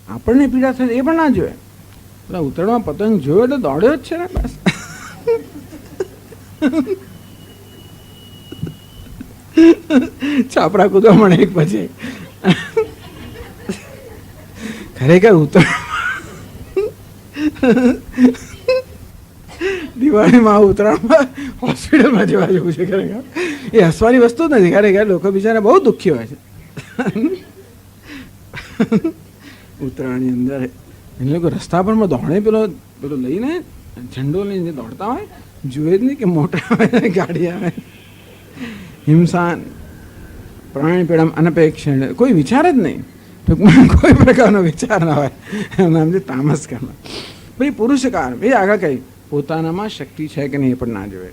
આપણને પીડા થાય એ પણ ના જોવે. એટલે ઉત્તરાયણમાં પતંગ જોયો એટલે દોડ્યો જ છે ને બસ. છાપરા કૂદવા મળે એક પછી. ખરેખર દિવાળીમાં ઉત્તરાયણમાં હોસ્પિટલમાં જવા જેવું છે. ખરેખર એ હસવાની વસ્તુ જ નથી. ખરેખર લોકો બિચારા બહુ દુઃખી હોય છે ઉત્તરાયણની અંદર. એ લોકો રસ્તા પર દોડે પેલો લઈને ઝંડો લઈને દોડતા હોય, જુએ જ નહીં કે મોટા આવે ગાડી આવે. હિંસાન પ્રાણી પીડમ અનપેક્ષણ, કોઈ વિચાર જ નહીં. ટૂંકમાં કોઈ પ્રકારનો વિચાર ના હોય. એનું નામ છે તામસ કર્મ. ભાઈ પુરુષકાર એ આગળ કહી પોતાનામાં શક્તિ છે કે નહીં એ પણ ના જોવે.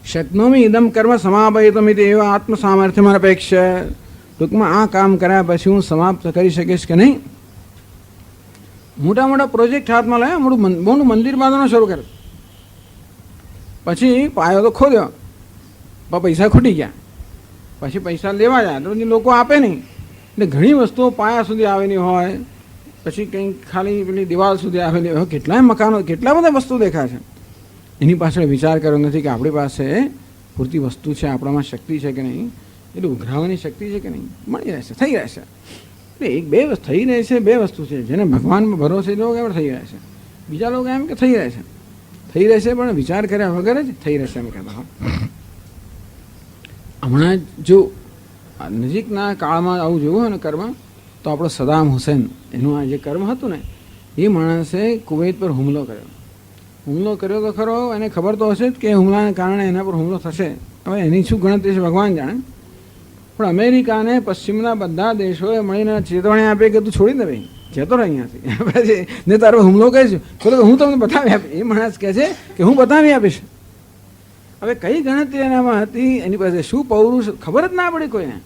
શક્નોમી ઇદમ કર્મ સમાપયિતુમિતિ એવા આત્મ સામર્થ્યમાં અપેક્ષા. ટૂંકમાં આ કામ કર્યા પછી હું સમાપ્ત કરી શકીશ કે નહીં. મોટા મોટા પ્રોજેક્ટ હાથમાં લાવ્યા, મોટું મંદિર બાંધવાનું શરૂ કર્યું, પછી પાયો તો ખોદ્યો, પૈસા ખૂટી ગયા, પછી પૈસા લેવા જાય તો લોકો આપે નહીં. એટલે ઘણી વસ્તુઓ પાયા સુધી આવેલી હોય, પછી કંઈક ખાલી પેલી દિવાલ સુધી આવેલી હોય. કેટલાય મકાનો, કેટલા બધા વસ્તુ દેખાય છે. એની પાછળ વિચાર કર્યો નથી કે આપણી પાસે પૂરતી વસ્તુ છે, આપણામાં શક્તિ છે કે નહીં, એટલે ઉઘરાવાની શક્તિ છે કે નહીં. મળી રહેશે, થઈ રહેશે. એટલે એક બે થઈ રહે છે. બે વસ્તુ છે જેને ભગવાનમાં ભરોસે લોકો એમ થઈ રહે છે. બીજા લોકો એમ કે થઈ રહેશે, થઈ રહેશે, પણ વિચાર કર્યા વગર જ થઈ રહેશે એમ કહેતા. હમણાં જો નજીકના કાળમાં આવું જોયું હોય ને કર્મ, તો આપણો સદામ હુસેન એનું આ જે કર્મ હતું ને, એ માણસે કુવૈત પર હુમલો કર્યો તો ખરો. એને ખબર તો હશે જ કે હુમલાને કારણે એના પર હુમલો થશે. હવે એની શું ગણતરી છે ભગવાન જાણે. પણ અમેરિકાને પશ્ચિમના બધા દેશોએ મળીને ચેતવણી આપી કે તું છોડી દે ભાઈ, જતો રહે અહીંયાથી, પછી ને તારો હુમલો કહીશું. બોલો હું તમને બતાવી આપીશ. એ માણસ કહે છે કે હું બતાવી આપીશ. હવે કઈ ગણતરી એનામાં હતી, એની પાસે શું પૌરુષ ખબર જ ના પડી કોઈને.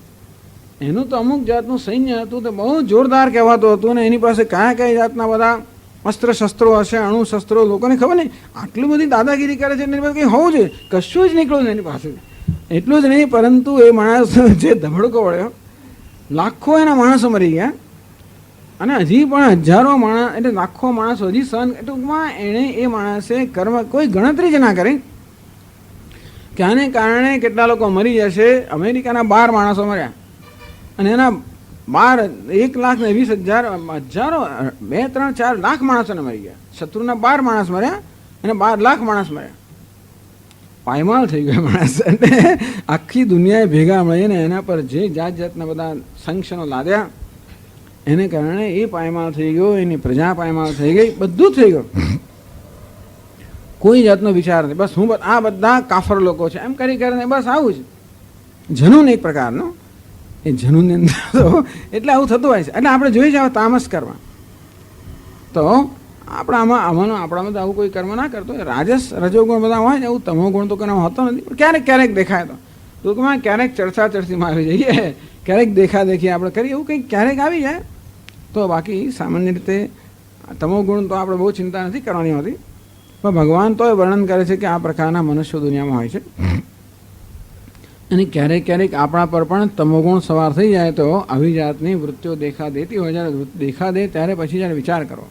એનું તો અમુક જાતનું સૈન્ય હતું, તો બહુ જોરદાર કહેવાતું હતું, ને એની પાસે કઈ જાતના બધા અસ્ત્ર શસ્ત્રો હશે, અણુ શસ્ત્રો. લોકોને ખબર નહીં આટલી બધી દાદાગીરી કરે છે, એની પાસે કંઈ હોવું જોઈએ. કશું જ નીકળ્યું એની પાસે. એટલું જ નહીં, પરંતુ એ માણસ જે ધબડકો વળ્યો, લાખો એના માણસો મરી ગયા, અને હજી પણ હજારો માણસ, એટલે લાખો માણસો હજી સહન. ટૂંકમાં એણે એ માણસે કર્મ કોઈ ગણતરી જ ના કરી કે આને કારણે કેટલા લોકો મરી જશે. અમેરિકાના 12 માણસો મર્યા, અને એના 1,20,000 હજારો 2, 3, 4 લાખ માણસોને મરી ગયા. શત્રુના 12 માણસ મર્યા અને 12 લાખ માણસ મર્યા. પાયમાલ થઈ ગયો માણસ. અને આખી દુનિયાએ ભેગા મળીને એના પર જે જાતના બધા સેન્કશનો લાદ્યા, એને કારણે એ પાયમાલ થઈ ગયો, એની પ્રજા પાયમાલ થઈ ગઈ, બધું થઈ ગયું. કોઈ જાતનો વિચાર નથી. બસ હું આ બધા કાફર લોકો છે એમ કરીને બસ આવું જ જનૂન એક પ્રકારનો. એ જનૂનની અંદર તો એટલે આવું થતું હોય છે. એટલે આપણે જોઈ જાવ તામસ કરવા, તો આપણામાં તો આવું કોઈ કર્મ ના કરતો. રાજસ રજોગુણ બધા હોય ને, એવું તમો ગુણ તો કરવા હોતો નથી. પણ ક્યારેક દેખાય તો ટૂંકમાં ક્યારેક ચર્ચાચર્ચીમાં આવી જઈએ, ક્યારેક દેખાદેખી આપણે કરીએ, એવું કંઈક ક્યારેક આવી જાય. તો બાકી સામાન્ય રીતે તમો ગુણ તો આપણે બહુ ચિંતા નથી કરવાની હોતી. પણ ભગવાન તોય વર્ણન કરે છે કે આ પ્રકારના મનુષ્યો દુનિયામાં હોય છે. અને ક્યારેક આપણા પર પણ તમોગુણ સવાર થઈ જાય તો આવી જાતની વૃત્તિઓ દેખા દેતી હોય. જ્યારે દેખા દે ત્યારે પછી જ્યારે વિચાર કરો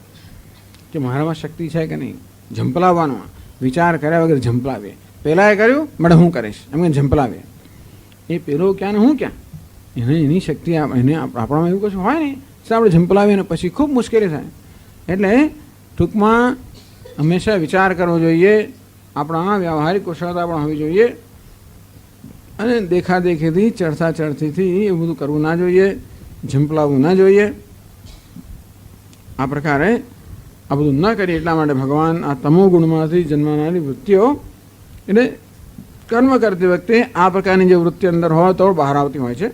કે મારામાં શક્તિ છે કે નહીં. ઝંપલાવવાનો વિચાર કર્યા વગર ઝંપલાવીએ. પહેલાં એ કર્યું મળે હું કરીશ એમ કે ઝંપલાવીએ. એ પેલો ક્યાં ને હું ક્યાં, એની શક્તિ એને આપણામાં એવું કશું હોય નહીં, આપણે ઝંપલાવીએ ને પછી ખૂબ મુશ્કેલી થાય. એટલે ટૂંકમાં હંમેશા વિચાર કરવો જોઈએ. આપણા વ્યવહારિક કુશળતા પણ હોવી જોઈએ, અને દેખાદેખીથી ચડતાચડતીથી એવું બધું કરવું ના જોઈએ, ઝંપલાવવું ના જોઈએ. આ પ્રકારે આ બધું ન કરીએ. એટલા માટે ભગવાન આ તમો ગુણમાંથી જન્મનારી વૃત્તિઓ, એટલે કર્મ કરતી વખતે આ પ્રકારની જે વૃત્તિ અંદર હોય તો બહાર આવતી હોય છે.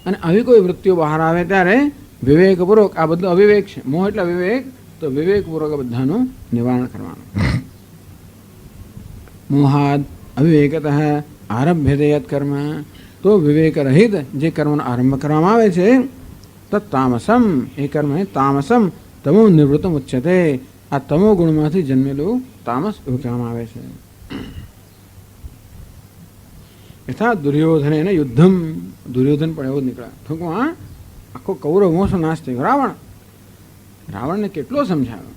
અને આવી કોઈ વૃત્તિઓ બહાર આવે ત્યારે વિવેકપૂર્વક, આ બધું અવિવેક છે, મોહ એટલે વિવેક, તો વિવેકપૂર્વક બધાનું નિવારણ કરવાનું. મોહાદ અવિવેકતઃ આરભ્યતે યત કર્મ, તો વિવેક રહિત જે કર્મનો આરંભ કરવામાં આવે છે, તત્ તામસમ, એ કર્મ તામસમ તમો નિવૃત્તમ ઉચ્યતે. આ તમો ગુણમાંથી જન્મેલું તામસ એવું કહેવામાં આવે છે. યથા દુર્યોધન એને યુદ્ધમ, દુર્યોધન પણ એવો જ નીકળ્યા. ટૂંકમાં આખો કૌરવ વંશ નાશ થયો. રાવણને કેટલો સમજાવ્યો,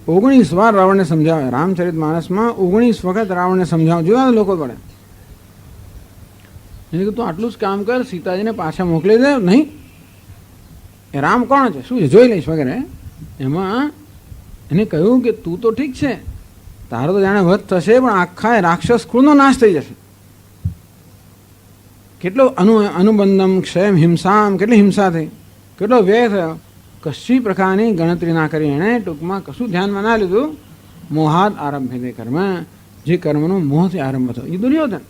19 વાર રાવણને સમજાવે. રામચરિત માનસમાં 19 વખત રાવણને સમજાવ. જોયા લોકો પડે એને તું આટલું જ કામ કર, સીતાજીને પાછા મોકલી દે. નહીં, એ રામ કોણ છે, શું છે, જોઈ લઈશ વગેરે. એમાં એને કહ્યું કે તું તો ઠીક છે, તારો તો જાણે વધ થશે, પણ આખા રાક્ષસ કુળનો નાશ થઈ જશે. કેટલો અનુબંધમ ક્ષયમ હિંસામ, કેટલી હિંસા થઈ, કેટલો વ્યય થયો. કશી પ્રકારની ગણતરી ના કરી એણે. ટૂંકમાં કશું ધ્યાનમાં ના લીધું. મોહાદ આરંભે તે કર્મ, જે કર્મનો મોહથી આરંભ થયો. એ દુર્યોધન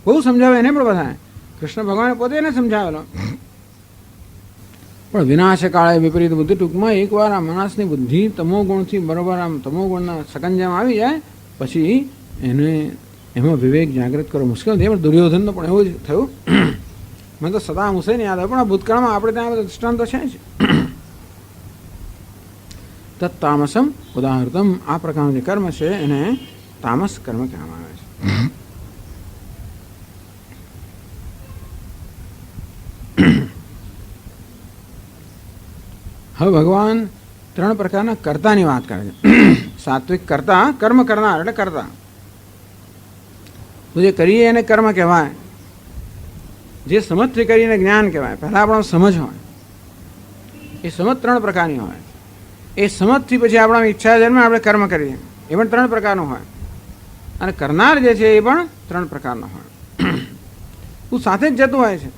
બહુ સમજાવે, એને પણ બધાએ. કૃષ્ણ ભગવાને પોતે એને સમજાવેલો. પણ વિનાશ કાળે વિપરીત બુદ્ધિ. ટૂંકમાં એકવાર આ માણસની બુદ્ધિ તમોગુણથી બરોબર આમ તમોગુણના સકંજામાં આવી જાય પછી એને એમાં વિવેક જાગૃત કરવો મુશ્કેલ થાય. પણ દુર્યોધનનો પણ એવું જ થયું. મને તો સદામ હુસૈન યાદ આવે, પણ આ ભૂતકાળમાં આપણે ત્યાં બધા દૃષ્ટાંતો છે જ. તત્તામસમ ઉદાહૃતમ, આ પ્રકારનું જે કર્મ છે એને તામસ કર્મ કહેવામાં આવે છે. હવે ભગવાન 3 પ્રકારના કર્તાની વાત કરે છે. સાત્વિક કર્તા, કર્મ કરનાર એટલે કર્તા. તો જે કરીએ એને કર્મ કહેવાય. જે સમજથી કરીને જ્ઞાન કહેવાય. પહેલાં આપણો સમજ હોય, એ સમજ 3 પ્રકારની હોય. એ સમજથી પછી આપણા ઈચ્છા જન્મે આપણે કર્મ કરીએ, એ પણ 3 પ્રકારનું હોય. અને કરનાર જે છે એ પણ 3 પ્રકારનો હોય. તું સાથે જ જતું હોય છે.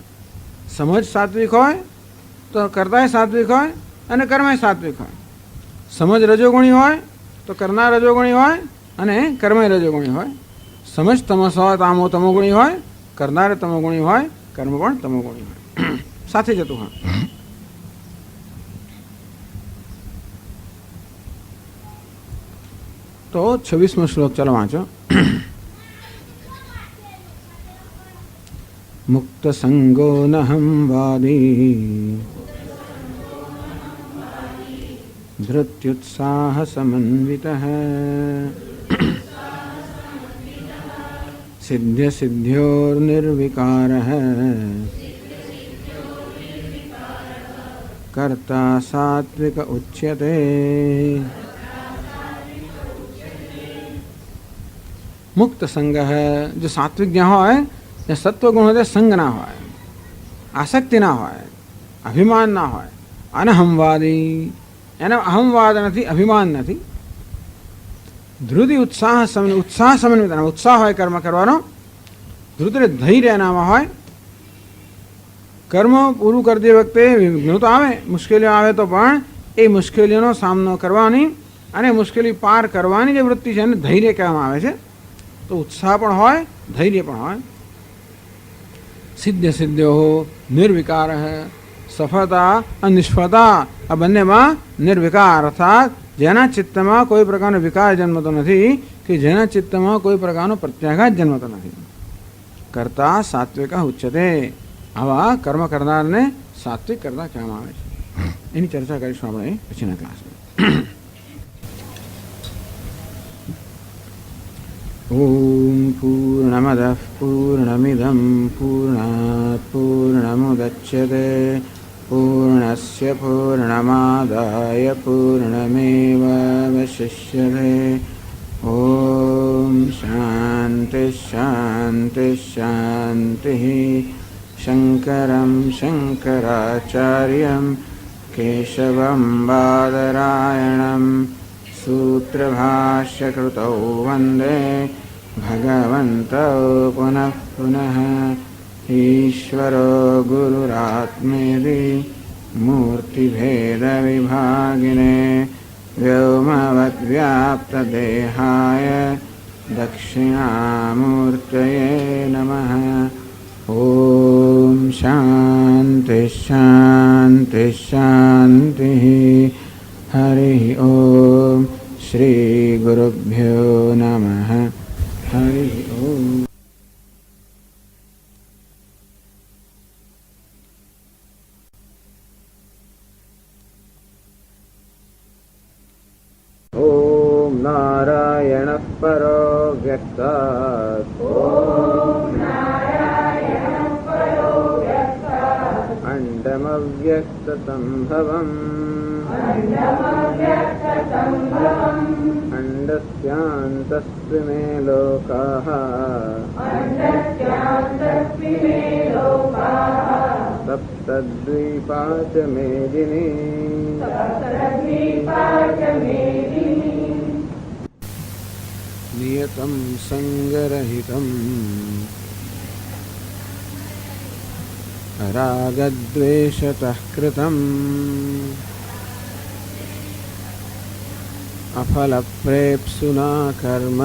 સમજ સાત્વિક હોય તો કરતાય સાત્વિક હોય અને કર્મય સાત્વિક હોય. સમજ રજોગુણી હોય તો કરનાર રજોગુણી હોય અને કર્મય રજોગુણી હોય. સમજ તમસ હોય, તામો તમોગુણી હોય, કરનાર તમોગુણી હોય, કર્મ પણ તમોગુણી હોય. સાથે જતું હોય. તો 26મો શ્લોક ચાલો વાંચો. મુક્ત સંગો નહમ વાદી ધૃત્યુત્સાહ સમન્વિતઃ સિદ્ધ્ય સિદ્ધ્યોર્નિર્વિકારઃ કર્તા સાત્વિક ઉચ્યતે. મુક્ત સંગ, જો સાત્વિક જ્યાં હોય ત્યાં સત્વગુણ હોય, સંગ ના હોય, આસક્તિ ના હોય, અભિમાન ના હોય. અનહમવાદી, એને અહમવાદ નથી, અભિમાન નથી. ધૃતિ ઉત્સાહ સમન્વિત, ઉત્સાહ હોય કર્મ કરવાનો. ધૃત ધૈર્ય એનામાં હોય. કર્મ પૂરું કરતી વખતે વિઘ્નો તો આવે, મુશ્કેલીઓ આવે તો પણ એ મુશ્કેલીઓનો સામનો કરવાની અને મુશ્કેલી પાર કરવાની જે વૃત્તિ છે એને ધૈર્ય કહેવામાં આવે છે. તો ઉત્સાહ પણ હોય, ધૈર્ય પણ હોય. સિદ્ધ સિદ્ધ્યો નિર્વિકાર, સફળતા અને નિષ્ફળતા આ બંનેમાં નિર્વિકાર, અર્થાત જેના ચિત્તમાં કોઈ પ્રકારનો વિકાર જન્મતો નથી કે જેના ચિત્તમાં કોઈ પ્રકારનો પ્રત્યાઘાત જન્મતો નથી. કરતા સાત્વિક ઉચ્યતે, આવા કર્મ કરનારને સાત્વિક કરતા કહેવામાં આવે છે. એની ચર્ચા કરીશું આપણે પછીના ક્લાસમાં. ઓમ પૂર્ણમદઃ પૂર્ણમિદં પૂર્ણાત પૂર્ણમુદચ્યતે પૂર્ણસ્ય પૂર્ણમાદાય પૂર્ણમેવાવશિષ્યતે. ઓમ શાંતિ શાંતિ શાંતિ. શંકરં શંકરાચાર્યં કેશવં બાદરાયણં સૂત્રભાષ્યકૃતૌ વંદે ભગવन्तौ પુનઃ પુનઃ. ઈશ્વરો ગુરુરાત્મેતિ મૂર્તિભેદવિભાગિને વ્યોમવદ્વ્યાપ્તદેહાય દક્ષિણામૂર્તયે નમઃ. ઓમ શાંતિ શાંતિ શાંતિ. હરિ ઓમ. શ્રી ગુરુભ્યો નમઃ. હરિ ઓમ. ઓમ નારાયણ પરો વ્યક્તાત. અંડ अण्डमव्यक्तसम्भवम् अण्डस्यान्तस्त्रिमे लोकाः सप्तद्वीपा च मेदिनी नियतं संगरहितम् रागद्वेषतः कृतम् अफलप्रेप्सुना कर्म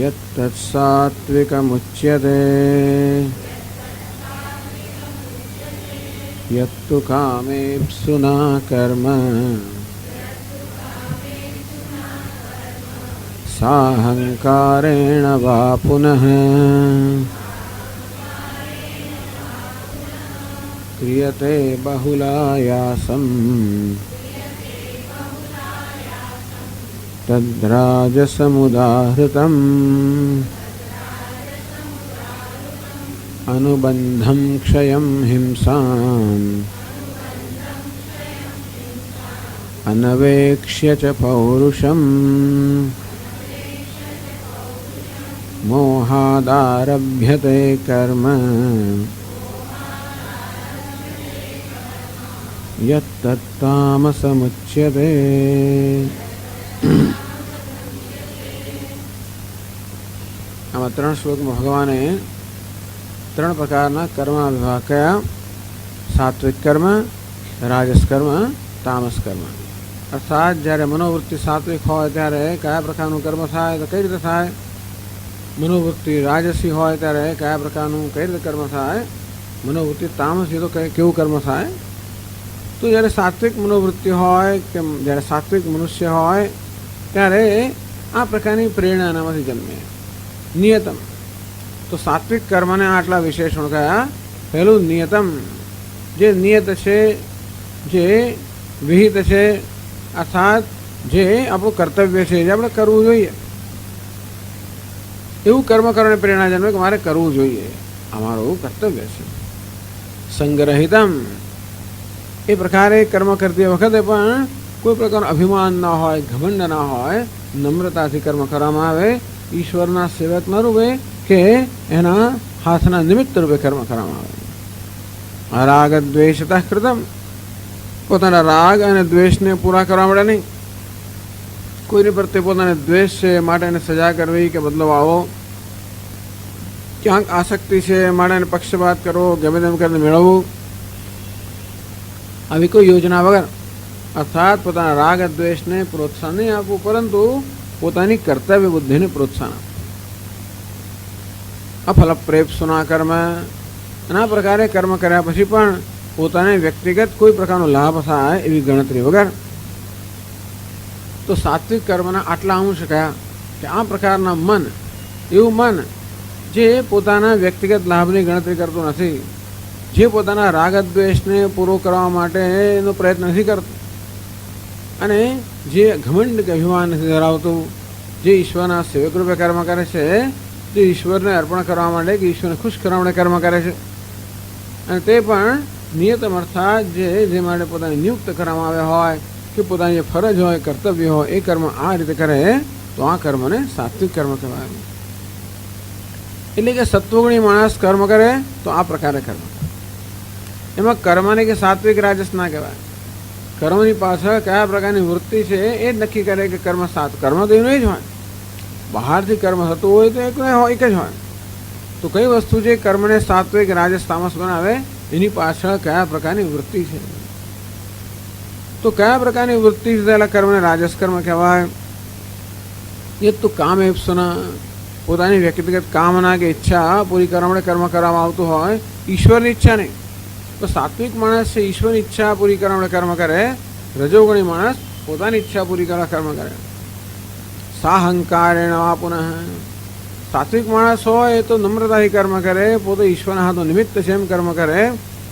यत्तत्सात्विकमुच्यते यत्तु कामेप्सुना कर्म साहंकारेण वा पुनः क्रियते बहुलायासम् तद्राजसमुदाहृतम् अनुबन्धं क्षयं हिंसाम् अनवेक्ष्य च पौरुषम् मोहादारभ्यते कर्म यत्तत्तामसमुच्यते। આમાં 3 શ્લોકમાં ભગવાને 3 પ્રકારના કર્મના વિભાગ કયા? સાત્વિક કર્મ, રાજસ કર્મ, તામસ કર્મ. અર્થાત જ્યારે મનોવૃત્તિ સાત્વિક હોય ત્યારે કયા પ્રકારનું કર્મ થાય તો કઈ રીતે થાય? મનોવૃત્તિ રાજસી હોય ત્યારે કયા પ્રકારનું કઈ રીતે કર્મ થાય? મનોવૃત્તિ તામસી તો કેવું કર્મ થાય? તો જ્યારે સાત્વિક મનોવૃત્તિ હોય કે જ્યારે સાત્વિક મનુષ્ય હોય ત્યારે આ પ્રકારની પ્રેરણા એનામાંથી જન્મે. નિયતમ, તો સાત્વિક કર્મને આટલા વિશેષણો કયા? પહેલું નિયતમ, જે નિયત છે, જે વિહિત છે, અર્થાત જે આપણું કર્તવ્ય છે, જે આપણે કરવું જોઈએ એવું કર્મ કરવાની પ્રેરણા જન્મે કે મારે કરવું જોઈએ, અમારું કર્તવ્ય છે. સંગ્રહિતમ, એ પ્રકારે કર્મ કરતી વખતે પણ કોઈ પ્રકારનું અભિમાન ના હોય, ઘમંડ ના હોય, નમ્રતાથી કર્મ કરવામાં આવે. ઈશ્વરના સેવકના રૂપે કે એના હાથના નિમિત્ત રૂપે કર્મ કરવામાં આવે. રાગ દ્વેષતઃ કૃતમ, પોતાના રાગ અને દ્વેષને પૂરા કરવા માટે નહીં. કોઈની પ્રત્યે પોતાને દ્વેષ છે માટે એને સજા કરવી કે બદલો આવો, ક્યાંક આસક્તિ છે માટે એને પક્ષપાત કરવો, ગમે તેમ કરીને મેળવવું, આવી કોઈ યોજના વગર. અર્થાત પોતાના રાગ દ્વેષને પ્રોત્સાહન નહીં આપવું, પરંતુ પોતાની કર્તવ્ય બુદ્ધિને પ્રોત્સાહન આપવું. અફલપ્રેપ્સુના કર્મ, આ પ્રકારે કર્મ કર્યા પછી પણ પોતાને વ્યક્તિગત કોઈ પ્રકારનો લાભ થાય એવી ગણતરી વગર. તો સાત્વિક કર્મના આટલા અંશ કયા? કે આ પ્રકારના મન, એવું મન જે પોતાના વ્યક્તિગત લાભની ગણતરી કરતું નથી, જે પોતાના રાગદ્વેષને પૂરો કરવા માટેનો પ્રયત્ન નથી કરતો, અને જે ઘમંડ કે અભિમાન નથી ધરાવતું, જે ઈશ્વરના સેવક રૂપે કર્મ કરે છે, જે ઈશ્વરને અર્પણ કરવા માટે કે ઈશ્વરને ખુશ કરવા માટે કર્મ કરે છે, અને તે પણ નિયતમ અર્થાત જે માટે પોતાને નિયુક્ત કરવામાં આવ્યા હોય કે પોતાની જે ફરજ હોય, કર્તવ્ય હોય, એ કર્મ આ રીતે કરે તો આ કર્મને સાત્વિક કર્મ કહેવાય. એટલે કે સત્વગુણી માણસ કર્મ કરે તો આ પ્રકારે કર્મ. એમાં કર્મને કે સાત્વિક રાજસ ના કહેવાય. કર્મની પાછળ કયા પ્રકારની વૃત્તિ છે એ જ નક્કી કરે કે કર્મ કર્મ તો એનું જ હોય. બહારથી કર્મ થતું હોય તો એક જ હોય. તો કઈ વસ્તુ છે કર્મને સાત્વિક રાજસ તામસ બનાવે? એની પાછળ કયા પ્રકારની વૃત્તિ છે. તો કયા પ્રકારની વૃત્તિ થયેલા કર્મને રાજસ કર્મ કહેવાય? એ તો કામ એપ્સના, પોતાની વ્યક્તિગત કામના કે ઈચ્છા પૂરી કરવા માટે કર્મ કરવામાં આવતું હોય, ઈશ્વરની ઈચ્છા નહીં. તો સાત્વિક માણસ છે ઈશ્વરની ઈચ્છા પૂરી કરવા માટે કર્મ કરે, રજોગુણી માણસ પોતાની ઈચ્છા પૂરી કરવા કર્મ કરે. સાહંકારેણ વા પુનઃ, સાત્વિક માણસ હોય એ તો નમ્રતાથી કર્મ કરે, પોતે ઈશ્વરના હાથનો નિમિત્ત છે એમ કર્મ કરે.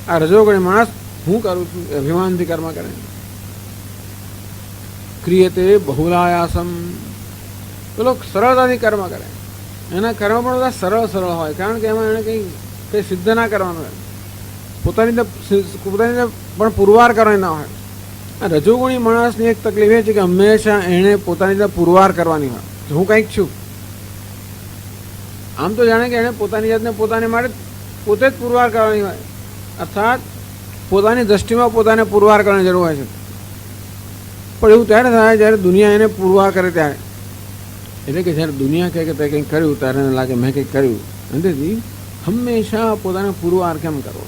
આ રજોગુણી માણસ હું કરું છું અભિમાનથી કર્મ કરે. ક્રિયતે બહુલાયાસમ, પેલો સરળતાથી કર્મ કરે, એના કર્મ પણ બધા સરળ હોય, કારણ કે એમાં એને કંઈ કંઈ સિદ્ધ ના કરવાનું હોય, પોતાની પણ પુરવાર કરવાની ના હોય. આ રજોગુણી માણસની એક તકલીફ એ છે કે હંમેશા એણે પોતાની જાત પુરવાર કરવાની હોય, હું કંઈક છું. આમ તો જાણે કે એણે પોતાની જાતને પોતાને માટે પોતે જ પુરવાર કરવાની હોય, અર્થાત પોતાની દ્રષ્ટિમાં પોતાને પુરવાર કરવાની જરૂર હોય છે. પણ એવું ત્યારે થાય જ્યારે દુનિયા એને પુરવાર કરે ત્યારે, એટલે કે જ્યારે દુનિયા કહે કે તે કંઈક કર્યું ત્યારે એને લાગે મેં કંઈક કર્યું. અંતેથી હંમેશા પોતાને પુરવાર કેમ કરવો,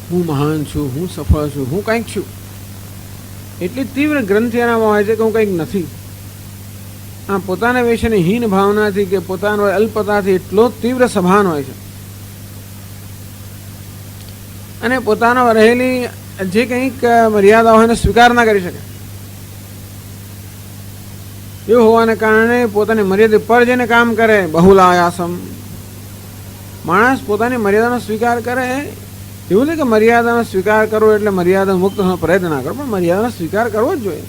હું મહાન છું, હું સફળ છું, હું કંઈક છું. એટલી તીવ્ર ગ્રંથિ એનામાં હોય છે કે હું કંઈક નથી. આ પોતાના વિશેની હીન ભાવનાથી કે પોતાનો અલ્પતાથી એટલો તીવ્ર સભાન હોય છે, અને પોતાનો રહેલી જે કંઈક મર્યાદા હોય એને સ્વીકાર ના કરી શકે. એવું હોવાને કારણે પોતાની મર્યાદા પર જઈને કામ કરે. બહુલાયાસમ, માણસ પોતાની મર્યાદાનો સ્વીકાર કરે. એવું નહીં કે મર્યાદાનો સ્વીકાર કરવો એટલે મર્યાદા મુક્ત થવાનો પ્રયત્ન ના કરો, પણ મર્યાદાનો સ્વીકાર કરવો જ જોઈએ.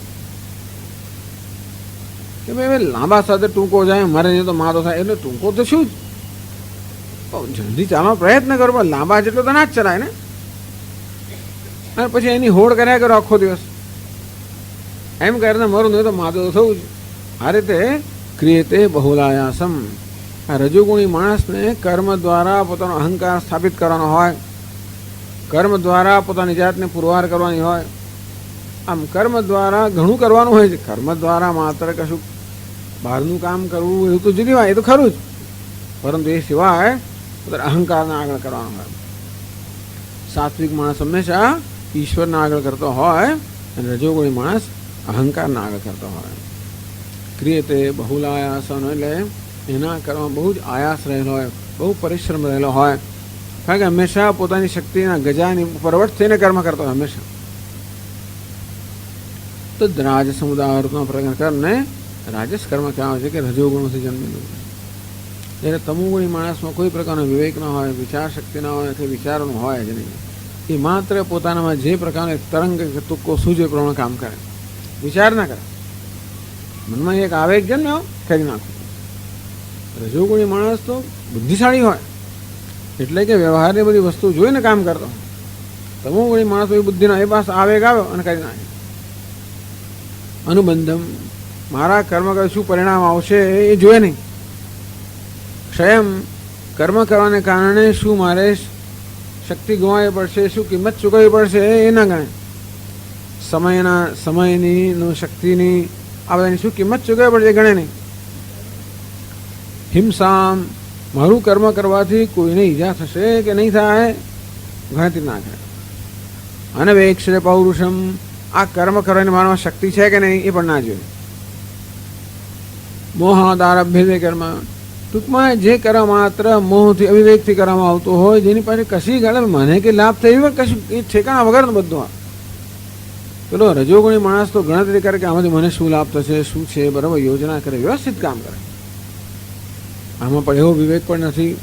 કે ભાઈ લાંબા સાથે ટૂંકો જાય, મારે નહીં તો મારો થાય, એટલે ટૂંકો તો શું જ જલ્દી ચાલવાનો પ્રયત્ન કરો, પણ લાંબા જેટલો તો ના જ ચલાય ને. અને પછી એની હોડ કર્યા કરો આખો દિવસ, એમ કરીને મરું નહીં તો માથું તો થવું જ. આ રીતે ક્રિયતે બહુલાયાસમ. આ રજોગુણી માણસને કર્મ દ્વારા પોતાનો અહંકાર સ્થાપિત કરવાનો હોય, કર્મ દ્વારા પોતાની જાતને પુરવાર કરવાની હોય. આમ કર્મ દ્વારા ઘણું કરવાનું હોય છે. કર્મ દ્વારા માત્ર કશું બહારનું કામ કરવું એવું તો જુદી વાત, એ તો ખરું જ, પરંતુ એ સિવાય પોતાના અહંકારને આગળ કરવાનો હોય. સાત્વિક માણસ હંમેશા ઈશ્વરના આગળ કરતો હોય, અને રજોગુણી માણસ અહંકારના આગળ કરતો હોય. ક્રિયતે બહુલાયાસન, એટલે એના કરવામાં બહુ જ આયાસ રહેલો હોય, બહુ પરિશ્રમ રહેલો હોય. કારણ કે હંમેશા પોતાની શક્તિના ગજાની પરવર્ત થઈને કર્મ કરતો હોય હંમેશા. તો રાજસ સમુદાયનો પ્રકરણ કરને રાજસ કર્મ કહેવાય છે કે રજોગુણોથી જન્મેલું. જ્યારે તમોગુણી માણસમાં કોઈ પ્રકારનો વિવેક ન હોય, વિચાર શક્તિ ના હોય, કે વિચારોનું હોય જ નહીં. એ માત્ર પોતાનામાં જે પ્રકારનો તરંગ કે તુક્કો સૂજે પ્રમાણે કામ કરે, વિચાર ના કરે. મનમાં એક આવેગ જન્મ્યો કરી નાખો. રજોગુણી માણસ તો બુદ્ધિશાળી હોય, એટલે કે વ્યવહારની બધી વસ્તુ જોઈને કામ કરતો. તમોગુણી માણસ એ બુદ્ધિનો એ પાસે આવેગ આવ્યો અને કરી નાખે. અનુબંધમ, મારા કર્મ કરે શું પરિણામ આવશે એ જોયે નહીં. ક્ષયમ, કર્મ કરવાને કારણે શું મારે શક્તિ ગુમાવવી પડશે, શું કિંમત ચૂકવવી પડશે એ ના ગણે. સમયની શક્તિની આ બધાની શું કિંમત ચૂકવવી પડશે એ ગણે નહીં. હિંસામ, મારું કર્મ કરવાથી કોઈને ઈજા થશે કે નહીં થાય ગણતરી ના કરે. અનવેક્ષરે પૌરુષમ, આ કર્મ કરવાની માનવા શક્તિ છે કે નહીં એ પણ ના જોઈએ. મોહાદારભ્ય કર્મ, ટૂંકમાં જે કર્મ માત્ર મોહથી અવિવેકથી કરવામાં આવતો હોય, જેની પાસે કશી ગણે મને કે લાભ થઈ કશું એ ઠેકાણા વગરનું બધું. પેલો રજોગુણી માણસ તો ગણતરી કરે કે આમાંથી મને શું લાભ થશે, શું છે, બરાબર યોજના કરે, વ્યવસ્થિત કામ કરે. આમાં પણ એવો વિવેક પણ નથી.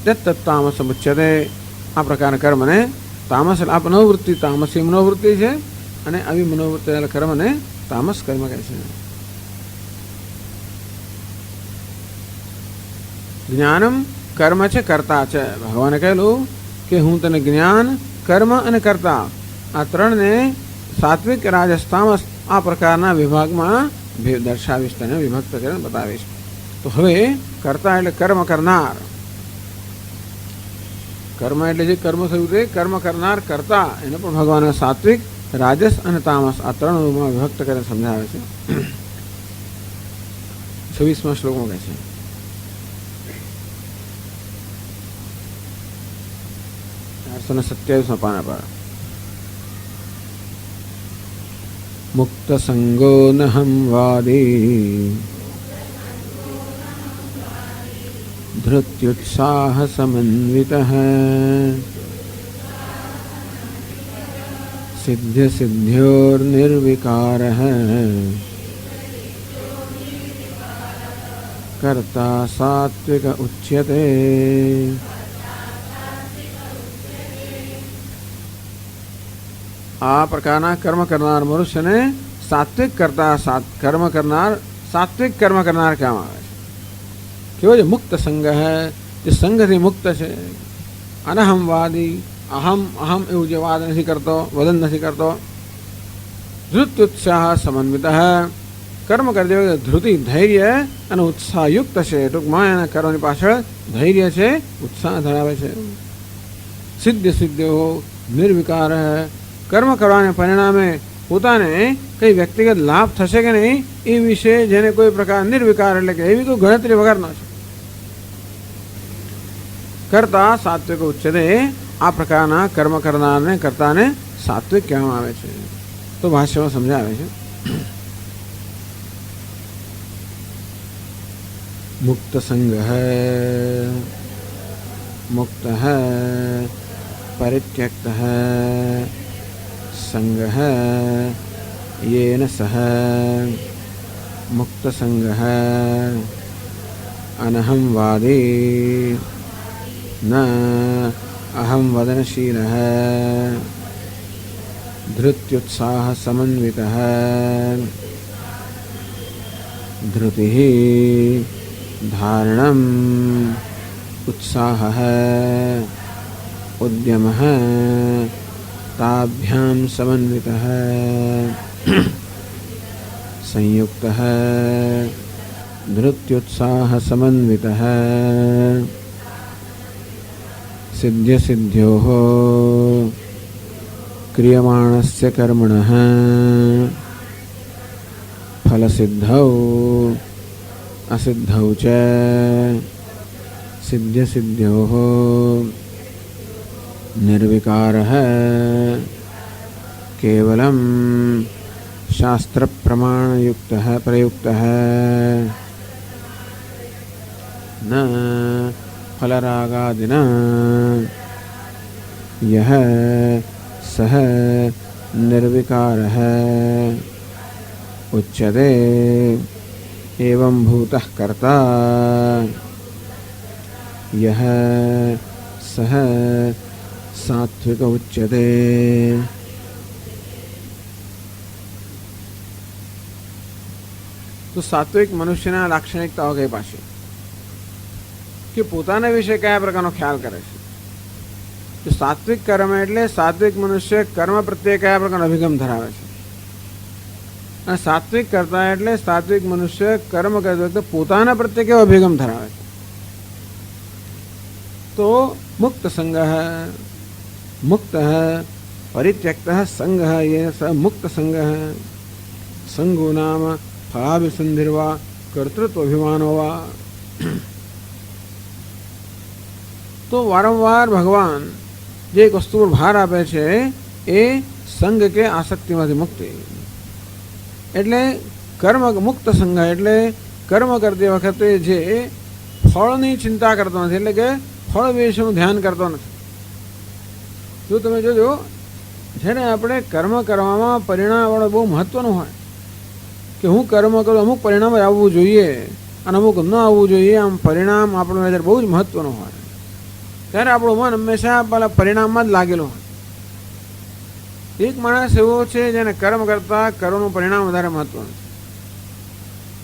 તત્તામસ મુચ્યતે, આ પ્રકારના કર્મને તામસ, આ મનોવૃત્તિ તામસી મનોવૃત્તિ છે, અને આવી મનોવૃત્તિ કર્મને તામસ કર્મ કહે છે. જ્ઞાનમ, કર્મ છે, કર્તા છે. ભગવાને કહેલું કે હું તને જ્ઞાન, કર્મ અને કર્તા આ ત્રણને સાત્વિક, રાજસ, તામસ આ પ્રકારના વિભાગમાં દર્શાવીશ, તને વિભક્ત કરીને બતાવીશ. તો હવે કર્તા એટલે કર્મ કરનાર. કર્મ એટલે જે કર્મ થયું તે કર્મ કરનાર કર્તા, એને પણ ભગવાને સાત્વિક, રાજસ અને તામસ આ ત્રણમાં વિભક્ત કરીને સમજાવે છે. 26મા શ્લોકમાં કહે છે, અને 27મા પાના પર મુક્ત સંગો નહમ વાદી ધૃત્યુત્સાહ સમન્વિતઃ સિદ્ધ સિદ્ધ્યોર નિર્વિકારઃ કર્તા સાત્વિક ઉચ્યતે. આ પ્રકારના કર્મ કરનાર મનુષ્યને સાત્વિક કરતા સાત્વિક કર્મ કરનાર કહેવામાં આવે છે. કેવો છે? મુક્ત સંગ હૈ, જે સંઘથી મુક્ત છે. અનહમવાદી, અહમ અહમ એવું જે વાદ નથી કરતો, વદન નથી કરતો. ધૃત્યુત્સાહ સમન્વિત, કર્મ કરતી વખતે ધૃતિ, ધૈર્ય અને ઉત્સાહયુક્ત છે. ટૂંકમાં એના કર્મની પાછળ ધૈર્ય છે, ઉત્સાહ ધરાવે છે. સિદ્ધ સિદ્ધો નિર્વિકાર, કર્મ કરવાને પરિણામે પોતાને કંઈ વ્યક્તિગત લાભ થશે કે નહીં એ વિશે જેને કોઈ પ્રકાર નિર્વિકાર એટલે કે એવી કોઈ ગણતરી વગરનો છે. કરતા સાત્વિક ઉચ્ચતે, આ પ્રકારના કર્મ કરનારને કર્તાને સાત્વિક કહેવામાં આવે છે. તો ભાષ્યમાં સમજાવે છે. મુક્ત સંઘ મુક્ત પરિત્યક્ત સંઘ येन सह मुक्त संगः अनहंवादी न अहं वदनशीलः धृत्युत्साह समन्वितः धृतिः धारणम् उत्साहः उद्यमः ताभ्यां समन्वितः संयुक्तः धृत्युत्साह समन्वितः सिद्ध्य सिद्ध्योः क्रियमाणस्य कर्मणः फलसिद्धौ असिद्धौ च सिद्ध्य सिद्ध्योः निर्विकारः केवलं शास्त्र प्रमाणयुक्तः प्रयुक्तः न फलरागादिना यः सः निर्विकारः उच्यते एवं भूतः कर्ता यः सः सात्विक उच्यते. તો સાત્વિક મનુષ્યના લાક્ષણિકતાઓ કઈ પાસે કે પોતાના વિશે કયા પ્રકારનો ખ્યાલ કરે છે. તો સાત્વિક કર્મ એટલે સાત્વિક મનુષ્ય કર્મ પ્રત્યે કયા પ્રકારનો અભિગમ ધરાવે છે. અને સાત્વિક કરતા એટલે સાત્વિક મનુષ્ય કર્મ કરતી વખતે પોતાના પ્રત્યે કેવો અભિગમ ધરાવે છે. તો મુક્ત સંગઃ મુક્ત પરિત્યક્ત સંઘ येन सह मुक्त संघ संगो नाम फलाभिसंधिर्वा कर्तृत्व अभिमानो वा. તો વારંવાર ભગવાન જે એક વસ્તુ પર ભાર આપે છે એ સંઘ કે આસક્તિમાંથી મુક્તિ. એટલે કર્મ મુક્ત સંઘ એટલે કર્મ કરતી વખતે જે ફળની ચિંતા કરતો નથી, એટલે કે ફળ વિશેનું ધ્યાન કરતો નથી. જો તમે જોજો, જ્યારે આપણે કર્મ કરવામાં પરિણામવાળો બહુ મહત્વનું હોય કે હું કર્મ કરું અમુક પરિણામ આવવું જોઈએ અને અમુક ન આવવું જોઈએ, આમ પરિણામ આપણું નજર બહુ જ મહત્વનું હોય, ત્યારે આપણું મન હંમેશા પેલા પરિણામમાં જ લાગેલું હોય. એક માણસ એવો છે જેને કર્મ કરતાં કર્મનું પરિણામ વધારે મહત્વનું છે.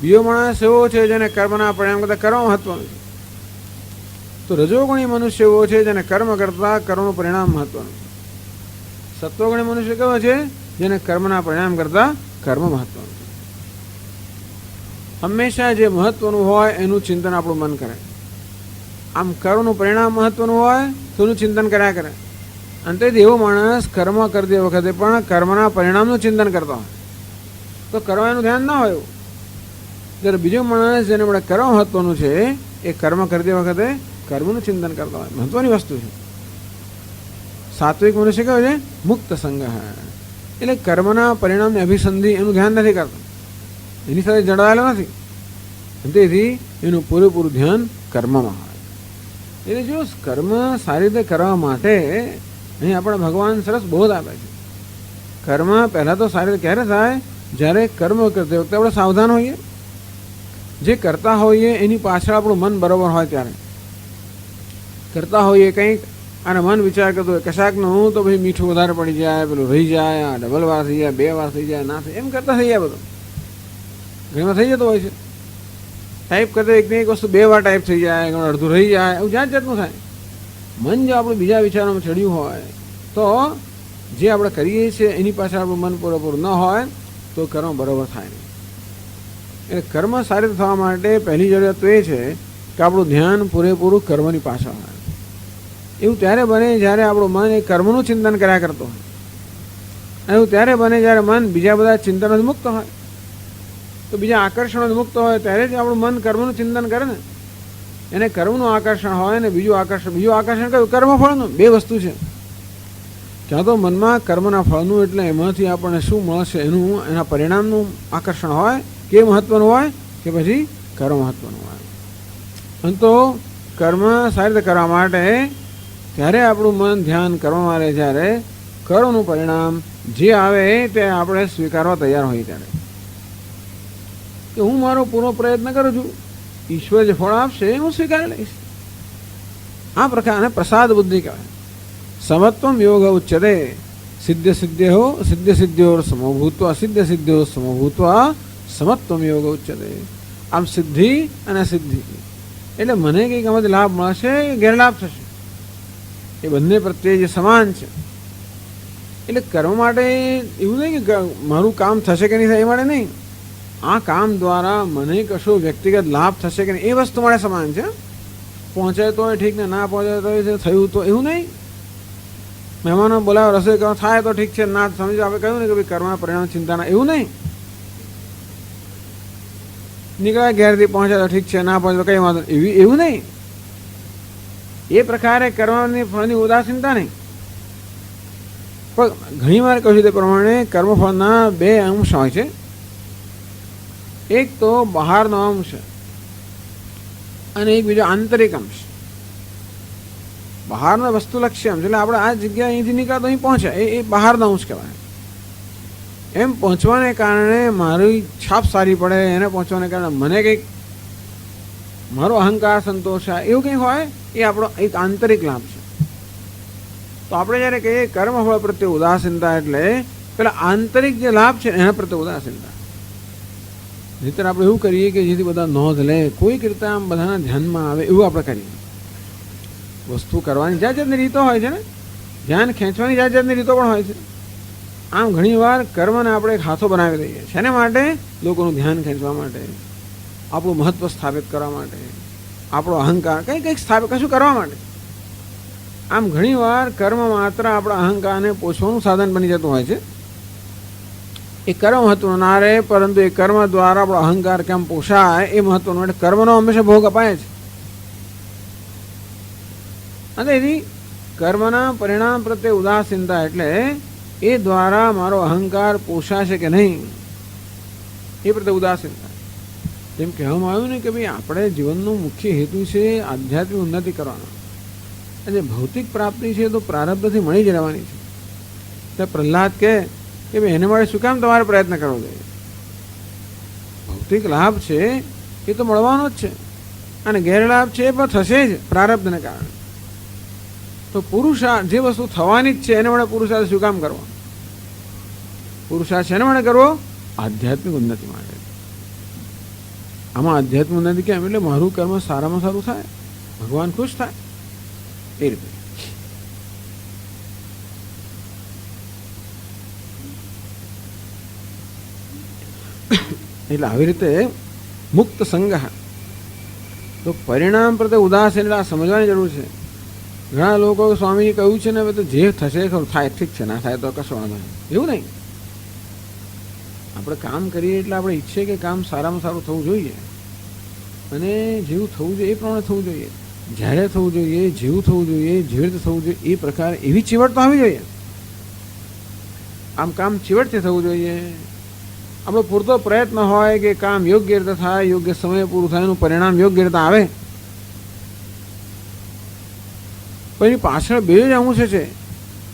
બીજો માણસ એવો છે જેને કર્મના પરિણામ કરતાં કર્મ મહત્વનું છે. તો રજોગુણી મનુષ્ય એવો છે જેને કર્મ કરતાં કર્મનું પરિણામ મહત્વનું છે. સત્વગુણી મનુષ્ય કેવો છે જેને કર્મના પરિણામ કરતાં કર્મ મહત્વનું છે. હંમેશા જે મહત્વનું હોય એનું ચિંતન આપણું મન કરે. આમ કર્મનું પરિણામ મહત્વનું હોય તો એનું ચિંતન કર્યા કરે. અને તેથી એવો માણસ કર્મ કરતી વખતે પણ કર્મના પરિણામનું ચિંતન કરતો હોય તો કરવાનું ધ્યાન ના હોય એવું. જ્યારે બીજો માણસ જેને આપણે કર્મ મહત્વનું છે એ કર્મ કરતી વખતે કર્મનું ચિંતન કરતો હોય. મહત્વની વસ્તુ છે. સાત્વિક મનુષ્ય કહેવાય છે મુક્ત સંઘ, એટલે કર્મના પરિણામની અભિસંધિ એનું ધ્યાન નથી કરતો, એની સાથે જડાયેલો નથી. તેથી એનું પૂરેપૂરું ધ્યાન કર્મમાં હોય. એટલે જો કર્મ સારી રીતે કરવા માટે અહીં આપણે ભગવાન સરસ બોધ આપે છે. કર્મ પહેલાં તો સારી રીતે ક્યારે થાય? જ્યારે કર્મ કરતી વખતે આપણે સાવધાન હોઈએ, જે કરતા હોઈએ એની પાછળ આપણું મન બરાબર હોય. ત્યારે કરતા હોઈએ કંઈક અને મન વિચાર કરતું હોય કશાકનું હું તો ભાઈ મીઠું વધારે પડી જાય, પેલું રહી જાય, આ ડબલ વાર થઈ જાય, 2 વાર થઈ જાય, ના થાય, એમ કરતા થઈ જાય. બધું ઘણીમાં થઈ જતો હોય છે. ટાઈપ કરતા એકને એક વસ્તુ 2 વાર ટાઈપ થઈ જાય, ઘણું અડધું રહી જાય, એવું જાત જાતનું થાય. મન જો આપણું બીજા વિચારોમાં ચડ્યું હોય તો જે આપણે કરીએ છીએ એની પાછળ આપણું મન પૂરેપૂરું ન હોય તો કર્મ બરાબર થાય નહીં. એટલે કર્મ સારી રીતે થવા માટે પહેલી જરૂરિયાત તો એ છે કે આપણું ધ્યાન પૂરેપૂરું કર્મની પાછળ હોય. એવું ત્યારે બને જ્યારે આપણું મન એ કર્મનું ચિંતન કર્યા કરતો હોય. એવું ત્યારે બને જ્યારે મન બીજા બધા ચિંતનોથી મુક્ત હોય. તો બીજા આકર્ષણોથી મુક્ત હોય ત્યારે જ આપણું મન કર્મનું ચિંતન કરે ને. એને કર્મનું આકર્ષણ હોય ને બીજું આકર્ષણ કયું? કર્મફળનું. 2 વસ્તુ છે. ક્યાં તો મનમાં કર્મના ફળનું એટલે એમાંથી આપણને શું મળશે એનું, એના પરિણામનું આકર્ષણ હોય કે મહત્વનું હોય કે પછી કર્મ મહત્વનું હોય. અને તો કર્મ સારી રીતે કરવા માટે ત્યારે આપણું મન ધ્યાન કરવામાં રહે જ્યારે કર્મનું પરિણામ જે આવે તે આપણે સ્વીકારવા તૈયાર હોઈએ ત્યારે કે હું મારો પૂરો પ્રયત્ન કરું છું, ઈશ્વર જે ફળ આપશે હું સ્વીકારી લઈશ. આ પ્રકારને પ્રસાદ બુદ્ધિ કહેવાય. સમત્વમ યોગ ઉચ્યતે સિદ્ધ સિદ્ધ્યોર સમભૂત્વા સિદ્ધ સિદ્ધ્યો સમભૂત્વા સમત્વમ યોગ ઉચ્યતે. આમ સિદ્ધિ અને સિદ્ધિ એટલે મને કંઈક આમાંથી લાભ મળશે, ગેરલાભ થશે, એ બંને પ્રત્યે જે સમાન છે. એટલે કર્મ માટે એવું નહીં કે મારું કામ થશે કે નહીં થાય એ માટે નહીં, આ કામ દ્વારા મને કશો વ્યક્તિગત લાભ થશે કે નહીં એ વસ્તુ માટે સમાન છે. પહોંચે તો ઠીક ને ના પહોંચે તો થયું તો એવું નહીં. મહેમાનો બોલાવે રસોઈ કરવા થાય તો ઠીક છે, ના સમજો આપણે કહ્યું ને કે ભાઈ કર્મના પરિણામ ચિંતાના, એવું નહીં. નીકળ્યા ઘેરથી પહોંચે તો ઠીક છે, ના પહોંચે તો કઈ વાંધો એવું નહીં. એ પ્રકારે કર્મની ફળની ઉદાસીનતા નહીં. પણ ઘણી વાર કહ્યું તે પ્રમાણે કર્મફળના 2 અંશ હોય છે. એક તો બહારનો અંશ અને એક બીજો આંતરિક અંશ. બહારનો વસ્તુલક્ષી અંશ એટલે આપણે આ જગ્યા અહીંથી નીકળ્યા તો અહીં પહોંચ્યા, એ બહારનો અંશ કહેવાય. એમ પહોંચવાને કારણે મારી છાપ સારી પડે, એને પહોંચવાને કારણે મને કંઈક મારો અહંકાર સંતોષ થાય એવું કંઈક હોય, એ આપણો એક આંતરિક લાભ છે. તો આપણે જ્યારે કહીએ કર્મફળ પ્રત્યે ઉદાસીનતા એટલે પેલા આંતરિક જે લાભ છે એના પ્રત્યે ઉદાસીનતા. નહીંતર આપણે એવું કરીએ કે જેથી બધા નોંધ લે, કોઈક રીતે આમ બધાના ધ્યાનમાં આવે એવું આપણે કરીએ. વસ્તુ કરવાની જાત જાતની રીતો હોય છે ને, ધ્યાન ખેંચવાની જાત જાતની રીતો પણ હોય છે. આમ ઘણીવાર કર્મને આપણે એક હાથો બનાવી દઈએ. શેને માટે? લોકોનું ધ્યાન ખેંચવા માટે, આપણું મહત્વ સ્થાપિત કરવા માટે, આપણો અહંકાર કંઈક સ્થાપિત કશું કરવા માટે. આમ ઘણીવાર કર્મ માત્ર આપણા અહંકારને પોષવાનું સાધન બની જતું હોય છે. એ કર્મ મહત્વનું ના રહે, પરંતુ એ કર્મ દ્વારા આપણો અહંકાર કેમ પોષાય એ મહત્વનું. એટલે કર્મનો હંમેશા ભોગ અપાય છે. અને એની કર્મના પરિણામ પ્રત્યે ઉદાસીનતા એટલે એ દ્વારા મારો અહંકાર પોષાશે કે નહીં એ પ્રત્યે ઉદાસીનતા. જેમ કહેવામાં આવ્યું ને કે ભાઈ આપણે જીવનનો મુખ્ય હેતુ છે આધ્યાત્મિક ઉન્નતિ કરવાનો, અને ભૌતિક પ્રાપ્તિ છે તો પ્રારબ્ધથી મળી જ રહેવાની છે. તો પ્રહલાદ કહે કે ભાઈ એને માટે શું કામ તમારે પ્રયત્ન કરવો જોઈએ? ભૌતિક લાભ છે એ તો મળવાનો જ છે, અને ગેરલાભ છે એ પણ થશે જ પ્રારબ્ધને કારણે. તો પુરુષાર્થ જે વસ્તુ થવાની જ છે એને માટે પુરુષાર્થ શું કામ કરવો? પુરુષાર્થ શેના માટે કરવો? આધ્યાત્મિક ઉન્નતિ માટે. આમાં આધ્યાત્મિક ઉન્નતિ કેમ? એટલે મારું કર્મ સારામાં સારું થાય, ભગવાન ખુશ થાય એ રીતે. એટલે આવી રીતે મુક્ત સંગ. તો પરિણામ પ્રત્યે ઉદાસીન એટલે આ સમજવાની જરૂર છે. ઘણા લોકો સ્વામીએ કહ્યું છે ને હવે તો જે થશે ખરું થાય, ઠીક છે, ના થાય તો કશો વાંધો નહીં, એવું નહીં. આપણે કામ કરીએ એટલે આપણે ઈચ્છીએ કે કામ સારામાં સારું થવું જોઈએ, અને જેવું થવું જોઈએ એ પ્રમાણે થવું જોઈએ, જ્યારે થવું જોઈએ, જેવું થવું જોઈએ, જેવી રીતે થવું જોઈએ એ પ્રકારે એવી ચીવટ તો આવી જોઈએ. આમ કામ ચીવટથી થવું જોઈએ. આપણો પૂરતો પ્રયત્ન હોય કે કામ યોગ્ય રીતે થાય, યોગ્ય સમયે પૂરું થાય, એનું પરિણામ યોગ્ય રીતે આવે. પણ એની પાછળ 2 જ અંશ છે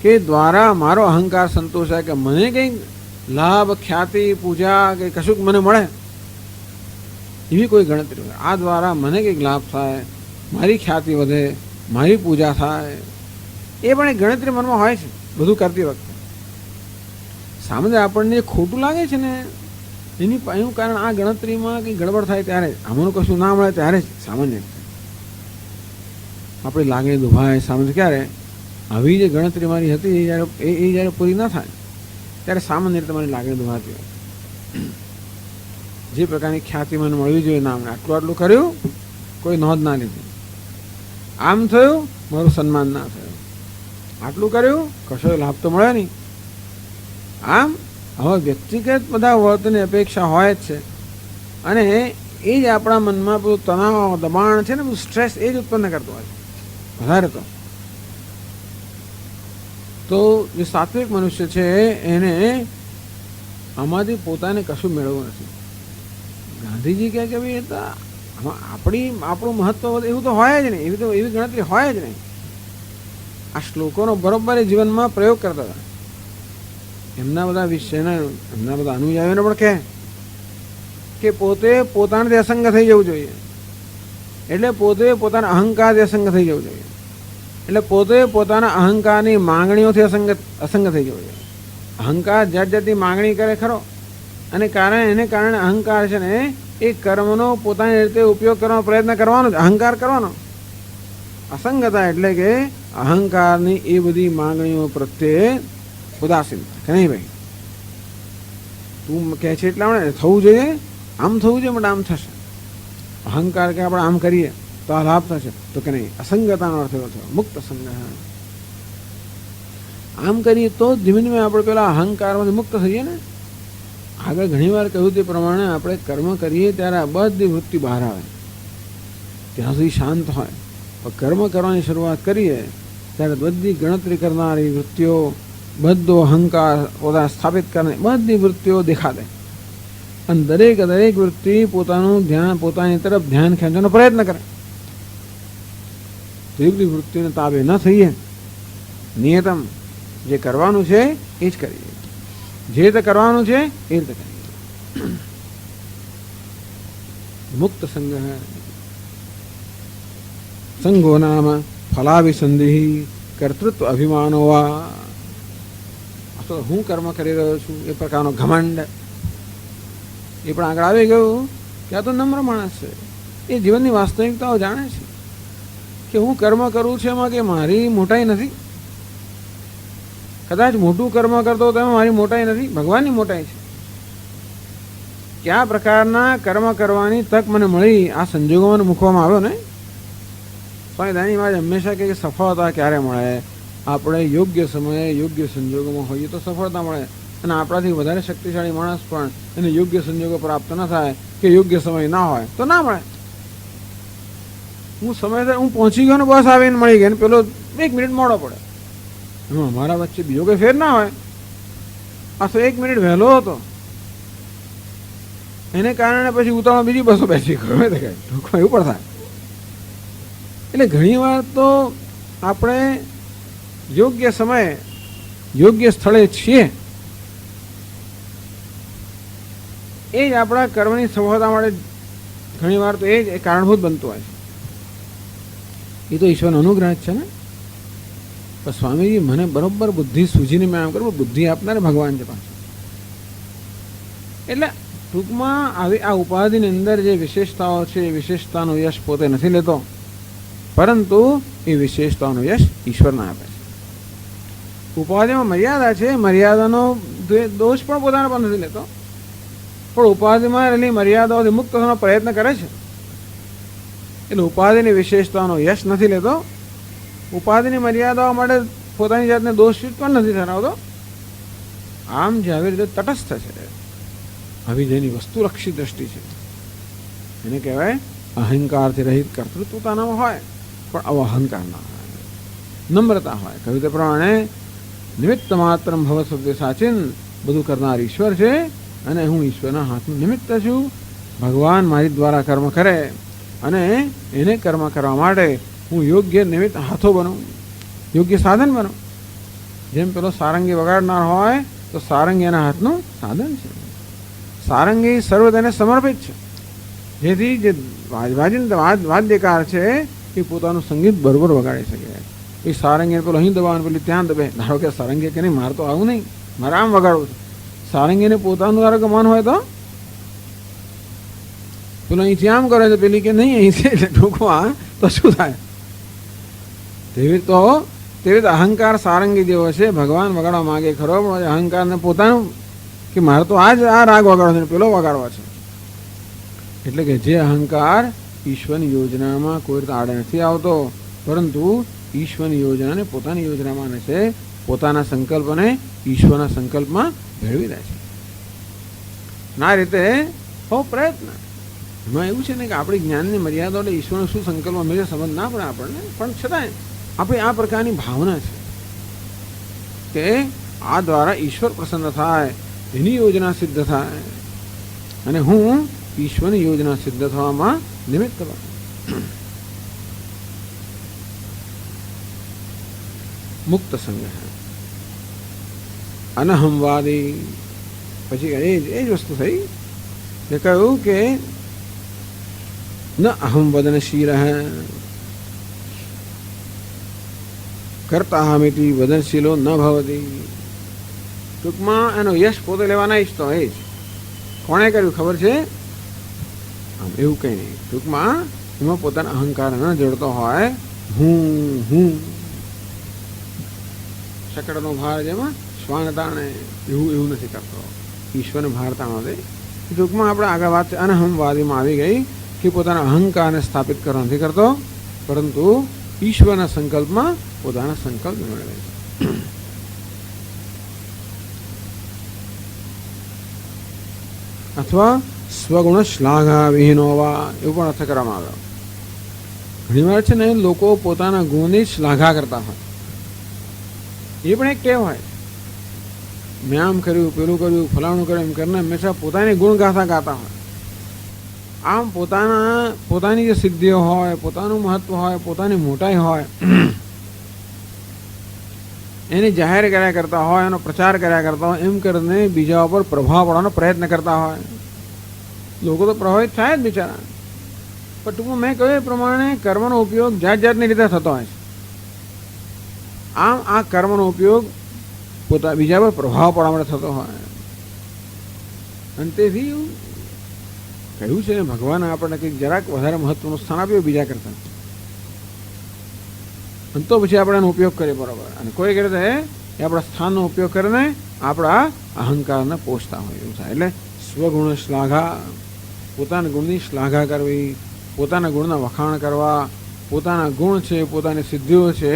કે દ્વારા મારો અહંકાર સંતોષાય, કે મને કંઈક લાભ, ખ્યાતિ, પૂજા કે કશુંક મને મળે એવી કોઈ ગણતરી હોય. આ દ્વારા મને કંઈક લાભ થાય, મારી ખ્યાતિ વધે, મારી પૂજા થાય, એ પણ એક ગણતરી મનમાં હોય છે બધું કરતી વખતે. સામાન્ય આપણને ખોટું લાગે છે ને એનું કારણ આ ગણતરીમાં કંઈ ગડબડ થાય ત્યારે જ, આમાંનું કશું ના મળે ત્યારે જ સામાન્ય આપણી લાગણી દુભાય સામાન્ય. ક્યારે આવી જે ગણતરી મારી હતી એ જ્યારે પૂરી ના થાય ત્યારે સામાન્ય રીતે તમારી લાગણી દુભાતી હોય. જે પ્રકારની ખ્યાતિ મને મળવી જોઈએ નામને, આટલું આટલું કર્યું, કોઈ નોંધ ના લીધી, આમ થયું મારું સન્માન ના થયું, આટલું કર્યું કશો લાભ તો મળે નહીં. આમ હવે વ્યક્તિગત બધા વર્તનની અપેક્ષા હોય જ છે, અને એ જ આપણા મનમાં બધું તણાવ દબાણ છે ને, બધું સ્ટ્રેસ એ જ ઉત્પન્ન કરતું હોય વધારે. તો જે સાત્વિક મનુષ્ય છે એને આમાંથી પોતાને કશું મેળવવું નથી. ગાંધીજી કહે કે ભાઈ આપણું મહત્વ એવું તો હોય જ નહીં, એવી ગણતરી હોય જ નહીં. આ શ્લોકોનો બરોબર એ જીવનમાં પ્રયોગ કરતા હતા. એમના બધા વિષયના એમના બધા અનુયાયીઓને પણ કહે કે પોતે પોતાનાથી અસંગ થઈ જવું જોઈએ, એટલે પોતે પોતાના અહંકારથી અસંગ થઈ જવું જોઈએ, એટલે પોતે પોતાના અહંકારની માંગણીઓથી અસંગ થઈ જવું જોઈએ. અહંકાર જાત જાતની માંગણી કરે ખરો, અને એને કારણે અહંકાર છે ને એ કર્મનો પોતાની રીતે ઉપયોગ કરવાનો પ્રયત્ન કરવાનો જ, અહંકાર કરવાનો. અસંગતા એટલે કે અહંકારની એ બધી માંગણીઓ પ્રત્યે ઉદાસીનતા કે નહીં ભાઈ તું કહે છે એટલા આપણે થવું જોઈએ, આમ થવું જોઈએ માટે આમ થશે. અહંકાર કે આપણે આમ કરીએ તો આ લાભ થશે, તો કે નહીં. અસંગતાનો અર્થ એવો થયો મુક્ત સંગ. આમ કરીએ તો ધીમે ધીમે આપણે પેલા અહંકારમાંથી મુક્ત થઈએ ને. આગળ ઘણીવાર કહ્યું તે પ્રમાણે આપણે કર્મ કરીએ ત્યારે આ બધી વૃત્તિ બહાર આવે, ત્યાં સુધી શાંત હોય. પણ કર્મ કરવાની શરૂઆત કરીએ ત્યારે બધી ગણતરી કરનારી વૃત્તિઓ, બધો અહંકાર પોતાને સ્થાપિત કરનારી બધી વૃત્તિઓ દેખાડે, અને દરેક વૃત્તિ પોતાનું ધ્યાન પોતાની તરફ ધ્યાન ખેંચવાનો પ્રયત્ન કરે. તો એ બધી વૃત્તિને તાબે ન થઈએ, નિયતમ જે કરવાનું છે એ જ કરીએ, જે રીતે કરવાનું છે એ રીતે કરીએ. મુક્ત સંગ સંગો નામ ફલાવિસંધિ કર્તૃત્વ અભિમાનો વા. હું કર્મ કરી રહ્યો છું એ પ્રકારનો ઘમંડ એ પણ આગળ આવી ગયું કે આ તો નમ્ર માણસ છે, એ જીવનની વાસ્તવિકતાઓ જાણે છે કે હું કર્મ કરું છું એમાં કે મારી મોટાઈ નથી. કદાચ મોટું કર્મ કરતો તો એમાં મારી મોટાઈ નથી, ભગવાનની મોટાઈ છે. કયા પ્રકારના કર્મ કરવાની તક મને મળી, આ સંજોગોમાં મૂકવામાં આવ્યો ને. સ્વામી દાની મહારાજ હંમેશા કહે કે સફળતા ક્યારે મળે, આપણે યોગ્ય સમયે યોગ્ય સંજોગોમાં હોઈએ તો સફળતા મળે, અને આપણાથી વધારે શક્તિશાળી માણસ પણ એને યોગ્ય સંજોગો પ્રાપ્ત ન થાય કે યોગ્ય સમય ના હોય તો ના મળે. સમયસર હું પહોંચી ગયો ને બસ આવીને મળી ગઈ, ને પેલો 1 મિનિટ મોડો પડે, એમાં અમારા વચ્ચે બીજો કંઈ ફેર ના હોય. આ તો 1 મિનિટ વહેલો હતો, એને કારણે પછી ઉતાવળ બીજી બસો બેસી ગયો એવું પણ થાય. એટલે ઘણી વાર તો આપણે યોગ્ય સમયે યોગ્ય સ્થળે છીએ એ જ આપણા કર્મની સફળતા માટે ઘણી વાર તો એ જ કારણભૂત બનતું હોય છે. એ તો ઈશ્વરનો અનુગ્રહ જ છે ને. પણ સ્વામીજી મને બરોબર બુદ્ધિ સૂજીને મેં આમ કરું, બુદ્ધિ આપનાર ભગવાન છે પાછું. એટલે ટૂંકમાં આવી આ ઉપાધિની અંદર જે વિશેષતાઓ છે એ વિશેષતાનો યશ પોતે નથી લેતો, પરંતુ એ વિશેષતાનો યશ ઈશ્વરને આપે છે. ઉપાધિમાં મર્યાદા છે, મર્યાદાનો દોષ પણ પોતાના પર નથી લેતો, પણ ઉપાધિમાં રહેલી મર્યાદાઓથી મુક્ત થવાનો પ્રયત્ન કરે છે. એટલે ઉપાધિની વિશેષતાનો યશ નથી લેતો, ઉપાધિની મર્યાદાઓ માટે પોતાની જાતને દોષ પણ નથી ધરાવતો. આમ જે આવી રીતે તટસ્થ છે, આવી જેની વસ્તુલક્ષી દ્રષ્ટિ છે, એને કહેવાય અહંકારથી રહિત કર્તૃત્વતાનામાં હોય, પણ આવો અહંકાર ના હોય, નમ્રતા હોય. કહ્યું તે પ્રમાણે નિમિત્ત માત્ર ભવ શબ્દ સાચીન, બધું કરનાર ઈશ્વર છે અને હું ઈશ્વરના હાથનું નિમિત્ત છું. ભગવાન મારી દ્વારા કર્મ કરે અને એને કર્મ કરવા માટે હું યોગ્ય નિમિત્ત હાથો બનું, યોગ્ય સાધન બનું. જેમ પેલો સારંગી વગાડનાર હોય તો સારંગી એના હાથનું સાધન છે. સારંગી સર્વ તેને સમર્પિત છે, જેથી જે વાદ્યકાર છે એ પોતાનું સંગીત બરોબર વગાડી શકે. એ સારંગીને પેલો અહીં દબાવવાનું, પેલી ત્યાં દબે. ધારો કે સારંગી કે નહીં મારે તો આવું નહીં, મારે આમ વગાડવું છે. સારંગીને પોતાનું ધારો કે મન હોય તો પેલો અહીંથી આમ કરે છે, પેલી કે નહીં અહીંથી, એટલે ઠોકવા તો શું થાય? તેવી રીતે અહંકાર સારંગી જેવો છે. ભગવાન વગાડવા માગે ખરો, પણ અહંકારને પોતાનું કે મારે તો આ રાગ વગાડવો છે, પેલો વગાડવો છે. એટલે કે જે અહંકાર ઈશ્વરની યોજનામાં કોઈ રીતે આડે નથી આવતો, પરંતુ ઈશ્વરની યોજનાને પોતાની યોજનામાં આને છે, પોતાના સંકલ્પને ઈશ્વરના સંકલ્પમાં ભેળવી દે છે. આ રીતે બહુ પ્રયત્ન. એમાં એવું છે ને કે આપણી જ્ઞાનની મર્યાદા એટલે ઈશ્વરનો શું સંકલ્પ હંમેશા સમજ ના પડે આપણને, પણ છતાંય આપણી આ પ્રકારની ભાવના છે કે આ દ્વારા ઈશ્વર પ્રસન્ન થાય, એની યોજના સિદ્ધ થાય, અને હું ઈશ્વરની યોજના સિદ્ધ થવામાં નિમિત્ત બનું. મુક્ત સંગ અનહમવાદી. પછી એ જ વસ્તુ થઈ કે કહ્યું કે ન અહમ વદનશીલ કરતા અહમિતિ વદનશીલો ન ભવતી. ટૂંકમાં એનો યશ પોતે લેવાના ઈચ્છતો એ જ. કોણે કર્યું ખબર છે? આમ એવું કંઈ નહીં. ટૂંકમાં એમાં પોતાના અહંકાર ન જડતો હોય. હું શકડનો ભાર જેમાં શ્વાન તાણે એવું નથી કરતો. ઈશ્વરને ભાર તાણો દે. ટૂંકમાં આપણે આગળ વાત અનહમવાદીમાં આવી ગઈ કે પોતાના અહંકારને સ્થાપિત કરવા નથી કરતો, પરંતુ ઈશ્વરના સંકલ્પમાં પોતાના સંકલ્પ મેળવે છે. અથવા સ્વગુણ શ્લાઘા વિહીનોવા એવું પણ અર્થ કરવામાં આવ્યો. ઘણી વાર છે ને લોકો પોતાના ગુણની શ્લાઘા કરતા હોય, એ પણ એક ટેવ હોય. મેં આમ કર્યું, પેલું કર્યું, ફલાણું કર્યું એમ કરીને હંમેશા પોતાની ગુણ ગાથા ગાતા હોય. આમ પોતાની જે સિદ્ધિઓ હોય, પોતાનું મહત્વ હોય, પોતાની મોટાઈ હોય, એની જાહેર કર્યા કરતા હોય, એનો પ્રચાર કર્યા કરતા હોય, એમ કરીને બીજા ઉપર પ્રભાવ પાડવાનો પ્રયત્ન કરતા હોય. લોકો તો પ્રભાવિત થાય જ બિચારા. પણ ટૂંકમાં મેં કહ્યું એ પ્રમાણે કર્મનો ઉપયોગ જાતની રીતે થતો હોય છે. આમ આ કર્મનો ઉપયોગ બીજા પર પ્રભાવ પાડવા માટે થતો હોય. અને તેથી કહ્યું છે ભગવાને આપણને કંઈક જરાક વધારે મહત્વનું સ્થાન આપ્યું બીજા કરતા, અને તો પછી આપણે એનો ઉપયોગ કરીએ બરાબર. અને કોઈ રીતે એ આપણા સ્થાનનો ઉપયોગ કરીને આપણા અહંકારને પોષતા હોય એવું થાય. એટલે સ્વગુણ શ્લાઘા, પોતાના ગુણની શ્લાઘા કરવી, પોતાના ગુણના વખાણ કરવા, પોતાના ગુણ છે, પોતાની સિદ્ધિઓ છે,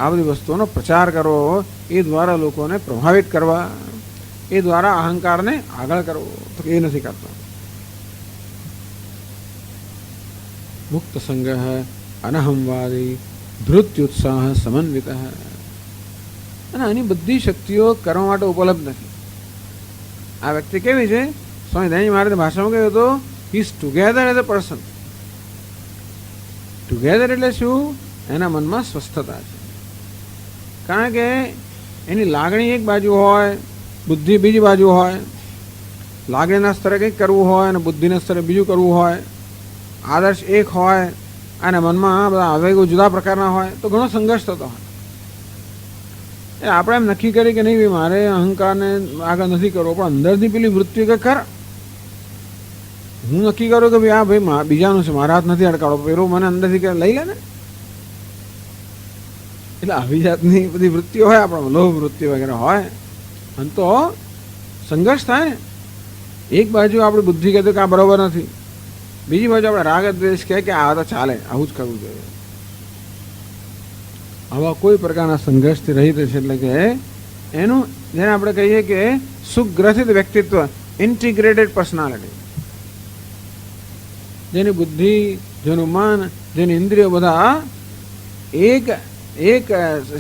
આ બધી વસ્તુઓનો પ્રચાર કરવો, એ દ્વારા લોકોને પ્રભાવિત કરવા, એ દ્વારા અહંકારને આગળ કરવો, તો એ નથી કરતો. મુક્ત સંગ અનહમવાદી ધૃત્યુત્સાહ સમન્વિત. અને આની બધી શક્તિઓ કરવા માટે ઉપલબ્ધ નથી. આ વ્યક્તિ કેવી છે? સ્વામી દયાનંદ મહારાજે ભાષામાં કહ્યું હતું, he is together as a person. Together એટલે શું? એના મનમાં સ્વસ્થતા છે. કારણ કે એની લાગણી એક બાજુ હોય, બુદ્ધિ બીજી બાજુ હોય. લાગણીના સ્તરે કંઈક કરવું હોય અને બુદ્ધિના સ્તરે બીજું કરવું હોય. આદર્શ એક હોય અને મનમાં બધા આવેગો જુદા પ્રકારના હોય, તો ઘણો સંઘર્ષ થતો હોય. એ આપણે એમ નક્કી કરી કે નહીં મારે અહંકારને આગળ નથી કરવો, પણ અંદરથી પેલી વૃત્તિ કે ખરા હું નક્કી કરું કે ભાઈ આ ભાઈ બીજાનું છે, મારા હાથ નથી અડકાડો, પેલું મને અંદરથી કે લઈ લે ને. એટલે આવી જાતની બધી વૃત્તિઓ હોય આપણામાં, લોભ વૃત્તિ વગેરે હોય, અને તો સંઘર્ષ થાય ને. એક બાજુ આપણી બુદ્ધિ કહેતું કે આ બરોબર નથી, બીજી બાજુ આપણે રાગ દ્વેષ કહે કે આ તો ચાલે, આવું જ કરવું જોઈએ. આવા કોઈ પ્રકારના સંઘર્ષથી રહિત છે. એટલે કે એનું જેને આપણે કહીએ કે સુગ્રથિત વ્યક્તિત્વ, ઇન્ટિગ્રેટેડ પર્સનાલિટી. જેની બુદ્ધિ, જેનું મન, જેની ઇન્દ્રિયો બધા એક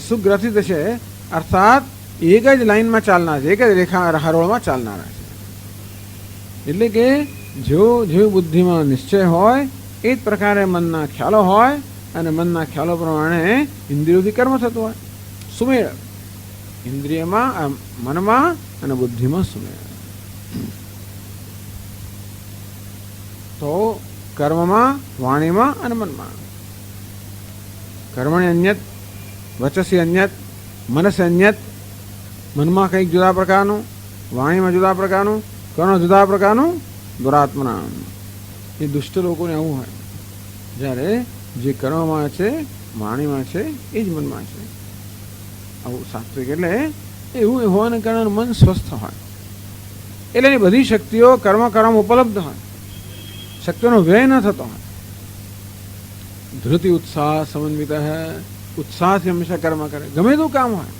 સુગ્રથિત છે, અર્થાત એક જ લાઈનમાં ચાલનાર છે, એક જ રેખા હરોળમાં ચાલનારા છે. એટલે કે જેવું બુદ્ધિમાં નિશ્ચય હોય એ જ પ્રકારે મનના ખ્યાલો હોય, અને મનના ખ્યાલો પ્રમાણે ઇન્દ્રિયોથી કર્મ થતું હોય. સુમેળ ઇન્દ્રિયમાં, મનમાં અને બુદ્ધિમાં સુમેળ. તો કર્મમાં, વાણીમાં અને મનમાં. કર્મણી અન્યત, વચસી અન્યત, મનસે અન્યત. મનમાં કંઈક જુદા પ્રકારનું, વાણીમાં જુદા પ્રકારનું, કર્મ જુદા પ્રકારનું, દુરાત્મના. એ દુષ્ટ લોકોને આવું હોય, જ્યારે જે કરવામાં છે, વાણીમાં છે, એ જ મનમાં છે. આવું સાત્વિક એટલે એવું હોવાને કારણે મન સ્વસ્થ હોય, એટલે એની બધી શક્તિઓ કર્મ કરવામાં ઉપલબ્ધ હોય, શક્તિઓનો વ્યય ન થતો હોય. ધૃતિ ઉત્સાહ સમન્વિત ઉત્સાહથી હંમેશા કર્મ કરે, ગમે તેવું કામ હોય.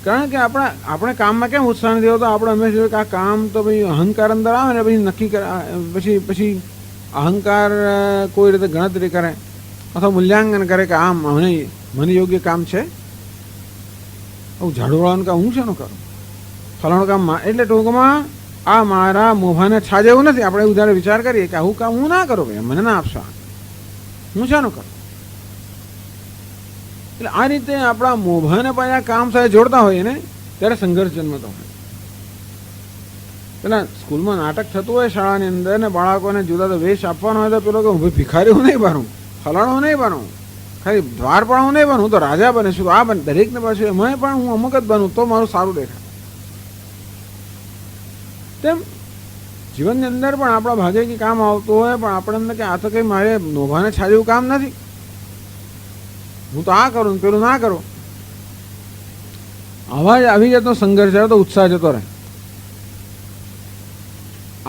કારણ કે આપણે કામમાં કેમ ઉત્સાહ નથી હોતો? આપણે હંમેશા જોઈએ કે આ કામ તો ભાઈ અહંકાર અંદર આવે ને પછી નક્કી કરે, પછી અહંકાર કોઈ રીતે ગણતરી કરે અથવા મૂલ્યાંકન કરે કે આમ મને યોગ્ય કામ છે, આવું ઝાડુ વાળવાનું કામ હું શેનું કરું, ફલાણું કામ. એટલે ટૂંકમાં આ મારા મોભાને છાજે એવું નથી. આપણે એવું જ્યારે વિચાર કરીએ કે આવું કામ હું ના કરું, ભાઈ મને ના આપશો, હું શાનું કરું. એટલે આ રીતે આપણા મોભાને પાછા કામ સાથે જોડતા હોઈએ ને ત્યારે સંઘર્ષ જન્મતો હોય. પેલા સ્કૂલમાં નાટક થતું હોય શાળાની અંદર ને બાળકોને જુદા તો વેશ આપવાનો હોય તો પેલો કે ભાઈ ભિખારી હું નહીં બનું, ફલાણું નહીં બનું, ખાલી દ્વારપાળ હું નહીં બનું, હું તો રાજા બનીશું, આ બને દરેકને પાછું એમાં પણ હું અમુક જ બનું તો મારું સારું દેખાય. તેમ જીવનની અંદર પણ આપણા ભાગે કંઈ કામ આવતું હોય પણ આપણે એમને કે આ તો કંઈ મારે નોભાને છાજવું કામ નથી, હું તો આ કરું પેલું ના કરું. આવા જ આવી જાતનો સંઘર્ષ આવે તો ઉત્સાહ જતો રહે.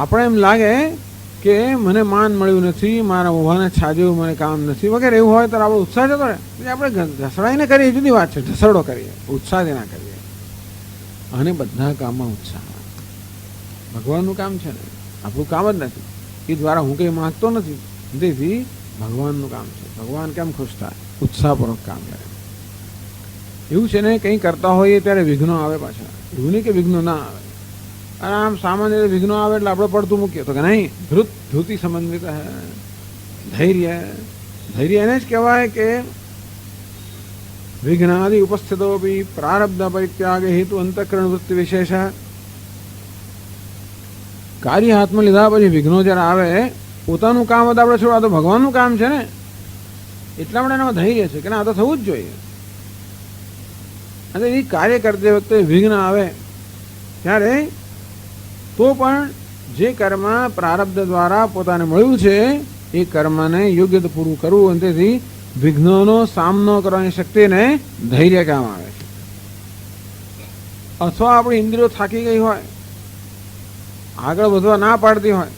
આપણે એમ લાગે કે મને માન મળ્યું નથી, મારા મોભાને છાજ્યું, મને કામ નથી વગેરે એવું હોય તો આપણો ઉત્સાહ જતો રહે. આપણે ઘસડાઈને કરીએ જુદી વાત છે, ઢસરડો કરીએ, ઉત્સાહથી ના કરીએ. અને બધા કામમાં ઉત્સાહ. ભગવાનનું કામ છે ને, આપણું કામ જ નથી. એ દ્વારા હું કંઈ માંગતો નથી, તેથી ભગવાનનું કામ છે. ભગવાન કેમ ખુશ થાય? ઉત્સાહપૂર્વક કામ કરે. એવું છે ને, કંઈ કરતા હોઈએ ત્યારે વિઘ્નો આવે પાછા. એવું નહીં કે વિઘ્નો ના આવે. અને આમ સામાન્ય રીતે વિઘ્નો આવે એટલે આપણે પડતું મૂકીએ તો કે નહીં, ધૃતિ સમન્વિત ધૈર્ય. ધૈર્ય એને જ કહેવાય કે વિઘ્નાદિ ઉપસ્થિતો બી પ્રારબ્ધ પરિત્યાગ હેતુ અંતઃકરણ વૃત્તિ વિશેષ. કાર્ય હાથમાં લીધા પછી વિઘ્નો જ્યારે આવે, પોતાનું કામ હતું આપણે છોડવા, તો ભગવાનનું કામ છે ને, એટલા માટે એનામાં ધૈર્ય છે કે ના આ તો થવું જ જોઈએ. અને એ કાર્ય કરતી વખતે વિઘ્ન આવે ત્યારે તો પણ જે કર્મ પ્રારબ્ધ દ્વારા પોતાને મળ્યું છે એ કર્મને યોગ્ય રીતે પૂરું કરવું, અને તેથી વિઘ્નોનો સામનો કરવાની શક્તિને ધૈર્ય કામ આવે છે. અથવા આપણી ઇન્દ્રિયો થાકી ગઈ હોય, આગળ વધવા ના પાડતી હોય,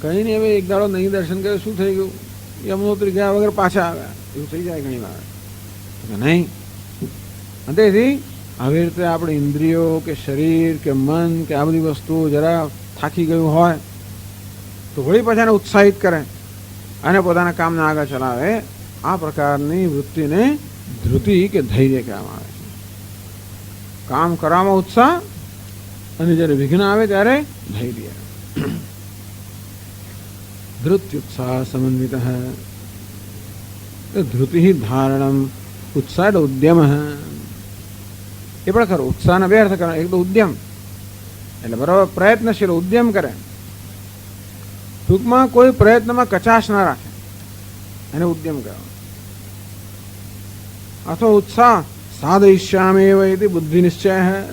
કંઈ નહીં હવે એક દાડો નહીં દર્શન કર્યું, શું થઈ ગયું, યમનોત્રી ગયા વગર પાછા આવ્યા, એવું થઈ જાય ઘણી વાર. નહીં, તેથી આવી રીતે આપણે ઇન્દ્રિયો કે શરીર કે મન કે આ બધી વસ્તુઓ જરા થાકી ગયું હોય તો વળી પાછાને ઉત્સાહિત કરે અને પોતાના કામને આગળ ચલાવે. આ પ્રકારની વૃત્તિને ધૃતિ કે ધૈર્ય કહેવામાં આવે છે. કામ કરવામાં ઉત્સાહ અને જ્યારે વિઘ્ન આવે ત્યારે ધૈર્ય. ધૃત્યુત્સાહ સમન્વિત. ધૃતિ ધારણમ, ઉત્સાહ એટલે ઉદ્યમ. એ પણ ખરું, ઉત્સાહના બે અર્થ કરે. એક તો ઉદ્યમ એટલે બરાબર પ્રયત્નશીલ, ઉદ્યમ કરે. ટૂંકમાં કોઈ પ્રયત્નમાં કચાશ ના રાખે, એને ઉદ્યમ કહેવાય. અથવા ઉત્સાહ સાધયિષ્યામિ એવ બુદ્ધિ નિશ્ચય હૈ,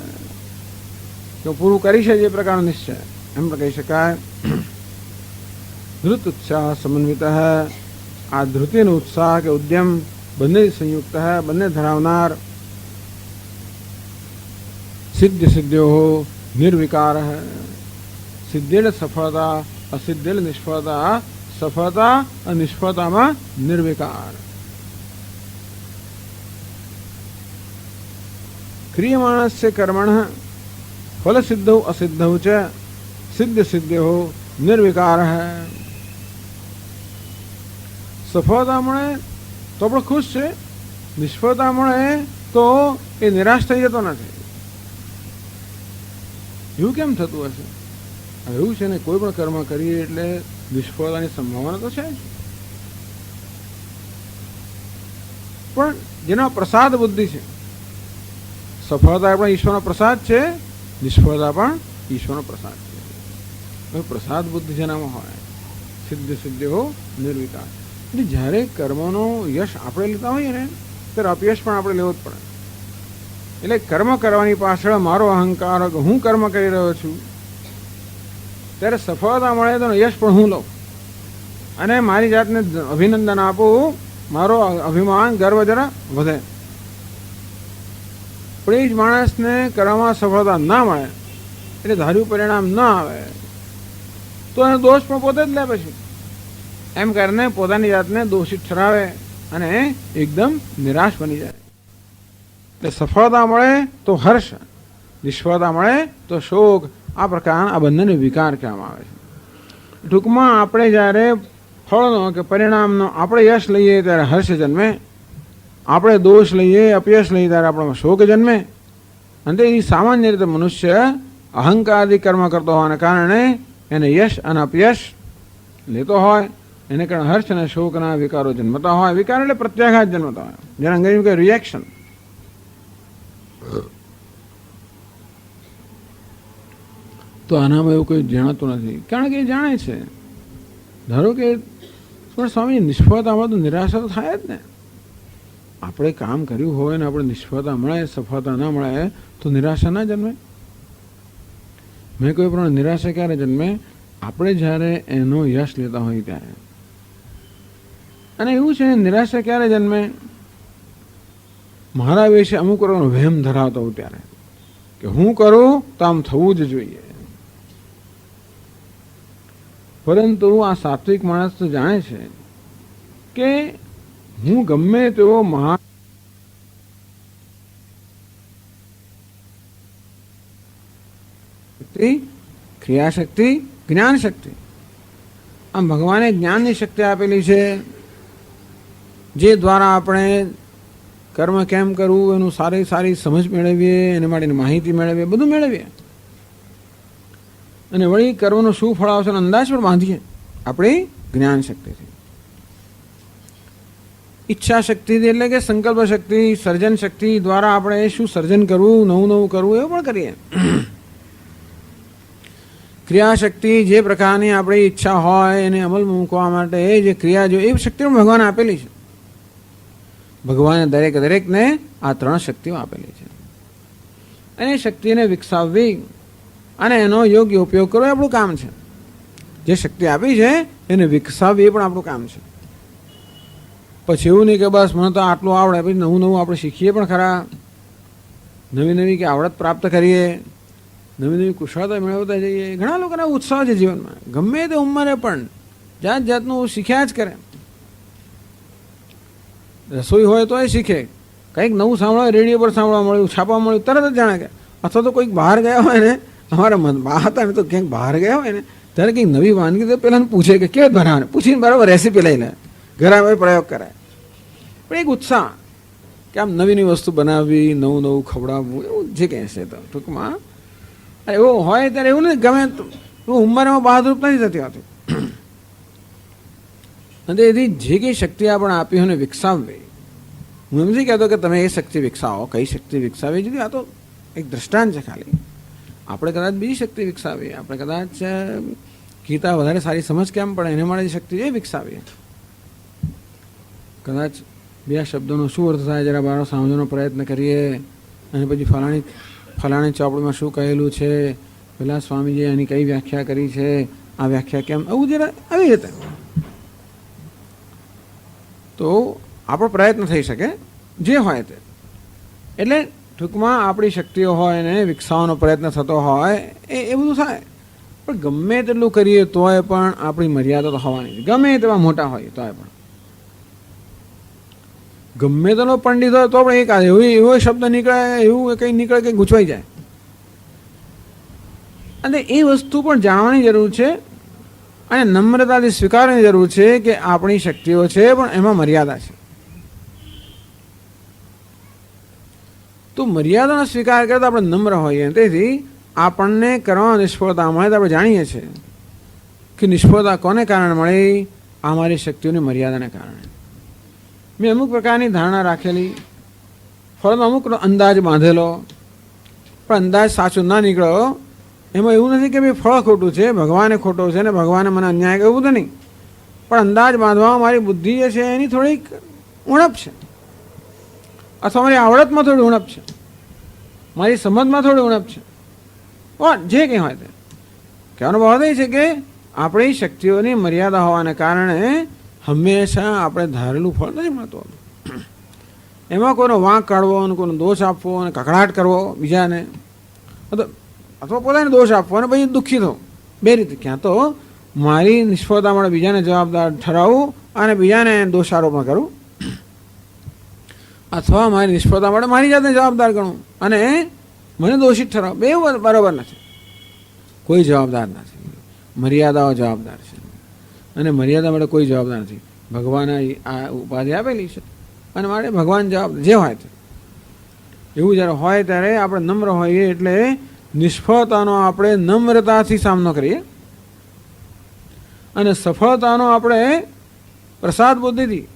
તો પૂરું કરી છે એ પ્રકારનો નિશ્ચય, એમ પણ કહી શકાય. ધૃત ઉત્સાહ સમન્વિત. આ ધૃતિનો ઉત્સાહ કે ઉદ્યમ બંને સંયુક્ત હૈ, બંને ધરાવનાર. સિદ્ધ સિદ્ધ્યો નિર્વિકાર હૈ. સિદ્ધેલ સફળતા, અસિદ્ધેલ નિષ્ફળતા, સફળતા અને નિષ્ફળતામાં નિર્વિકાર. ક્રિયમાણસ્ય કર્મણ ફલ સિદ્ધૌ અસિદ્ધૌ ચ સિદ્ધ સિદ્ધ્યો નિર્વિકાર હૈ. સફળતા મળે તો પણ ખુશ છે, નિષ્ફળતા મળે તો એ નિરાશ થઈ જતો નથી. એવું કેમ થતું હશે? એવું છે ને, કોઈ પણ કર્મ કરીએ એટલે નિષ્ફળતાની સંભાવના તો છે જ, પણ જેના પ્રસાદ બુદ્ધિ છે, સફળતા પણ ઈશ્વરનો પ્રસાદ છે, નિષ્ફળતા પણ ઈશ્વરનો પ્રસાદ છે. પ્રસાદ બુદ્ધિ જેનામાં હોય, સિદ્ધ સિદ્ધ્યો નિર્વિકાર. એટલે જ્યારે કર્મનો યશ આપણે લેતા હોઈએ ને ત્યારે અપયશ પણ આપણે લેવો જ પડે. એટલે કર્મ કરવાની પાછળ મારો અહંકાર, હું કર્મ કરી રહ્યો છું, ત્યારે સફળતા મળે તો યશ પણ હું લઉં અને મારી જાતને અભિનંદન આપું, મારો અભિમાન ગર્વ જરા વધે. પણ એ જ માણસને કરવામાં સફળતા ના મળે એટલે ધાર્યું પરિણામ ન આવે તો એનો દોષ પણ પોતે જ લે પછી. એમ કરીને પોતાની જાતને દોષિત ઠરાવે અને એકદમ નિરાશ બની જાય. એટલે સફળતા મળે તો હર્ષ, નિષ્ફળતા મળે તો શોક. આ પ્રકારના આ બંનેને વિકાર કહેવામાં આવે છે. ટૂંકમાં આપણે જ્યારે ફળનો કે પરિણામનો આપણે યશ લઈએ ત્યારે હર્ષ જન્મે, આપણે દોષ લઈએ, અપયશ લઈએ ત્યારે આપણામાં શોક જન્મે. અને એ સામાન્ય રીતે મનુષ્ય અહંકારથી કર્મ કરતો હોવાને કારણે એને યશ અને અપયશ લેતો હોય, એને કારણે હર્ષ અને શોકના વિકારો જન્મતા હોય. વિકાર એટલે પ્રત્યાઘાત જન્મતા હોય, જેને અંગ્રેજીમાં કહે રિએક્શન. તો આનામાં એવું કોઈ જાણતું નથી, કારણ કે એ જાણે છે. ધારો કે પણ સ્વામી નિષ્ફળતામાં તો નિરાશા તો થાય જ ને. આપણે કામ કર્યું હોય ને આપણે નિષ્ફળતા મળે, સફળતા ના મળે તો નિરાશા ના જન્મે. મેં કોઈ પણ નિરાશા ક્યારે જન્મે? આપણે જ્યારે એનો યશ લેતા હોય ત્યારે. અને એવું છે નિરાશા ક્યારે જન્મે? મારા વિશે અમુક પ્રકારનો વહેમ ધરાવતો હોઉં ત્યારે કે હું કરું તો આમ થવું જ જોઈએ. પરંતુ આ સાત્વિક માણસ તો જાણે છે કે હું ગમે તેવો મહાન શક્તિ, ક્રિયાશક્તિ, જ્ઞાન શક્તિ, આમ ભગવાને જ્ઞાનની શક્તિ આપેલી છે જે દ્વારા આપણે કર્મ કેમ કરવું એનું સારી સારી સમજ મેળવીએ, એને માટેની માહિતી મેળવીએ, બધું મેળવીએ. અને વળી કર્મનું શું ફળ આવશે અંદાજ પણ બાંધીએ આપણી જ્ઞાન શક્તિથી. ઈચ્છા શક્તિ એટલે કે સંકલ્પ શક્તિ, સર્જન શક્તિ દ્વારા આપણે શું સર્જન કરવું, નવું નવું કરવું એવું પણ કરીએ. ક્રિયાશક્તિ જે પ્રકારની આપણી ઈચ્છા હોય એને અમલમાં મૂકવા માટે જે ક્રિયા જો એ શક્તિ પણ ભગવાને આપેલી છે. ભગવાને દરેકને આ ત્રણ શક્તિઓ આપેલી છે. અને શક્તિને વિકસાવવી અને એનો યોગ્ય ઉપયોગ કરવો એ આપણું કામ છે. જે શક્તિ આપી છે એને વિકસાવવી એ પણ આપણું કામ છે. પછી એવું નહીં કે બસ મને તો આટલું આવડે, પછી નવું નવું આપણે શીખીએ પણ ખરા, નવી નવી કે આવડત પ્રાપ્ત કરીએ, નવી નવી કુશળતા મેળવતા જઈએ. ઘણા લોકોના ઉત્સાહ છે જીવનમાં, ગમે તે ઉંમરે પણ જાત જાતનું શીખ્યા જ કરે. રસોઈ હોય તો એ શીખે, કંઈક નવું સાંભળવા, રેડિયો પર સાંભળવા મળ્યું, છાપવા મળ્યું, તરત જ જાણે કે. અથવા તો કોઈક બહાર ગયા હોય ને, અમારા બા હતા ને તો ક્યાંક બહાર ગયા હોય ને ત્યારે કંઈક નવી વાનગી તો પહેલાં પૂછે કે કેવી બનાવવાની, પૂછીને બરાબર રેસીપી લઈ લે, ઘરે આવે પ્રયોગ કરાય. પણ એક ઉત્સાહ કે આમ નવી નવી વસ્તુ બનાવવી, નવું નવું ખવડાવવું, એવું જે કહે છે. તો ટૂંકમાં એવું હોય ત્યારે એવું નથી ગમે ઉંમરમાં બહાદુર નથી થતી હોતી. અને એથી જે કંઈ શક્તિ આપણે આપી હોય ને વિકસાવવી. હું એમ નથી કહેતો કે તમે એ શક્તિ વિકસાવો, કઈ શક્તિ વિકસાવી જુદી, આ તો એક દ્રષ્ટાંત છે ખાલી. આપણે કદાચ બીજી શક્તિ વિકસાવીએ, આપણે કદાચ ગીતા વધારે સારી સમજ કેમ પડે એને માટે શક્તિ એ વિકસાવીએ. કદાચ બે શબ્દોનો શું અર્થ થાય જરા બારો સમજવાનો પ્રયત્ન કરીએ, અને પછી ફલાણી ચોપડીમાં શું કહેલું છે, પેલા સ્વામીજીએ એની કઈ વ્યાખ્યા કરી છે, આ વ્યાખ્યા કેમ, આવું જરા આવી રીતે તો આપણો પ્રયત્ન થઈ શકે જે હોય તે. એટલે ટૂંકમાં આપણી શક્તિઓ હોય ને વિકસાવવાનો પ્રયત્ન થતો હોય એ બધું થાય. પણ ગમે તેટલું કરીએ તોય પણ આપણી મર્યાદા તો હોવાની, ગમે તેવા મોટા હોય તોય પણ. ગમે તેનો પંડિત હોય તો પણ એક એવો શબ્દ નીકળે, એવું કંઈ નીકળે કે ગૂંચવાઈ જાય. અને એ વસ્તુ પણ જાણવાની જરૂર છે અને નમ્રતાથી સ્વીકારવાની જરૂર છે કે આપણી શક્તિઓ છે પણ એમાં મર્યાદા છે. તો મર્યાદાનો સ્વીકાર કરતા આપણે નમ્ર હોઈએ. તેથી આપણને કરવામાં નિષ્ફળતા મળે તો આપણે જાણીએ છીએ કે નિષ્ફળતા કોને કારણે મળી? આ મારી શક્તિઓની મર્યાદાને કારણે. મેં અમુક પ્રકારની ધારણા રાખેલી, ફળનો અમુક અંદાજ બાંધેલો, પણ અંદાજ સાચો ના નીકળ્યો. એમાં એવું નથી કે ભાઈ ફળ ખોટું છે, ભગવાને ખોટો છે ને ભગવાને મને અન્યાય કર્યો, બધું નહીં. પણ અંદાજ બાંધવામાં મારી બુદ્ધિ જે છે એની થોડીક ઉણપ છે, અથવા મારી આવડતમાં થોડી ઉણપ છે, મારી સમજમાં થોડી ઉણપ છે, જે કંઈ હોય તે. કહેવાનો ભાવ એ છે કે આપણી શક્તિઓની મર્યાદા હોવાને કારણે હંમેશા આપણે ધારેલું ફળ નથી મળતું. એમાં કોઈનો વાંક કાઢવો અને કોઈનો દોષ આપવો અને કકડાટ કરવો બીજાને, અથવા પોતાને દોષ આપવો અને પછી દુઃખી થવું, બે રીતે. ક્યાં તો મારી નિષ્ફળતા માટે બીજાને જવાબદાર ઠરાવવું અને બીજાને દોષારોપણ કરવું, અથવા મારી નિષ્ફળતા માટે મારી જાતને જવાબદાર ગણવું અને મને દોષિત ઠરાવ. બે બરાબર નથી. કોઈ જવાબદાર નથી. મર્યાદાઓ જવાબદાર છે અને મર્યાદા માટે કોઈ જવાબદાર નથી. ભગવાને આ ઉપાધિ આપેલી છે અને માટે ભગવાન જવાબદાર જે હોય તે. એવું જ્યારે હોય ત્યારે આપણે નમ્ર હોઈએ, એટલે નિષ્ફળતાનો આપણે નમ્રતાથી સામનો કરીએ અને સફળતાનો આપણે પ્રસાદ બુદ્ધિથી,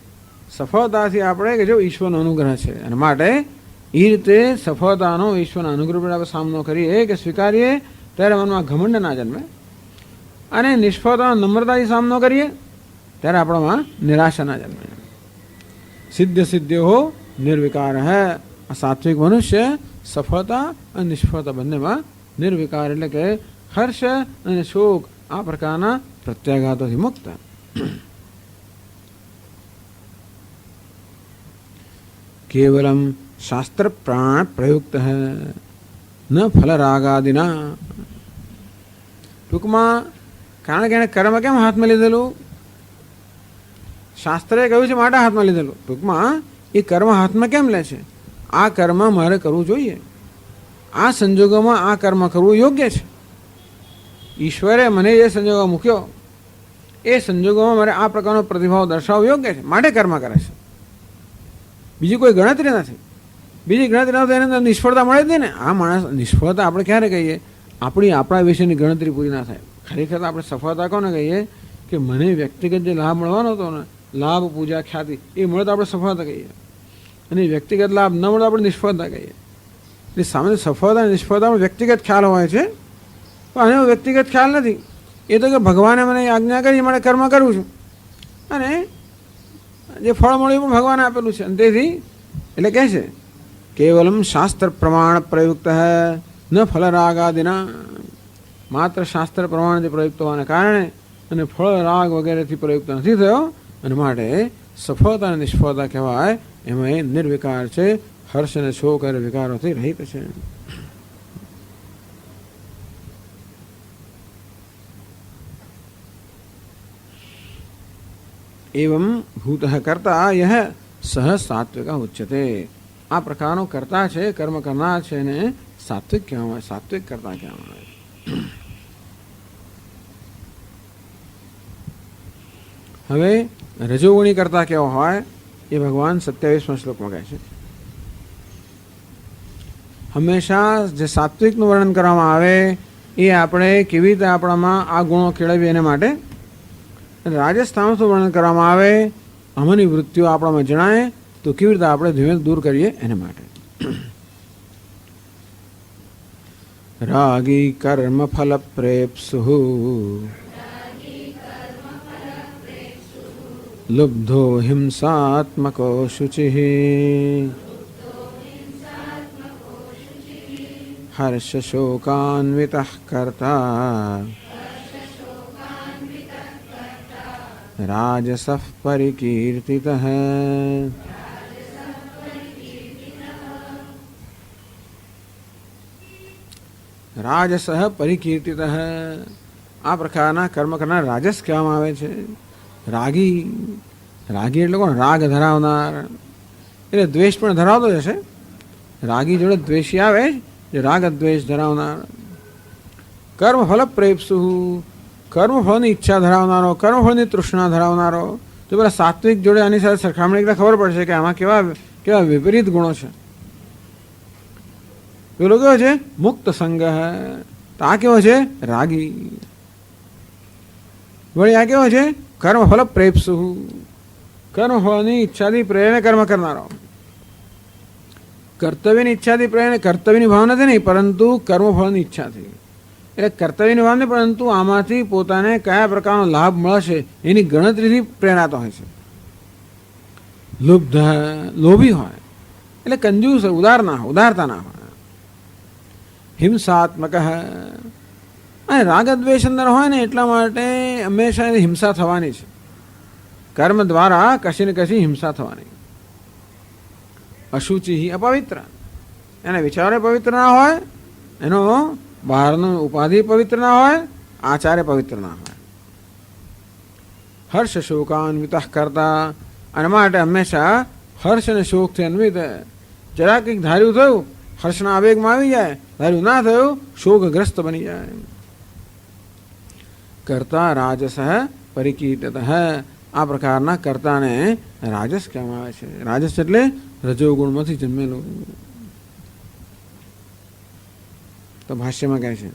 સફળતાથી આપણે કે જો ઈશ્વરનો અનુગ્રહ છે અને માટે એ રીતે સફળતાનો ઈશ્વરના અનુગ્રહ પર આપણે સામનો કરીએ કે સ્વીકારીએ, ત્યારે મનમાં ઘમંડ ના જન્મે. અને નિષ્ફળતાનો નમ્રતાથી સામનો કરીએ ત્યારે આપણામાં નિરાશા ના જન્મે. સિદ્ધ સિદ્ધ્યો નિર્વિકાર હૈ. આ સાત્વિક મનુષ્ય સફળતા અને નિષ્ફળતા બંનેમાં નિર્વિકાર, એટલે કે હર્ષ અને શોક આ પ્રકારના પ્રત્યાઘાતોથી મુક્ત. કેવલમ શાસ્ત્ર પ્રાણ પ્રયુક્ત હૈ ન ફલ રાગાદિના. ટૂંકમાં કારણ કે એને કર્મ કેમ હાથમાં લીધેલું? શાસ્ત્રએ કહ્યું છે માટે હાથમાં લીધેલું. ટૂંકમાં એ કર્મ હાથમાં કેમ લે છે? આ કર્મ મારે કરવું જોઈએ, આ સંજોગોમાં આ કર્મ કરવું યોગ્ય છે. ઈશ્વરે મને જે સંજોગો મૂક્યો એ સંજોગોમાં મારે આ પ્રકારનો પ્રતિભાવ દર્શાવવો યોગ્ય છે, માટે કર્મ કરે છે. બીજી કોઈ ગણતરી નથી. બીજી ગણતરી ન થાય એને અંદર નિષ્ફળતા મળે જ નહીં ને. આ માણસ નિષ્ફળતા આપણે ક્યારે કહીએ? આપણા વિશેની ગણતરી પૂરી ના થાય. ખરેખર આપણે સફળતા કોને કહીએ? કે મને વ્યક્તિગત જે લાભ મળવાનો હતો ને, લાભ, પૂજા, ખ્યાતિ, એ મળે તો આપણે સફળતા કહીએ, અને વ્યક્તિગત લાભ ન મળે આપણે નિષ્ફળતા કહીએ. એટલે સામાન્ય સફળતા અને નિષ્ફળતા વ્યક્તિગત ખ્યાલ હોય છે, પણ આનો વ્યક્તિગત ખ્યાલ નથી. એ તો કે ભગવાને મને આજ્ઞા કરી, મારે કર્મ કરું છું અને જે ફળ મળ્યું પણ ભગવાને આપેલું છે. અને તેથી એટલે કહે છે કેવલમ શાસ્ત્ર પ્રમાણ પ્રયુક્ત હૈ ન ફલ રાગાદિના. માત્ર શાસ્ત્ર પ્રમાણથી પ્રયુક્ત હોવાને કારણે અને ફળ રાગ વગેરેથી પ્રયુક્ત નથી થયો, અને માટે સફળતા અને નિષ્ફળતા કહેવાય. એમાં એ નિર્વિકાર છે, હર્ષ અને શોક અને વિકારોથી રહિત છે. એવં ભૂત કર્તા યહ સહ સાત્વિક ઉચ્યતે. આ પ્રકારનો કર્તા છે, કર્મ કરનાર છે, એને સાત્વિક કહેવામાં, સાત્વિક કર્તા કહેવામાં આવે. હવે રજોગુણી કરતા કેવો હોય એ ભગવાન 27મા શ્લોકમાં કહે છે. હંમેશા જે સાત્વિકનું વર્ણન કરવામાં આવે એ આપણે કેવી રીતે આપણામાં આ ગુણો કેળવીએ એને માટે. રાજસ તામસનું વર્ણન કરવામાં આવે, અમની વૃત્તિઓ આપણામાં જણાય તો કેવી રીતે આપણે ધીમે દૂર કરીએ એને માટે. રાગી કર્મ ફલ પ્રેપ્સુ લુબ્ધો હિંસાત્મકો શુચિ હર્ષ શોકાન્વિતઃ કર્તા રાજસઃ પરિકીર્તિતઃ. રાજસઃ પરિકીર્તિતઃ. આ પ્રકારના કર્મ કરનાર રાજસ કહેવામાં આવે છે. રાગી, રાગી એટલે કોણ? રાગ ધરાવનાર, એટલે દ્વેષ પણ ધરાવતો જ હશે. રાગી જોડે દ્વેષી આવે, જે રાગ દ્વેષ ધરાવનાર. કર્મફલ પ્રેપ્સુ, કર્મફળની ઈચ્છા ધરાવનારો, કર્મફળની તૃષ્ણા ધરાવનારો. તો પેલા સાત્વિક જોડે આની સાથે સરખામણી એટલે ખબર પડશે કે આમાં કેવા કેવા વિપરીત ગુણો છે. પેલો કેવો છે? મુક્ત સંગ. તો આ કેવો છે? રાગી. વળી આ કેવો છે? કર્મફલ પ્રેપ્સુ, કર્મફળની ઈચ્છાથી પ્રેરણે કર્મ કરનારો. કર્તવ્યની ઈચ્છાથી પ્રેરણે, કર્તવ્યની ભાવનાથી નહીં પરંતુ કર્મફળની ઈચ્છાથી. એટલે કર્તવ્યની ભાવ નહીં પરંતુ આમાંથી પોતાને કયા પ્રકારનો લાભ મળશે એની ગણતરીથી પ્રેરણાતો હોય છે. લુબ્ધ, લોભી હોય, એટલે કંજૂસ, ઉદારતા ના હોય. હિંસાત્મક, અને રાગદ્વેષ અંદર હોય ને એટલા માટે હંમેશા એની હિંસા થવાની છે. કર્મ દ્વારા કશી ને કશી હિંસા થવાની. અશુચિ અપવિત્ર, એના વિચારે પવિત્ર ના હોય, એનો બહારનો ઉપાધિ પવિત્ર ના હોય, આચાર્ય પવિત્ર ના હોય. હર્ષ શોકાન્વિત કરતા, અને માટે હંમેશા હર્ષ અને શોકથી અન્વિત. જરા કંઈક ધાર્યું થયું હર્ષના આવેગમાં આવી જાય, ધાર્યું ના થયું શોકગ્રસ્ત બની જાય. કર્તા રાજસ પરિકીર્તિત, આ પ્રકારના કર્તાને રાજસ કહેવામાં આવે છે. રાજસ એટલે રજોગુણમાંથી જન્મેલું. તો ભાષ્યમાં કહે છે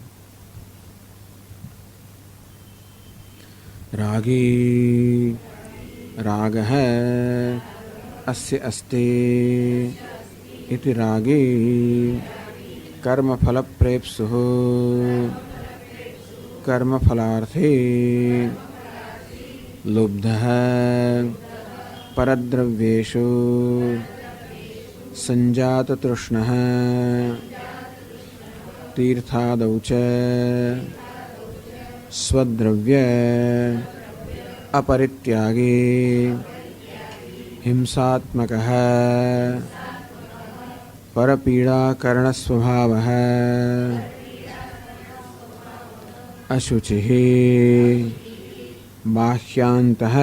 રાગી રાગ હૈ અસ્ય અસ્તિ इति रागी कर्मफल प्रेप्सु कर्मफलार्थे लुब्धः परद्रव्येषु संजात तृष्णः तीर्थादौ च स्वद्रव्य अपरित्यागी हिंसात्मकः परपीड़ाकरण स्वभावः अशुचिः बाह्यान्तः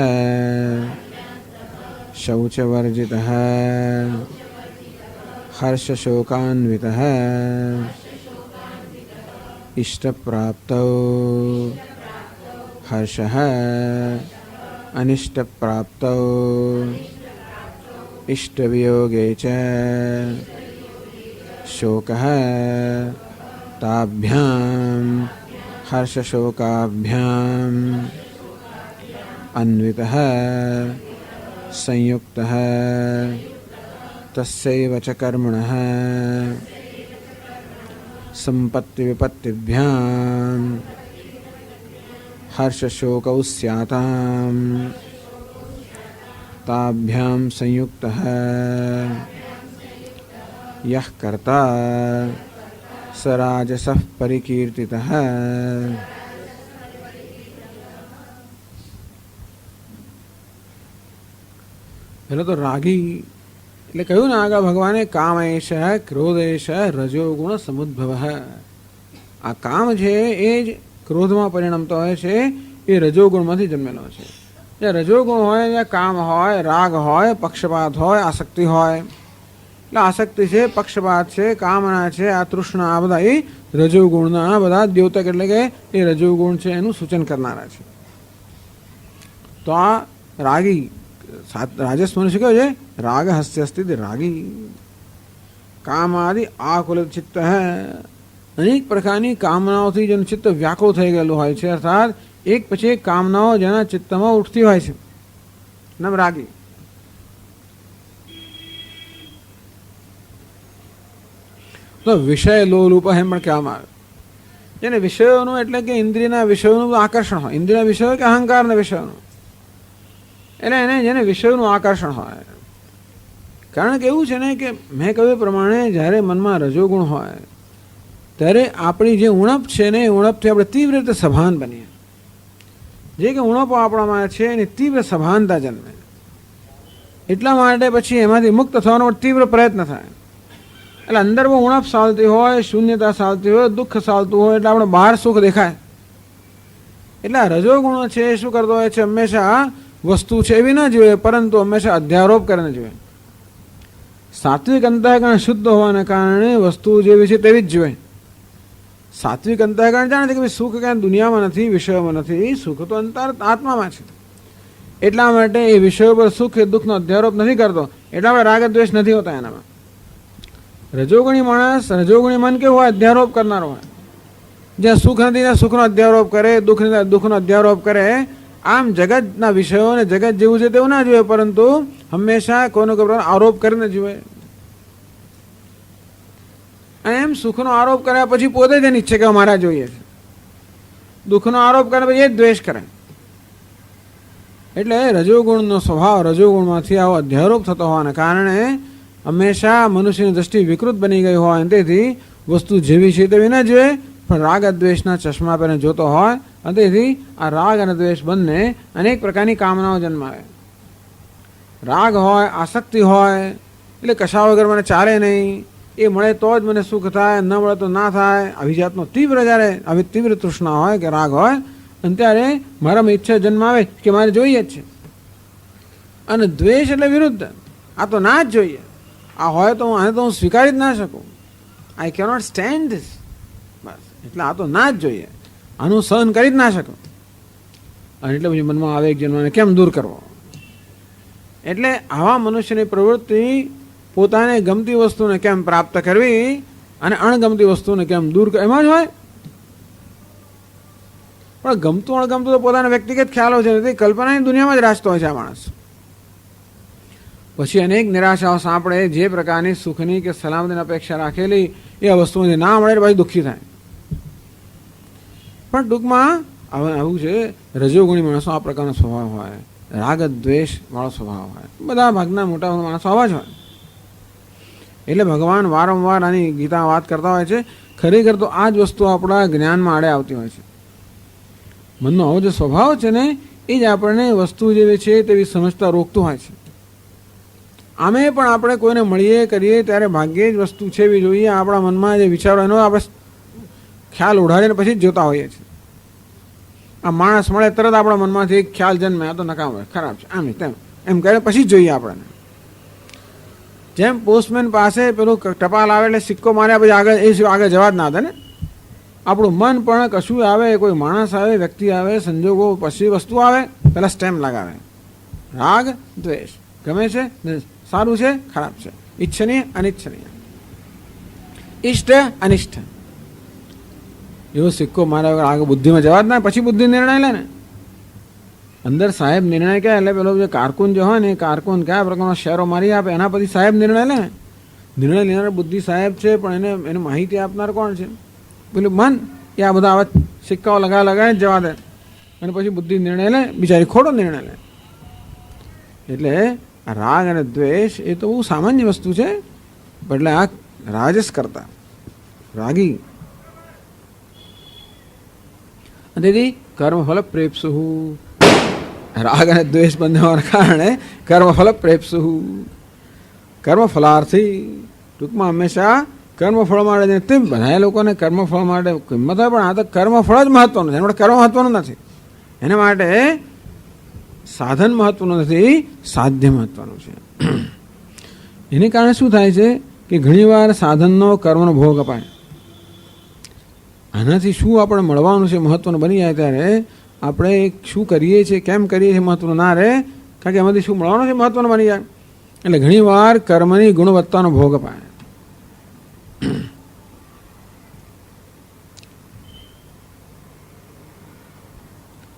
शौचवर्जितः हर्षशोकान्वितः इष्टप्राप्तौ हर्षः अनिष्टप्राप्तौ इष्टवियोगे च शोकः ताभ्यां हर्षशोकाभ्याम् अन्वितः संयुक्तः तस्यैव च कर्मणः संपत्तिविपत्तिभ्यां हर्षशोकौ स्याताम् ताभ्यां संयुक्तः यः कर्ता स राजसः परिकीर्तितः. पहले तो रागी એટલે કહ્યું ને આગળ ભગવાને કામેશ ક્રોધેશ રજોગુણ સમુદ્ભવ. આ કામ છે એ જ ક્રોધમાં પરિણમતો હોય છે, એ રજોગુણમાંથી જન્મેલો છે. જ્યાં રજોગુણ હોય ત્યાં કામ હોય, રાગ હોય, પક્ષપાત હોય, આસક્તિ હોય. એટલે આસક્તિ છે, પક્ષપાત છે, કામના છે, આ તૃષ્ણા, આ બધા એ રજોગુણના બધા દ્યોતક એટલે કે એ રજોગુણ છે એનું સૂચન કરનારા છે. તો આ રાગી રાજસ મનુષ્ય કયો છે? રાગ હસ્ય અસ્તિ રાગી. કામ આદિ આકુલિત ચિત્ત હૈ. અનેક પ્રકારની કામનાઓથી જેનું ચિત્ત વ્યાકુળ થઈ ગયેલું હોય છે, અર્થાત એક પછી એક કામનાઓ જેના ચિત્તમાં ઉઠતી હોય છે, નામ રાગી. તો વિષય લોલુપ એમ પણ કહેવામાં આવે. જેને વિષયોનું એટલે કે ઇન્દ્રિયના વિષયોનું આકર્ષણ હોય, ઇન્દ્રિયના વિષયો કે અહંકારના વિષયોનું, એટલે એને જેને વિષયોનું આકર્ષણ હોય. કારણ કે એવું છે ને કે મેં કહ્યું પ્રમાણે જ્યારે મનમાં રજોગુણ હોય ત્યારે આપણી જે ઉણપ છે ને એ ઉણપથી આપણે તીવ્ર રીતે સભાન બનીએ. જે કે ઉણપો આપણામાં છે એની તીવ્ર સભાનતા જન્મે. એટલા માટે પછી એમાંથી મુક્ત થવાનો તીવ્ર પ્રયત્ન થાય. એટલે અંદર બહુ ઉણપ ચાલતી હોય, શૂન્યતા ચાલતી હોય, દુઃખ ચાલતું હોય, એટલે આપણે બહાર સુખ દેખાય. એટલે આ રજોગુણો છે એ શું કરતો હોય છે? હંમેશા વસ્તુ છે એવી ના જોઈએ, પરંતુ હંમેશા અધ્યારોપ કરીને જોઈએ. સાત્વિક અંતઃકરણ શુદ્ધ હોવાને કારણે વસ્તુ જેવી છે તેવી જ જોઈએ. સાત્વિક અંતઃકરણ જાણે છે કે ભાઈ સુખ ક્યાં દુનિયામાં નથી, વિષયોમાં નથી, સુખ તો અંતર આત્મામાં છે. એટલા માટે એ વિષયો પર સુખ એ દુઃખનો અધ્યારોપ નથી કરતો, એટલા આપણે રાગ દ્વેષ નથી હોતા એનામાં. રજોગુણી માણસ, રજોગુણી મન કેવું હોય? અધ્યારોપ કરનારો હોય. જ્યાં સુખ નથી ત્યાં સુખનો અધ્યારોપ કરે, દુઃખ નથી દુઃખનો અધ્યારોપ કરે. આમ જગતના વિષયોને જગત જેવું છે તેવું ના જોઈએ, પરંતુ હંમેશા કોઈનો કોઈ આરોપ કરીને જોઈએ. અને એમ સુખનો આરોપ કર્યા પછી પોતે જ ઈચ્છે કે મારા જોઈએ છે, દુઃખનો આરોપ કરે પછી એ જ દ્વેષ કરે. એટલે રજોગુણનો સ્વભાવ, રજોગુણમાંથી આવો અધ્યારોપ થતો હોવાને કારણે હંમેશા મનુષ્યની દ્રષ્ટિ વિકૃત બની ગઈ હોય, તેથી વસ્તુ જેવી છે તેવી ના જોઈએ, પણ રાગ દ્વેષના ચશ્મા પહેરીને જોતો હોય અને તેથી આ રાગ અને દ્વેષ બંને અનેક પ્રકારની કામનાઓ જન્માવે. રાગ હોય, આસક્તિ હોય, એટલે કશા વગર મને ચાલે નહીં, એ મળે તો જ મને સુખ થાય, ન મળે તો ના થાય, આવી જાતનો તીવ્ર જ્યારે આવી તીવ્ર તૃષ્ણા હોય કે રાગ હોય અને ત્યારે મારામાં ઈચ્છા જન્માવે કે મારે જોઈએ જ છે. અને દ્વેષ એટલે વિરુદ્ધ, આ તો ના જ જોઈએ, આ હોય તો આને તો હું સ્વીકારી જ ના શકું, આઈ કેનોટ સ્ટેન્ડ ધીસ, બસ એટલે આ તો ના જ જોઈએ, આનું સહન કરી જ ના શકું. અને એટલે પછી મનમાં આવેગ જન્માને કેમ દૂર કરવો. એટલે આવા મનુષ્યની પ્રવૃત્તિ પોતાને ગમતી વસ્તુને કેમ પ્રાપ્ત કરવી અને અણગમતી વસ્તુને કેમ દૂર કરવી એમાં જ હોય. પણ ગમતું અણગમતું તો પોતાના વ્યક્તિગત ખ્યાલો છે, નથી કલ્પનાની દુનિયામાં જ રાચતો હોય છે આ માણસ. પછી અનેક નિરાશાઓ સાંપડે, જે પ્રકારની સુખની કે સલામતીની અપેક્ષા રાખેલી એ વસ્તુઓથી ના મળે પછી દુઃખી થાય. પણ ટૂંકમાં આવું છે, રજોગુણી માણસો આ પ્રકારનો સ્વભાવ હોય, રાગ દ્વેષ વાળો સ્વભાવ હોય, બધા ભાગના મોટા માણસો આવા જ હોય. એટલે ભગવાન વારંવાર આની ગીતા વાત કરતા હોય છે. ખરેખર તો આ જ વસ્તુ આપણા જ્ઞાનમાં આડે આવતી હોય છે. મનનો આવો જે સ્વભાવ છે ને એ જ આપણને વસ્તુ જેવી છે તેવી સમજતા રોકતું હોય છે. આમે પણ આપણે કોઈને મળીએ કરીએ ત્યારે ભાગ્યે જ વસ્તુ છે એવી જોઈએ, આપણા મનમાં જે વિચારો એનો આપણે ખ્યાલ ઉડાડીને પછી જ જોતા હોઈએ છીએ. આ માણસ મળે તરત આપણા મનમાંથી એક ખ્યાલ જન્મે, આ તો નકામ હોય, ખરાબ છે, આમ તેમ એમ કરે પછી જ જોઈએ આપણને. જેમ પોસ્ટમેન પાસે પેલું ટપાલ આવે એટલે સિક્કો માર્યા પછી આગળ જવા જ ના દે ને. આપણું મન પણ કશું આવે, કોઈ માણસ આવે, વ્યક્તિ આવે, સંજોગો પછી વસ્તુ આવે, પહેલાં સ્ટેમ્પ લગાવે. રાગ દ્વેષ, ગમે છે, સારું છે, ખરાબ છે, ઈચ્છનીય અનિચ્છનીય, ઇષ્ટ અનિષ્ટ, એવો સિક્કો માર્યા વગર આગળ બુદ્ધિમાં જવા જ ના. પછી બુદ્ધિ નિર્ણય લે ને. અંદર સાહેબ નિર્ણય કહે એટલે પેલો જે કારકુન જે હોય ને એ કારકુન કયા પ્રકારનો શેરો મારી આપે એના પછી સાહેબ નિર્ણય લે ને. નિર્ણય લેનાર બુદ્ધિ સાહેબ છે, પણ એને માહિતી આપનાર કોણ છે? પેલું મન. એ આ બધા આવા સિક્કાઓ લગાવી જવા દે અને પછી બુદ્ધિ નિર્ણય લે, બિચારી ખોટો નિર્ણય લે. એટલે આ રાગ અને દ્વેષ એ તો બહુ સામાન્ય વસ્તુ છે. એટલે આ રાજસ કરતા રાગી. તેથી કર્મફલ પ્રેપ્સુ, રાગ અને દ્વેષ બંને હોવાના કારણે કર્મફલ પ્રેપ્સુ, કર્મફલાર્થી, ટૂંકમાં હંમેશા કર્મફળ માટે તે બધા લોકોને કર્મફળ માટે કિંમત હોય, પણ આ તો કર્મફળ જ મહત્વનું છે, એના માટે કર્મ મહત્વનું નથી. એના માટે સાધન મહત્વનું નથી, સાધ્ય મહત્વનું છે. એને કારણે શું થાય છે કે ઘણીવાર સાધનનો કર્મનો ભોગ અપાય. આનાથી શું આપણે મળવાનું છે મહત્વનું બની જાય ત્યારે આપણે શું કરીએ છીએ, કેમ કરીએ છીએ મહત્વનું ના રહે, કારણ કે એમાંથી શું મળવાનું છે મહત્વનું બની જાય. એટલે ઘણીવાર કર્મની ગુણવત્તાનો ભોગ અપાય.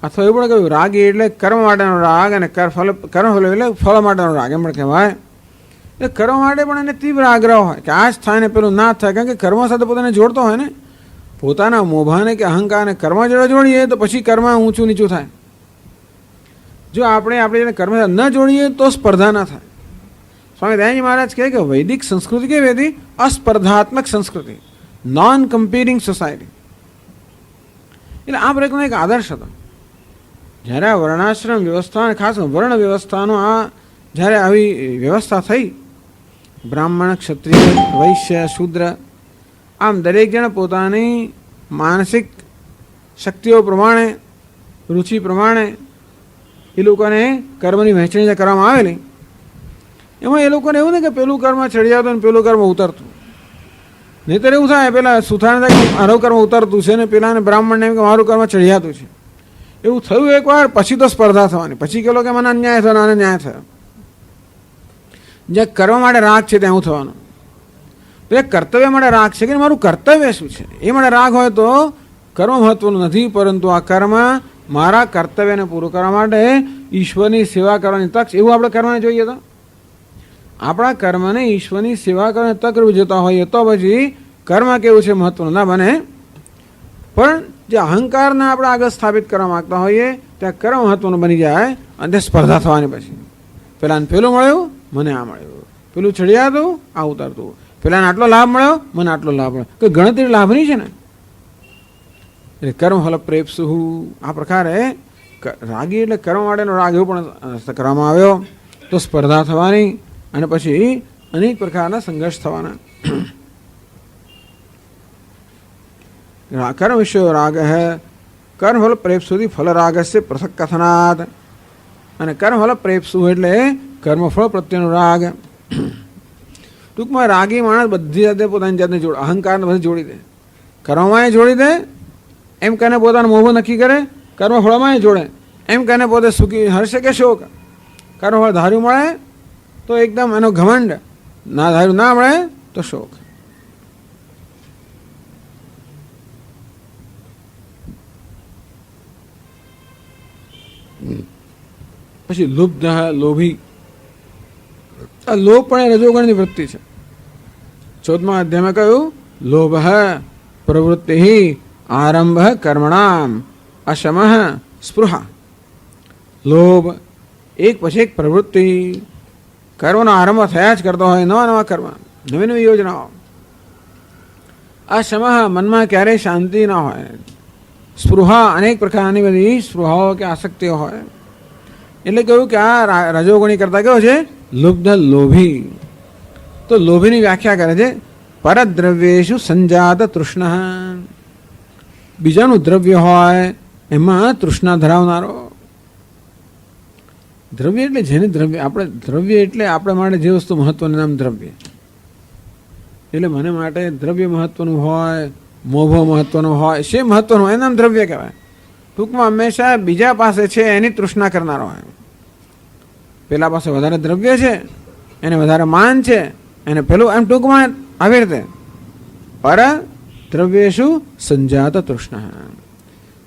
અથવા એવું પણ કહ્યું રાગી એટલે કર્મ માટેનો રાગ અને કર્મફળ એટલે ફળ માટેનો રાગ એમ પણ કહેવાય. એટલે કર્મ માટે પણ એને તીવ્ર આગ્રહ હોય કે આ જ થાય ને પેલું ના થાય, કારણ કે કર્મ સાથે પોતાને જોડતો હોય ને. પોતાના મોભાને કે અહંકારને કર્મ જોડે જોડીએ તો પછી કર્મ ઊંચું નીચું થાય. જો આપણે કર્મ ન જોડીએ તો સ્પર્ધા ના થાય. સ્વામી દયાનંદ મહારાજ કહે કે વૈદિક સંસ્કૃતિ કેવી હતી? અસ્પર્ધાત્મક સંસ્કૃતિ, નોન કમ્પેરિંગ સોસાયટી. એટલે આ પ્રકારનો એક આદર્શ હતો. જ્યારે આ વર્ણાશ્રમ વ્યવસ્થા, ખાસ વર્ણ વ્યવસ્થાનો જ્યારે આવી વ્યવસ્થા થઈ, બ્રાહ્મણ, ક્ષત્રિય, વૈશ્ય, શૂદ્ર, આમ દરેક જણ પોતાની માનસિક શક્તિઓ પ્રમાણે, રુચિ પ્રમાણે એ લોકોને કર્મની વહેંચણી જે કરવામાં આવેલી, એમાં એ લોકોને એવું નહીં કે પેલું કર્મ ચડી આવતું ને પેલું કર્મ ઉતરતું. નહીંતર એવું થાય, પેલા સુથારને થાય કે મારું કર્મ ઉતરતું છે ને પેલાને બ્રાહ્મણને એમ કે મારું કર્મ ચડિયાતું છે. એવું થયું એકવાર, પછી તો સ્પર્ધા થવાની. પછી કહો કે મને અન્યાય થયો, આને ન્યાય થયો. જે કર્મ માટે રાગ છે ત્યાં થવાનું. તો એ કર્તવ્ય માટે રાગ છે કે મારું કર્તવ્ય શું છે એ માટે રાગ હોય તો કર્મ મહત્વનું નથી, પરંતુ આ કર્મ મારા કર્તવ્યને પૂરું કરવા માટે ઈશ્વરની સેવા કરવાની તક છે એવું આપણે કરવાને જોઈએ. તો આપણા કર્મને ઈશ્વરની સેવા કરવાની તક રૂપે જોતા હોઈએ તો પછી કર્મ કેવું છે મહત્વનું ના બને. પણ જે અહંકારને આપણે આગળ સ્થાપિત કરવા માગતા હોઈએ ત્યાં કર્મ મહત્વનું બની જાય અને તે સ્પર્ધા થવાની. પછી પેલાને પેલું મળ્યું, મને આ મળ્યું, પેલું ચડિયાતું, આ ઉતરતું, પેલાને આટલો લાભ મળ્યો, મને આટલો લાભ મળ્યો. કોઈ ગણતરી લાભની છે ને. એટલે કર્મફલ પ્રેપ્સુ આ પ્રકારે રાગી એટલે કર્મ માટેનો રાગ એવું પણ કરવામાં આવ્યો. તો સ્પર્ધા થવાની અને પછી અનેક પ્રકારના સંઘર્ષ થવાના. કર્મ વિષયો રાગ હૈ કર્મફલ પ્રેપ્સુથી ફલ રાગસ્ય પૃથક કથનાત. અને કર્મફલ પ્રેપ્સુ એટલે કર્મફળ પ્રત્યેનો રાગ. ટૂંકમાં રાગી માણસ બધી જાતે પોતાની જાતને જોડે, અહંકારને બધી જોડી દે, કર્મમાં જોડી દે એમ કહીને પોતાનો મોભો નક્કી કરે, કર્મફળમાં જોડે એમ કહીને પોતે સુખી હર્ષે કે શોક. કર્મફળ ધાર્યું મળે તો એકદમ એનો ઘમંડ, ના ધાર્યું ના મળે તો શોક. પછી લુબ્ધ લોભી, આ લોભ પણ એ રજોગુણની વૃત્તિ છે. 14મા અધ્યાયમાં કહ્યું લોભ પ્રવૃત્તિ આરંભ કર્મણામ અશમ સ્પૃહા. લોભ એક પછી એક પ્રવૃત્તિ, કર્મનો આરંભ થયા જ કરતો હોય, નવા નવા કર્મ, નવી નવી યોજનાઓ. અશમ મનમાં ક્યારેય શાંતિ ના હોય, સ્પૃહા અનેક પ્રકારની બધી સ્પૃહાઓ કે આસક્તિઓ હોય. એટલે કહ્યું કે આ રજોગુણી કરતા કેવો છે લુબ્ધ લોભી. તો લોભીની વ્યાખ્યા કરે છે પરદ્રવ્યેષુ સંજાત તૃષ્ણ. બીજાનું દ્રવ્ય હોય એમાં તૃષ્ણા ધરાવનારો. દ્રવ્ય એટલે જેને દ્રવ્ય, આપણે દ્રવ્ય એટલે આપણે માટે જે વસ્તુ મહત્વનું નામ દ્રવ્ય. એટલે મને માટે દ્રવ્ય મહત્વનું હોય, મોભો મહત્વનો હોય, શે મહત્વનું હોય, એનું નામ દ્રવ્ય કહેવાય. ટૂંકમાં હંમેશા બીજા પાસે છે એની તૃષ્ણા કરનારો હોય. પેલા પાસે વધારે દ્રવ્ય છે, એને વધારે માન છે, એને પેલું એમ ટૂંકમાં આવી રીતે. પર દ્રવ્યેષુ સંજાત તૃષ્ણા.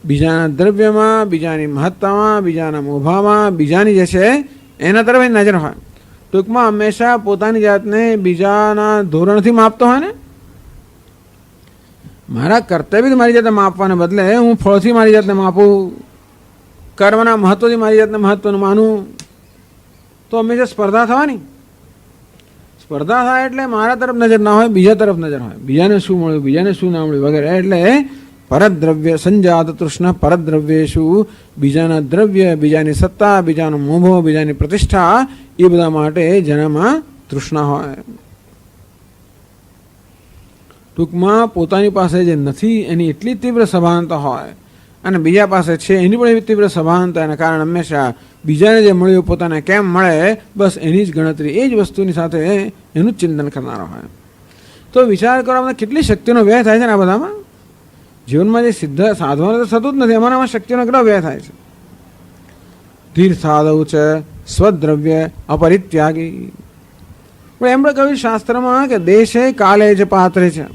બીજાના દ્રવ્યમાં, બીજાની મહત્તામાં, બીજાના મોભામાં, બીજાની જે છે એના તરફ નજર હોય. ટૂંકમાં હંમેશા પોતાની જાતને બીજાના ધોરણથી માપતો હોય ને. મારા કર્તવ્યથી મારી જાતને માપવાને બદલે હું ફળથી મારી જાતને માપું, કર્મના મહત્વથી મારી જાતને મહત્વનું માનું, તો હંમેશા સ્પર્ધા થવાની. સ્પર્ધા થાય એટલે મારા તરફ નજર ના હોય, બીજા તરફ નજર હોય, બીજાને શું મળ્યું, બીજાને શું ના મળ્યું વગેરે. એટલે પરદ્રવ્ય સંજાત તૃષ્ણ પરદ્રવ્યેષુ, બીજાના દ્રવ્ય, બીજાની સત્તા, બીજાનો મોભો, બીજાની પ્રતિષ્ઠા, એ બધા માટે જેનામાં તૃષ્ણા હોય. ટૂંકમાં પોતાની પાસે જે નથી એની એટલી તીવ્ર સભાનતા હોય અને બીજા પાસે છે એની પણ એવી તીવ્ર સભાનતા, એના કારણે હંમેશા બીજાને જે મળ્યું પોતાને કેમ મળે બસ એની જ ગણતરી, એ જ વસ્તુની સાથે એનું જ ચિંતન કરનારો હોય. તો વિચાર કરવામાં કેટલી શક્તિનો વ્યય થાય છે ને આ બધામાં. જીવનમાં જે સિદ્ધ સાધવાનો તો થતું જ નથી, અમારામાં શક્તિનો કેટલો વ્યય થાય છે. ધીર સાધવ છે સ્વદ્રવ્ય અપરિત્યાગી. પણ એમણે કહ્યું શાસ્ત્રમાં કે દેશે કાલે જ પાત્રે છે,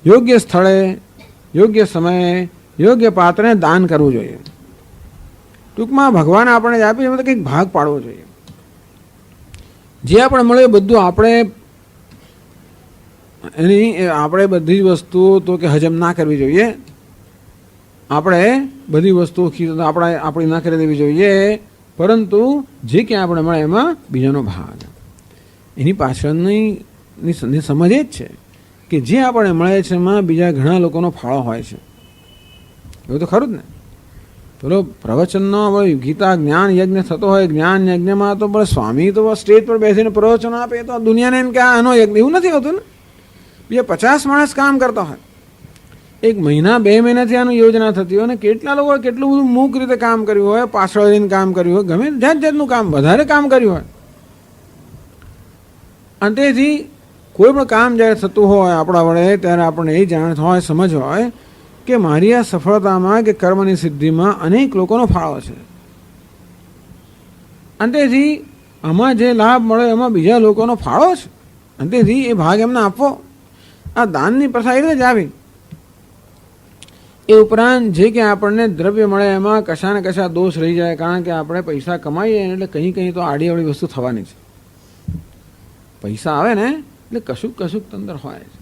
યોગ્ય સ્થળે યોગ્ય સમયે યોગ્ય પાત્રને દાન કરવું જોઈએ. ટૂંકમાં ભગવાન આપણે જ આપી એમાં કંઈક ભાગ પાડવો જોઈએ. જે આપણે મળે બધું આપણે બધી વસ્તુઓ તો કે હજમ ના કરવી જોઈએ. આપણે બધી વસ્તુઓ આપણી ના કરી દેવી જોઈએ, પરંતુ જે ક્યાં આપણે મળે એમાં બીજાનો ભાગ. એની પાછળની સમજ એ જ છે કે જે આપણે મળે છે એમાં બીજા ઘણા લોકોનો ફાળો હોય છે. એવું તો ખરું જ ને. પેલો પ્રવચનનો ગીતા જ્ઞાન યજ્ઞ થતો હોય, જ્ઞાન યજ્ઞમાં તો પણ સ્વામી તો સ્ટેજ પર બેસીને પ્રવચનો આપે તો દુનિયાને એમ કે આનો યજ્ઞ, એવું નથી હોતું ને. બીજા 50 માણસ કામ કરતા હોય, 1 મહિના 2 મહિનાથી આનું યોજના થતી હોય, અને કેટલા લોકો કેટલું બધું મૂક રીતે કામ કર્યું હોય, પાછળ જઈને કામ કર્યું હોય, ગમે જાત જાતનું કામ, વધારે કામ કર્યું હોય. અને તેથી કોઈ પણ કામ જ્યારે થતું હોય આપણા વડે ત્યારે આપણને એ જાણ હોય, સમજ હોય કે મારી આ સફળતામાં કે કર્મની સિદ્ધિમાં અનેક લોકોનો ફાળો છે. અને તેથી આમાં જે લાભ મળે એમાં બીજા લોકોનો ફાળો છે. અને તેથી એ ભાગ એમને આપવો. આ દાનની પ્રથા એ રીતે જ આવી. એ ઉપરાંત જે કે આપણને દ્રવ્ય મળે એમાં કશા ને કશા દોષ રહી જાય, કારણ કે આપણે પૈસા કમાઈએ એટલે કંઈ કંઈ તો આડી અવળી વસ્તુ થવાની છે. પૈસા આવે ને એટલે કશુંક તંદર હોય છે,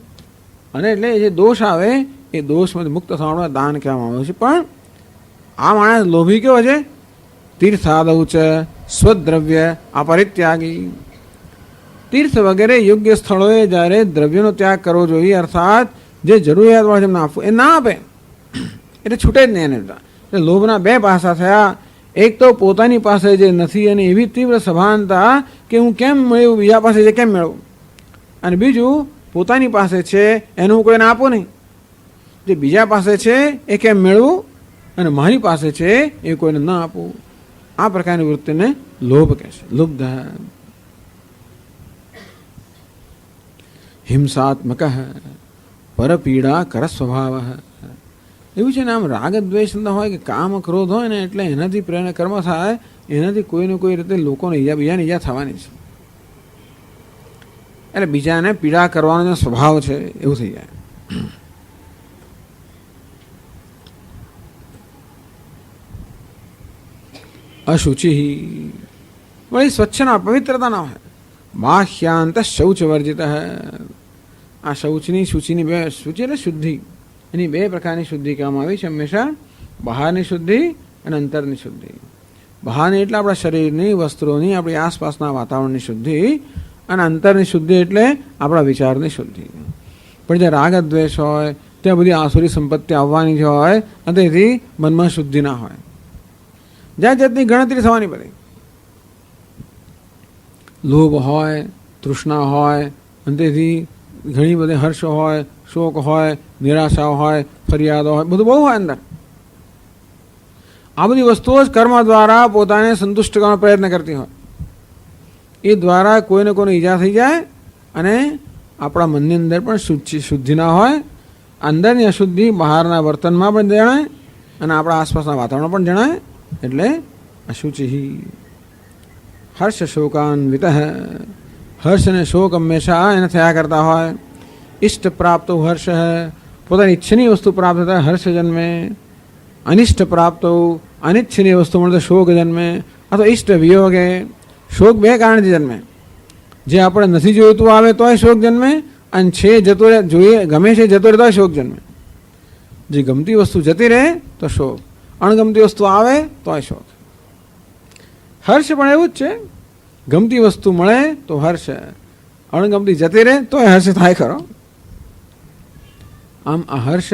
અને એટલે જે દોષ આવે એ દોષમાંથી મુક્ત થવાનું દાન કહેવામાં આવે છે. પણ આ માણસ લોભી કેવો છે? તીર્થાદૌ છે સ્વદ્રવ્ય અપરિત્યાગી. તીર્થ વગેરે યોગ્ય સ્થળોએ જ્યારે દ્રવ્યનો ત્યાગ કરવો જોઈએ, અર્થાત જે જરૂરિયાત હોય એમને આપવું, એ ના આપે. એટલે છૂટે જ નહીં એને. એટલે લોભના બે પાસા થયા. એક તો પોતાની પાસે જે નથી અને એવી તીવ્ર સભાનતા કે હું કેમ મળ્યું, બીજા પાસે જે કેમ મેળવું. અને બીજું પોતાની પાસે છે એનું હું કોઈને આપું નહીં, જે બીજા પાસે છે એ કેમ મેળવું, અને મારી પાસે છે એ કોઈને ન આપવું. આ પ્રકારની વૃત્તિને લોભ કહે છે. લુબ્ધ હિંસાત્મક પરપીડા કર સ્વભાવ એવું છે ને. આમ રાગ દ્વેષ હોય કે કામ ક્રોધ હોય ને એટલે એનાથી પ્રેરણા કર્મ થાય, એનાથી કોઈને કોઈ રીતે લોકોને બીજાને ઈજા થવાની છે. એટલે બીજાને પીડા કરવાનો જે સ્વભાવ છે એવું થઈ જાય. અશુચિ વળી સ્વચ્છના પવિત્રતા ના હોય. બાહ્યાંત શૌચ વર્જિત. આ શૌચની શુચિની બે, શુચિ એટલે શુદ્ધિ, એની બે પ્રકારની શુદ્ધિ કહેવામાં આવી છે હંમેશા. બહારની શુદ્ધિ અને અંતરની શુદ્ધિ. બહારની એટલે આપણા શરીરની, વસ્ત્રોની, આપણી આસપાસના વાતાવરણની શુદ્ધિ, અને અંતરની શુદ્ધિ એટલે આપણા વિચારની શુદ્ધિ. પણ જ્યાં રાગ દ્વેષ હોય ત્યાં બધી આસુરી સંપત્તિ આવવાની જ હોય અને તેથી મનમાં શુદ્ધિ ના હોય. જાત જાતની ગણતરી થવાની બધી. લોભ હોય, તૃષ્ણા હોય, અને તેથી ઘણી બધી હર્ષ હોય, શોક હોય, નિરાશા હોય, ફરિયાદો હોય, બધું બહુ હોય અંદર. આ બધી વસ્તુઓ જ કર્મ દ્વારા પોતાને સંતુષ્ટ કરવાનો પ્રયત્ન કરતી હોય. એ દ્વારા કોઈને કોઈને ઈજા થઈ જાય અને આપણા મનની અંદર પણ શુદ્ધિ ના હોય. અંદરની અશુદ્ધિ બહારના વર્તનમાં પણ જણાય અને આપણા આસપાસના વાતાવરણ પણ જણાય. એટલે અશુચિ. હર્ષ શોકાન્વિત. હર્ષ અને શોક હંમેશા એને થયા કરતા હોય. ઇષ્ટ પ્રાપ્ત હર્ષ પોતાની ઈચ્છનીય વસ્તુ પ્રાપ્ત થતા હર્ષ જન્મે. અનિષ્ટ પ્રાપ્ત અનિચ્છનીય વસ્તુ મળે શોક જન્મે. અથવા ઇષ્ટ વિયોગે. શોક બે કારણથી જન્મે. જે આપણે નથી જોઈતું આવે તોય શોક જન્મે, અને છે જતો રહે, જોઈએ ગમે છે જતો રહે તોય શોક જન્મે. જે ગમતી વસ્તુ જતી રહે તો શોક, અણગમતી વસ્તુ આવે તોય શોક. હર્ષ પણ એવું જ છે. ગમતી વસ્તુ મળે તો હર્ષ, અણગમતી જતી રહે તોય હર્ષ થાય ખરો. આમ આ હર્ષ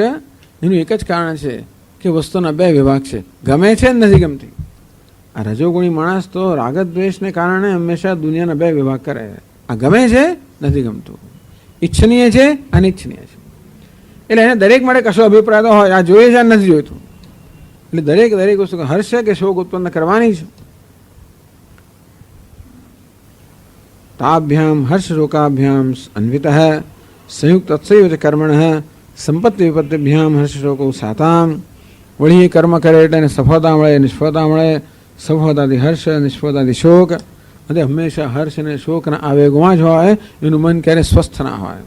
એનું એક જ કારણ છે કે વસ્તુના બે વિભાગ છે, ગમે છે ને નથી ગમતી. આ રજોગુણી માણસ તો રાગદ્વેષને કારણે હંમેશા દુનિયાના બે વિભાગ કરે. આ ગમે છે, નથી ગમતું, ઈચ્છનીય છે, અનિચ્છનીય છે. એટલે એને દરેક માટે કશો અભિપ્રાય તો હોય, આ જોઈએ છે નથી જોઈતું. એટલે દરેક વસ્તુ હર્ષ કે શોક ઉત્પન્ન કરવાની છે. તાભ્યામ હર્ષ શોકાભ્યામ અન્વિત સંયુક્ત તત્સૈવ કર્મણ સંપત્તિ વિપત્તિભ્યામ હર્ષ શોકો સાતામ. વળી એ કર્મ કરે એટલે એને સફળતા મળે, નિષ્ફળતા મળે. સફળતાથી હર્ષ, નિષ્ફળતાથી શોક. અને હંમેશા હર્ષ અને શોકના આવેગોમાં જ હોય. એનું મન ક્યારેય સ્વસ્થ ના હોય.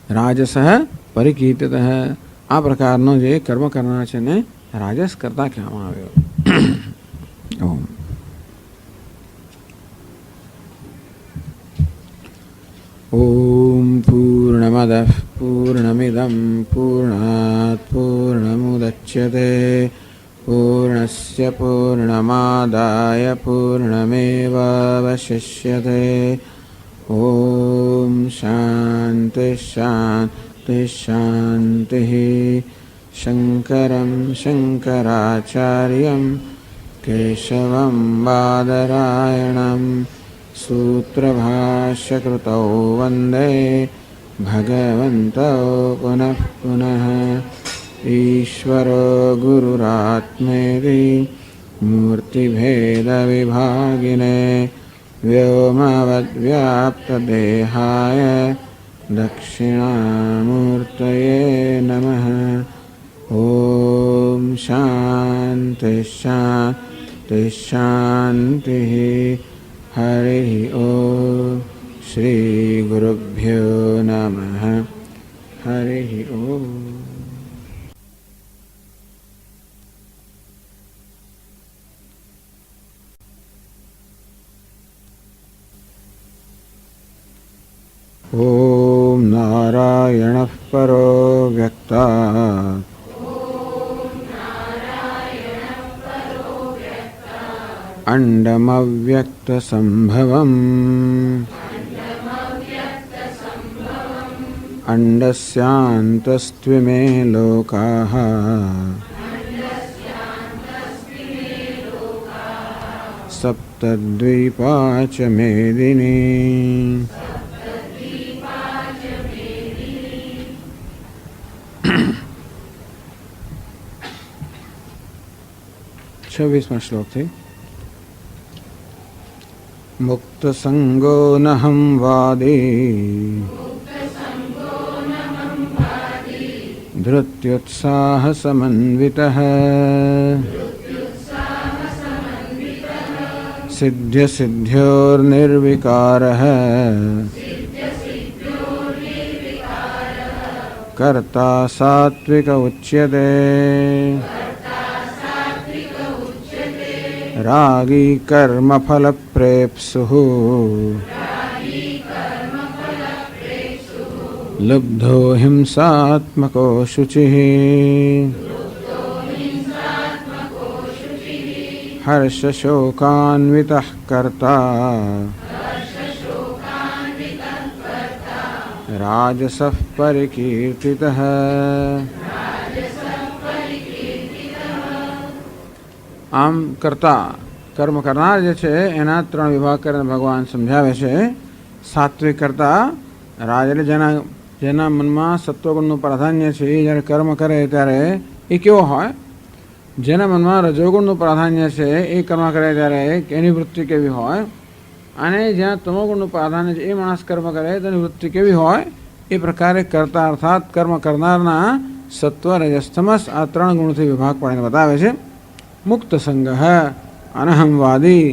રાજસ પરિકીર્તિત. આ પ્રકારનો જે કર્મ કરનાર છે ને રાજસ કરતા કહેવામાં આવ્યો. ઓમ ઓમ પૂર્ણમદઃ પૂર્ણમિદં પૂર્ણાત પૂર્ણમુદચ્યતે પૂર્ણસ્ય પૂર્ણમાદાય પૂર્ણમેવાવશિષ્યતે. ઓમ શાંતિ શાંતિ શાંતિ. શંકરં શંકરાચાર્યં કેશવં બાદરાયણં સૂત્રભાષ્યકૃતૌ વંદે ભગવन्तौ પુનઃ પુનઃ. ઈશ્વરો ગુરુરાત્મેતિ મૂર્તિભેદવિભાગિને વ્યોમવદ્વ્યાપ્તદેહાય દક્ષિણામૂર્તયે નમઃ. ઓમ શાંતિ શાંતિ શાંતિ. હરિ ઓમ. શ્રી ગુરુભ્યો નમઃ. હરિ ઓમ. ઓમ નારાયણઃ પરો વ્યક્તાત્ અંડમવ્યક્તસંભવम् અંડસ્યાંતસ્ત્વિમે લોકાઃ સપ્તદ્વીપા ચ મેદિની. 26મા શ્લોકથી મુક્ત સંગો નહં વાદી ધૃત્યુત્સાહ સમન્વિતઃ સિદ્ધ્ય સિદ્ધ્યોર્નિર્વિકારઃ કર્તા સાત્વિક ઉચ્યતે. રાગી કર્મફલ પ્રેપ્સુઃ લુબ્ધો હિંસાત્મકો શુચિઃ હર્ષશોકાન્વિતઃ કર્તા રાજસઃ પરિકીર્તિતઃ. આમ કરતા કર્મ કરનાર જે છે એના 3 વિભાગ કરીને ભગવાન સમજાવે છે. સાત્વિક કરતા રાજ એટલે જેના મનમાં સત્વગુણનું પ્રાધાન્ય છે એ જ્યારે કર્મ કરે ત્યારે એ કેવો હોય. જેના મનમાં રજોગુણનું પ્રાધાન્ય છે એ કર્મ કરે ત્યારે એની વૃત્તિ કેવી હોય. અને જ્યાં તમોગુણનું પ્રાધાન્ય છે એ માણસ કર્મ કરે તેની વૃત્તિ કેવી હોય. એ પ્રકારે કરતા અર્થાત કર્મ કરનારના સત્વ રજસ તમસ આ 3 ગુણથી વિભાગ પાડીને બતાવે છે. મુક્ત સંગ અનહમવાદી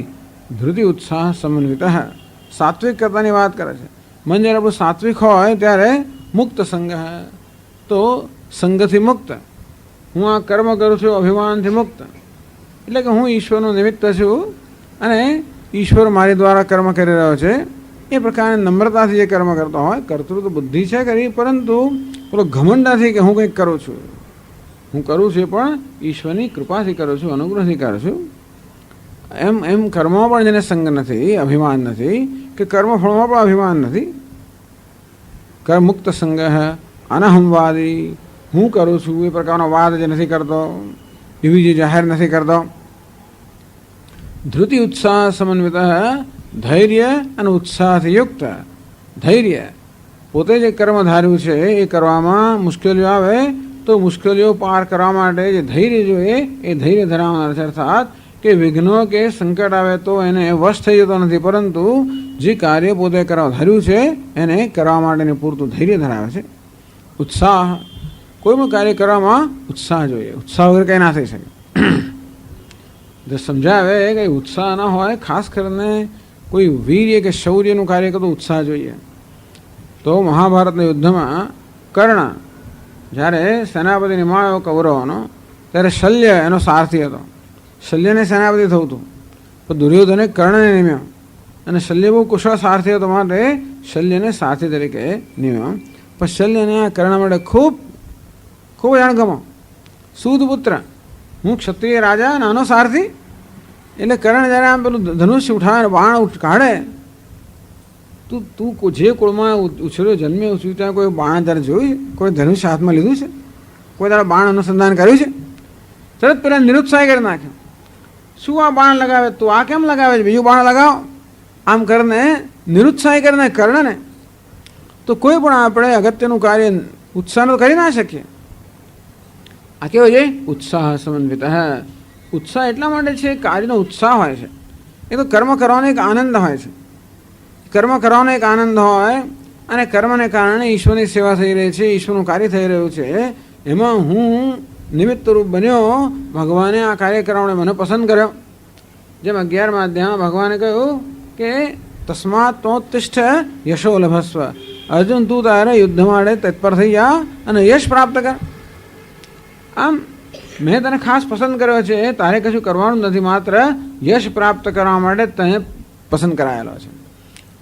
ધૃતિ ઉત્સાહ સમન્વિત. સાત્વિક કરતાની વાત કરે છે. મન જ્યારે આપણું સાત્વિક હોય ત્યારે મુક્ત સંગ તો સંગથી મુક્ત. હું આ કર્મ કરું છું અભિમાનથી મુક્ત એટલે કે હું ઈશ્વરનું નિમિત્ત છું અને ઈશ્વર મારી દ્વારા કર્મ કરી રહ્યો છે એ પ્રકારે નમ્રતાથી જે કર્મ કરતો હોય. કર્તૃત્વ બુદ્ધિ છે કરી પરંતુ પેલો ઘમંડાથી કે હું કંઈક કરું છું, હું કરું છું પણ ઈશ્વરની કૃપાથી કરું છું, અનુગ્રહથી કરું છું એમ કર્મમાં પણ જેને સંગ નથી, અભિમાન નથી કે કર્મફળમાં પણ અભિમાન નથી. મુક્ત સંગ અનહમવાદી હું કરું છું એ પ્રકારનો વાદ જે નથી કરતો, એવી જે જાહેર નથી કરતો. ધૃતિ ઉત્સાહ સમન્વિત ધૈર્ય અને ઉત્સાહથી યુક્ત. ધૈર્ય પોતે જે કર્મ ધાર્યું છે એ કરવામાં મુશ્કેલીઓ આવે તો મુશ્કેલીઓ પાર કરવા માટે જે ધૈર્ય જોઈએ એ ધૈર્ય ધરાવનાર છે. અર્થાત કે વિઘ્નો કે સંકટ આવે તો એને વશ થઈ જતો નથી પરંતુ જે કાર્ય પોતે કરવા ધાર્યું છે એને કરવા માટેનું પૂરતું ધૈર્ય ધરાવે છે. ઉત્સાહ કોઈ પણ કાર્ય કરવામાં ઉત્સાહ જોઈએ. ઉત્સાહ વગર કંઈ ના થઈ શકે. સમજાવે કે ઉત્સાહ ના હોય, ખાસ કરીને કોઈ વીર્ય કે શૌર્યનું કાર્ય કરતો ઉત્સાહ જોઈએ. તો મહાભારતના યુદ્ધમાં કર્ણ જ્યારે સેનાપતિ નિમાયો કૌરવોનો ત્યારે શલ્ય એનો સારથી હતો. શલ્યને સેનાપતિ થવું હતું પણ દુર્યોધને કર્ણને નિમ્યો અને શલ્ય બહુ કુશળ સારથી હતો માટે શલ્યને સારથી તરીકે નિમ્યો. પણ શલ્યને આ કર્ણ માટે ખૂબ ખૂબ અણગમો. સૂદપુત્ર હું ક્ષત્રિય રાજા નાનો સારથી. એટલે કર્ણ જ્યારે આમ પેલું ધનુષ્ય ઉઠાવે બાણ કાઢે તું જે કુળમાં ઉછર્યો જન્મ્યો છું ત્યાં કોઈ બાણ તારે જોયું? કોઈ ધનુષ્ય હાથમાં લીધું છે? કોઈ તારા બાણ અનુસંધાન કર્યું છે? તરત પેલા નિરુત્સાહ કરી નાખ્યો. શું આ બાણ લગાવે? તું આ કેમ લગાવે છે? બીજું બાણ લગાવો. આમ કરીને નિરુત્સાહ કરીને કર્ણને તો કોઈ પણ આપણે અગત્યનું કાર્ય ઉત્સાહ કરી ના શકીએ. આ કેવો છે? ઉત્સાહ સમન્વિત. ઉત્સાહ એટલા માટે છે કાર્યનો ઉત્સાહ હોય છે. એ તો કર્મ કરવાનો એક આનંદ હોય છે. કર્મ કરવાનો એક આનંદ હોય અને કર્મને કારણે ઈશ્વરની સેવા થઈ રહી છે, ઈશ્વરનું કાર્ય થઈ રહ્યું છે. એમાં હું નિમિત્ત રૂપ બન્યો. ભગવાને આ કાર્ય કરવા માટે મને પસંદ કર્યો. જેમ 11મા અધ્યાયમાં ભગવાને કહ્યું કે તસ્માત તોત્તિષ્ઠ યશો લભસ્વ. અર્જુન તું તારે યુદ્ધ માટે તત્પર થઈ જા અને યશ પ્રાપ્ત કર. આમ મેં તને ખાસ પસંદ કર્યો છે. તારે કશું કરવાનું નથી, માત્ર યશ પ્રાપ્ત કરવા માટે તને પસંદ કરાયેલો છે.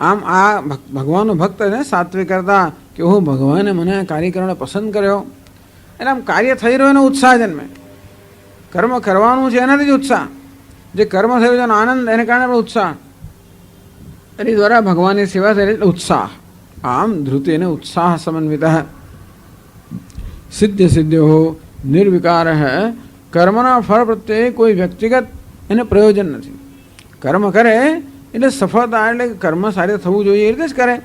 આમ આ ભગવાનનો ભક્ત છે સાત્વિક કરતા કે હું ભગવાને મને આ કાર્ય કરવાને પસંદ કર્યો એટલે આમ કાર્ય થઈ રહ્યો એનો ઉત્સાહ જન્મે. કર્મ કરવાનું છે એનાથી જ ઉત્સાહ. જે કર્મ થયું છે એનો આનંદ એને કારણે પણ ઉત્સાહ. એની દ્વારા ભગવાનની સેવા થઈ એટલે ઉત્સાહ. આમ ધૃતેન ઉત્સાહ સમન્વિત સિદ્ધ સિદ્ધ્યો નિર્વિકાર કર્મના ફળ પ્રત્યે કોઈ વ્યક્તિગત એને પ્રયોજન નથી. કર્મ કરે એટલે સફળતા એટલે કર્મ સારી થવું જોઈએ એ રીતે જ કરે,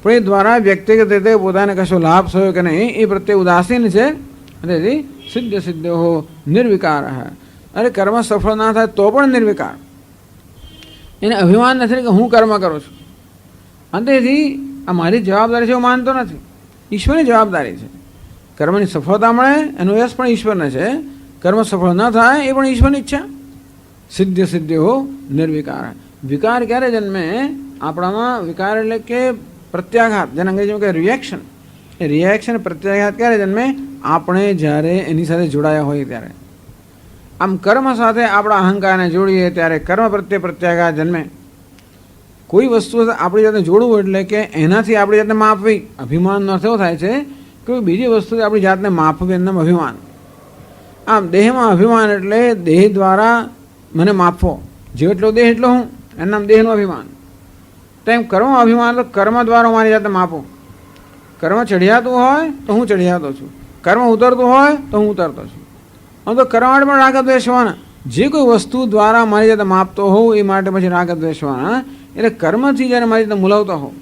પણ એ દ્વારા વ્યક્તિગત રીતે પોતાને કશો લાભ થયો કે નહીં એ પ્રત્યે ઉદાસીન છે. તેથી સિદ્ધ સિદ્ધ્યો નિર્વિકાર. અરે કર્મ સફળ ના થાય તો પણ નિર્વિકાર, એને અભિમાન નથી કે હું કર્મ કરું છું. અને તેથી આ મારી જવાબદારી છે એવું માનતો નથી, ઈશ્વરની જવાબદારી છે. કર્મની સફળતા મળે એનો યશ પણ ઈશ્વરને છે, કર્મ સફળ ન થાય એ પણ ઈશ્વરની ઈચ્છા. સિદ્ધ સિદ્ધ્યો નિર્વિકાર. વિકાર ક્યારે જન્મે આપણામાં? વિકાર એટલે કે પ્રત્યાઘાત, જેને અંગ્રેજીમાં કહે રિએક્શન. એ રિએક્શન પ્રત્યાઘાત ક્યારે જન્મે? આપણે જ્યારે એની સાથે જોડાયા હોઈએ ત્યારે. આમ કર્મ સાથે આપણા અહંકારને જોડીએ ત્યારે કર્મ પ્રત્યે પ્રત્યાઘાત જન્મે. કોઈ વસ્તુ સાથે આપણી જાતને જોડવું એટલે કે એનાથી આપણી જાતને માપવી. અભિમાનનો અર્થ એવો થાય છે કે બીજી વસ્તુથી આપણી જાતને માપવી, એનું નામ અભિમાન. આમ દેહમાં અભિમાન એટલે દેહ દ્વારા મને માપવો, જેટલો દેહ એટલો હું, એનું નામ દેહનું અભિમાન. તેમ કર્મ અભિમાન એટલે કર્મ દ્વારા મારી જાતને માપો. કર્મ ચઢિયાતું હોય તો હું ચઢિયાતો છું, કર્મ ઉતરતું હોય તો હું ઉતરતો છું. આમ તો કર્મ માટે પણ રાગ દ્વેષ હોવાના. જે કોઈ વસ્તુ દ્વારા મારી જાતે માપતો હોઉં એ માટે પછી રાગ દ્વેષ હોવાના. એટલે કર્મથી જ્યારે મારી જાતે મુલાવતો હોઉં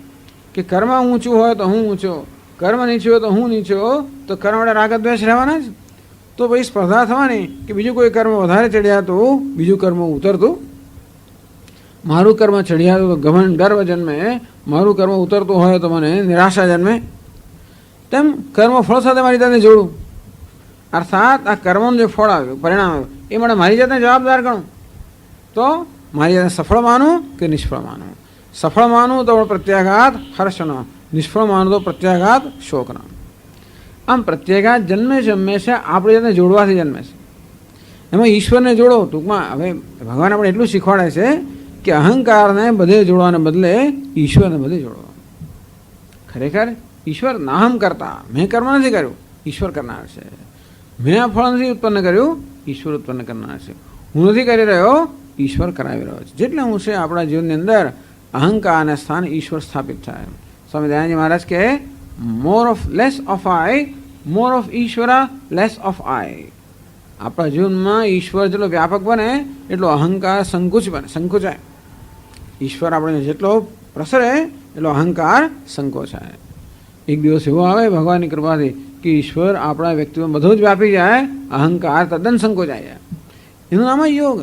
કે કર્મ ઊંચું હોય તો હું ઊંચો, કર્મ નીચું હોય તો હું નીચો, તો કર્મ માટે રાગ દ્વેષ રહેવાના જ. તો પછી સ્પર્ધા થવાની કે બીજું કોઈ કર્મ વધારે ચડિયાતું, બીજું કર્મ ઉતરતું. મારું કર્મ ચડિયાતું તો ઘમંડ ગર્વ જન્મે, મારું કર્મ ઉતરતું હોય તો મને નિરાશા જન્મે. તેમ કર્મ ફળ સાથે મારી જાતને જોડું, અર્થાત આ કર્મનું જે ફળ આવ્યું, પરિણામ આવ્યું એ માટે મારી જાતને જવાબદાર ગણું. તો મારી જાતને સફળ માનું કે નિષ્ફળ માનું? સફળ માનું તો પ્રત્યાઘાત હર્ષનો, નિષ્ફળ માનું તો પ્રત્યાઘાત શોકનો. આમ પ્રત્યાઘાત જન્મે છે હંમેશા આપણી જાતને જોડવાથી જન્મે છે. એમાં ઈશ્વરને જોડો. ટૂંકમાં હવે ભગવાન આપણે એટલું શીખવાડે છે કે અહંકારને બધે જોડવાને બદલે ઈશ્વરને બધે જોડવા. ખરેખર ઈશ્વર નાહમ કરતા, મેં કર્મ નથી કર્યું, ઈશ્વર કરનાર છે. મેં આ ફળ નથી ઉત્પન્ન કર્યું, ઈશ્વર ઉત્પન્ન કરનાર છે. હું નથી કરી રહ્યો, ઈશ્વર કરાવી રહ્યો છે. જેટલે હું છે આપણા જીવનની અંદર અહંકાર અને સ્થાન ઈશ્વર સ્થાપિત થાય. સ્વામી દયાનંદજી મહારાજ કહે less of I, more of Ishwara, less of I. આપણા જીવનમાં ઈશ્વર જેટલો વ્યાપક બને એટલો અહંકાર સંકુચાય. ઈશ્વર આપણે જેટલો પ્રસરે એટલો અહંકાર સંકોચાય. એક દિવસ એવો આવે ભગવાનની કૃપાથી કે ઈશ્વર આપણા વ્યક્તિમાં બધો જ વ્યાપી જાય, અહંકાર તદ્દન સંકોચાઈ જાય. એનું નામ યોગ.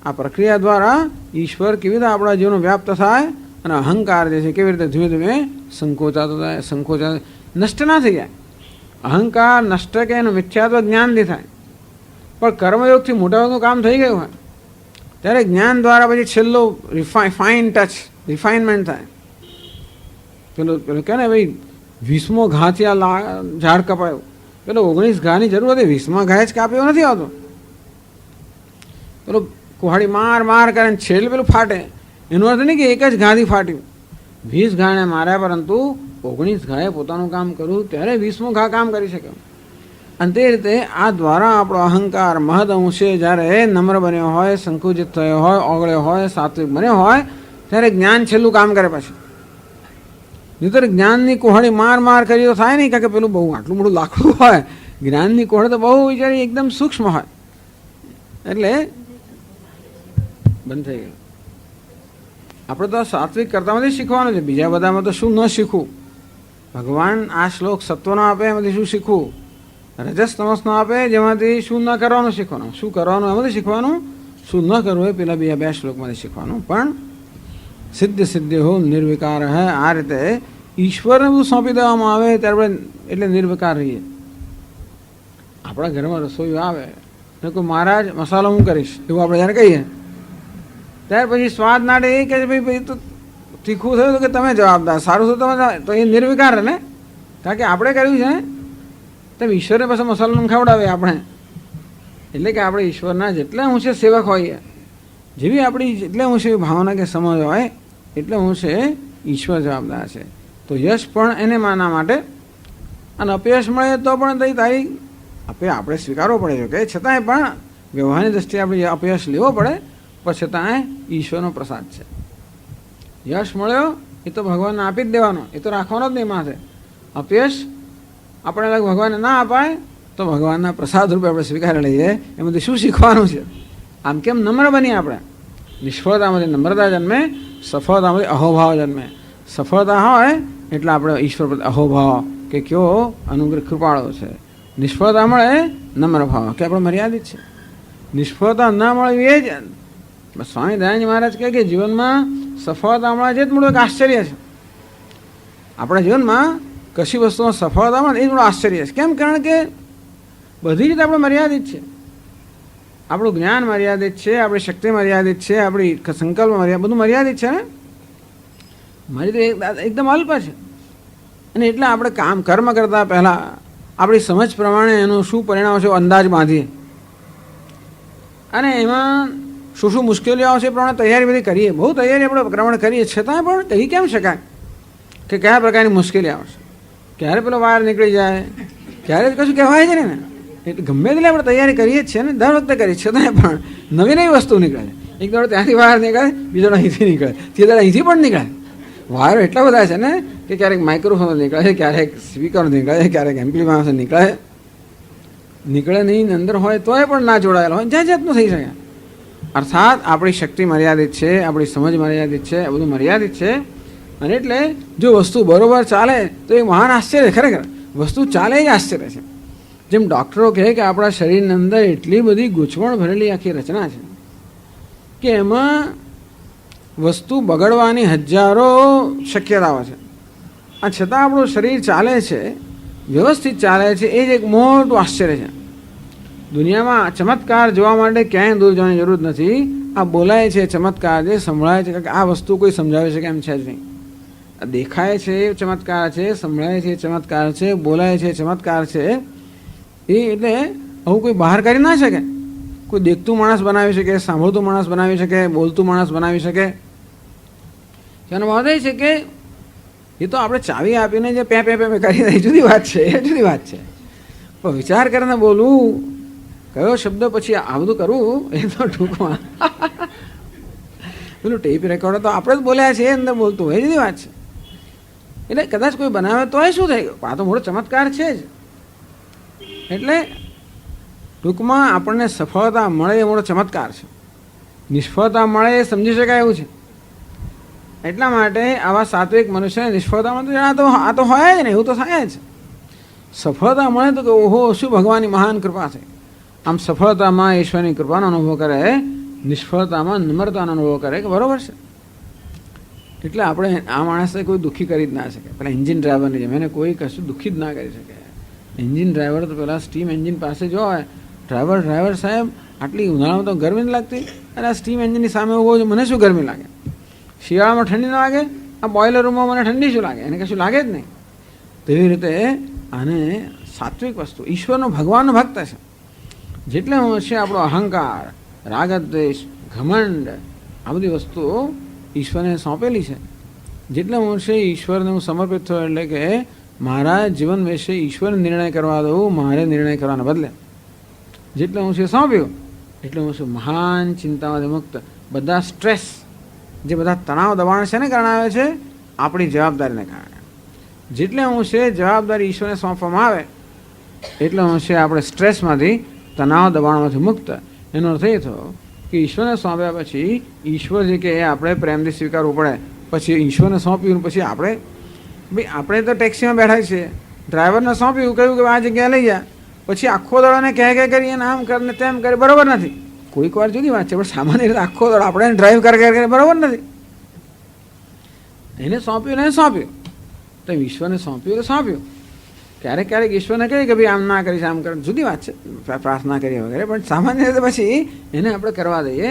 આ પ્રક્રિયા દ્વારા ઈશ્વર કેવી રીતે આપણા જીવનો વ્યાપ્ત થાય અને અહંકાર જે છે કેવી રીતે ધીમે ધીમે સંકોચાતો થાય, નષ્ટ ના થઈ જાય. અહંકાર નષ્ટ કે એનું મિથ્યાત્વ જ્ઞાનથી થાય. પણ કર્મયોગથી મોટાભાગનું કામ થઈ ગયું હોય ત્યારે જ્ઞાન દ્વારા પછી છેલ્લો ફાઇન ટચ, રિફાઇનમેન્ટ થાય. પેલું કહે ને ભાઈ 20મો ઘાથી આ ઝાડ કપાયું, પેલો 19 ઘાની જરૂર હતી, 20મા ઘાએ જ કાપ્યો નથી આવતો. પેલો કુહાડી માર કરે છેલ્લે પેલું ફાટે. એનો અર્થ નહીં કે એક જ ઘાથી ફાટ્યું. 20 ઘાને માર્યા પરંતુ 19 ઘાએ પોતાનું કામ કર્યું ત્યારે 20મો ઘા કામ કરી શક્યો. અને તે રીતે આ દ્વારા આપણો અહંકાર મહદ અંશે જ્યારે નમ્ર બન્યો હોય, સંકુચિત થયો હોય, ઓગળ્યો હોય, સાત્વિક બન્યો હોય ત્યારે જ્ઞાન છેલ્લું કામ કરે. પછી નહીતર જ્ઞાનની કોહળી માર કરી તો થાય નહીં, કારણ કે પેલું બહુ આટલું મોટું લાકડું હોય. જ્ઞાનની કોહળી તો બહુ વિચારી એકદમ સૂક્ષ્મ હોય એટલે બંધ થઈ ગયું. આપણે તો સાત્વિક કરતામાંથી શીખવાનું છે, બીજા બધામાં તો શું ન શીખવું. ભગવાન આ શ્લોક સત્વનો આપે એમાંથી શું શીખવું, રજસ તમસનો આપે જેમાંથી શું ન કરવાનું શીખવાનું, શું કરવાનું એમાંથી શીખવાનું, શું ન કરવું એ પેલા બીજા 2 શ્લોકમાંથી શીખવાનું. પણ સિદ્ધ સિદ્ધ્યો નિર્વિકાર હે. આ રીતે ઈશ્વરને બધું સોંપી દેવામાં આવે ત્યારે આપણે એટલે નિર્વિકાર રહીએ. આપણા ઘરમાં રસોઈ આવે ને કોઈ મહારાજ મસાલો હું કરીશ એવું આપણે જ્યારે કહીએ ત્યાર પછી સ્વાદ નાટે એ કે ભાઈ તો તીખું થયું કે તમે જવાબદાર, સારું થયું તમે, તો એ નિર્વિકાર ને, કારણ કે આપણે કર્યું છે ને. તેમ ઈશ્વરને પાસે મસાલો ખવડાવે આપણે. એટલે કે આપણે ઈશ્વરના જેટલા ઊંચે સેવક હોઈએ, જેવી આપણી જેટલે ઊંચે ભાવના કે સમજ હોય એટલે ઊંચે ઈશ્વર જવાબદાર છે. તો યશ પણ એને માના માટે, અને અપયશ મળે તો પણ તારી આપણે સ્વીકારવો પડે છે કે છતાંય પણ વ્યવહારની દ્રષ્ટિએ આપણે અપયશ લેવો પડે, પણ છતાંય ઈશ્વરનો પ્રસાદ છે. યશ મળ્યો એ તો ભગવાનને આપી જ દેવાનો, એ તો રાખવાનો જ નહીં માથે. અપયશ આપણે ભગવાનને ના અપાય તો ભગવાનના પ્રસાદ રૂપે આપણે સ્વીકારી લઈએ. એમાંથી શું શીખવાનું છે? આમ કેમ નમ્ર બનીએ આપણે? નિષ્ફળતામાંથી નમ્રતા જન્મે, સફળતામાંથી અહોભાવ જન્મે. સફળતા હોય એટલે આપણે ઈશ્વર પ્રત્યે અહોભાવ કે કયો અનુગ્રહ કૃપાળો છે. નિષ્ફળતા મળે નમ્ર ભાવ કે આપણે મર્યાદિત છે. નિષ્ફળતા ના મળે એ જ સ્વામી દયાનંદ મહારાજ કહે કે જીવનમાં સફળતા મળે છે જ મોટું એક આશ્ચર્ય છે. આપણા જીવનમાં કશી વસ્તુમાં સફળતા મળે એ જ મોટું આશ્ચર્ય છે. કેમ? કારણ કે બધી રીતે આપણે મર્યાદિત છે. આપણું જ્ઞાન મર્યાદિત છે, આપણી શક્તિ મર્યાદિત છે, આપણી સંકલ્પ મર્યાદિત, બધું મર્યાદિત છે ને. મારી તો એકદમ અલ્પ છે. અને એટલે આપણે કર્મ કરતાં પહેલાં આપણી સમજ પ્રમાણે એનું શું પરિણામ છે અંદાજ બાંધીએ અને એમાં શું શું મુશ્કેલીઓ આવશે એ પ્રમાણે તૈયારી બધી કરીએ. બહુ તૈયારી આપણે પ્રમાણે કરીએ, છતાં પણ કહી કેમ શકાય કે કયા પ્રકારની મુશ્કેલી આવશે? ક્યારે પેલો વાયર નીકળી જાય, ક્યારે કશું કહેવાય છે ને. એટલે ગમે તેટલી આપણે તૈયારી કરીએ જ છીએ ને, દર વખતે કરીએ, છતાંય પણ નવી નવી વસ્તુ નીકળે. એક દાડો ત્યાંથી વાયર નીકળે, બીજો દાડો અહીંથી નીકળે, તે દાડો અહીંથી પણ નીકળે. વાયરો એટલા બધા છે ને કે ક્યારેક માઇક્રોફોન નીકળે છે, ક્યારેક સ્પીકર નીકળે છે, ક્યારેક એમ્પ્લીફાયર નીકળે નહીં, અંદર હોય તોય પણ ના જોડાયેલા હોય, જ્યાં જાતનું થઈ શકે. અર્થાત આપણી શક્તિ મર્યાદિત છે, આપણી સમજ મર્યાદિત છે, બધું મર્યાદિત છે. અને એટલે જો વસ્તુ બરોબર ચાલે તો એ મહાન આશ્ચર્ય. ખરેખર વસ્તુ ચાલે એ આશ્ચર્ય છે. જેમ ડૉક્ટરો કહે કે આપણા શરીરની અંદર એટલી બધી ગૂંચવણ ભરેલી આખી રચના છે કે એમાં વસ્તુ બગડવાની હજારો શક્યતાઓ છે. આ છતાં આપણું શરીર ચાલે છે, વ્યવસ્થિત ચાલે છે, એ જ એક મોટું આશ્ચર્ય છે. દુનિયામાં ચમત્કાર જોવા માટે ક્યાંય દૂર જવાની જરૂર નથી. આ બોલાય છે ચમત્કાર છે, સંભળાય છે કે આ વસ્તુ કોઈ સમજાવી શકે એમ છે જ નહીં. દેખાય છે એ ચમત્કાર છે, સંભળાય છે ચમત્કાર છે, બોલાય છે ચમત્કાર છે. એ એટલે આવું કોઈ બહાર કરી ના શકે. કોઈ દેખતું માણસ બનાવી શકે, સાંભળતું માણસ બનાવી શકે, બોલતું માણસ બનાવી શકે. એનો વાત એ છે કે એ તો આપણે ચાવી આપીને જે પે પે પે કરી દઈએ, જુદી વાત છે, એ જુદી વાત છે. પણ વિચાર કરીને બોલવું, કયો શબ્દ પછી આ બધું કરવું, એ તો ટૂંકમાં પેલું ટેપ રેકોર્ડ તો આપણે જ બોલ્યા છીએ, અંદર બોલતું હોય, એ જુદી વાત છે. એટલે કદાચ કોઈ બનાવે તો એ શું થઈ ગયું? આ તો મોટો ચમત્કાર છે જ. એટલે ટૂંકમાં આપણને સફળતા મળે એ મોટો ચમત્કાર છે. નિષ્ફળતા મળે એ સમજી શકાય એવું છે. એટલા માટે આવા સાત્વિક મનુષ્યને નિષ્ફળતામાં તો આ તો હોય જ ને, એવું તો થાય જ. સફળતા મળે તો કે ઓહો શું ભગવાનની મહાન કૃપા છે. આમ સફળતામાં ઈશ્વરની કૃપાનો અનુભવ કરે, નિષ્ફળતામાં નમ્રતાનો અનુભવ કરે કે બરાબર છે. એટલે આપણે આ માણસને કોઈ દુઃખી કરી જ ના શકે. પેલા એન્જિન ડ્રાઈવરની જેમ એને કોઈ કશું દુઃખી જ ના કરી શકે. એન્જિન ડ્રાઈવર તો પેલા સ્ટીમ એન્જિન પાસે જો હોય, ડ્રાઈવર સાહેબ આટલી ઉનાળામાં તો ગરમી નથી લાગતી, અને આ સ્ટીમ એન્જિનની સામે ઊભો છે, મને શું ગરમી લાગે? શિયાળામાં ઠંડી ન લાગે, આ બોઇલર રૂમમાં મને ઠંડી શું લાગે? એને કશું લાગે જ નહીં. તેવી રીતે આને સાત્વિક વસ્તુ, ઈશ્વરનો ભગવાનનો ભક્ત છે. જેટલે છે આપણો અહંકાર, રાગદ્વેષ, ઘમંડ, આ બધી વસ્તુઓ ઈશ્વરને સોંપેલી છે. જેટલે હું છે ઈશ્વરને હું સમર્પિત થયો, એટલે કે મારા જીવન વિશે ઈશ્વર નિર્ણય કરવા દઉં, મારે નિર્ણય કરવાના બદલે જેટલે હું છે સોંપ્યું, એટલે હું છું મહાન ચિંતામાંથી મુક્ત. બધા સ્ટ્રેસ, જે બધા તણાવ દબાણ છે ને કારણે આવે છે આપણી જવાબદારીને કારણે. જેટલે હું છે જવાબદારી ઈશ્વરને સોંપવામાં આવે એટલે હું છે આપણે સ્ટ્રેસમાંથી, તણાવ દબાણમાંથી મુક્ત. એનો અર્થ એ થયો કે ઈશ્વરને સોંપ્યા પછી ઈશ્વર જે કે એ આપણે પ્રેમથી સ્વીકારવું પડે. પછી ઈશ્વરને સોંપ્યું, પછી આપણે તો ટેક્સીમાં બેઠા છીએ, ડ્રાઈવરને સોંપ્યું, કહ્યું કે આ જગ્યાએ લઈ જા, પછી આખો દડાને કહે કરીએ ને આમ કરીને તેમ કરે, બરાબર નથી. કોઈક વાર જુદી વાત છે, પણ સામાન્ય રીતે આખો દડો આપણે ડ્રાઈવ કરે બરાબર નથી. એને સોંપ્યું તો ઈશ્વરને સોંપ્યું તો સોંપ્યું. ક્યારેક ઈશ્વરને કહે કે ભાઈ આમ ના કરીશ, આમ કરે, જુદી વાત છે, પ્રાર્થના કરીએ વગેરે. પણ સામાન્ય રીતે પછી એને આપણે કરવા દઈએ,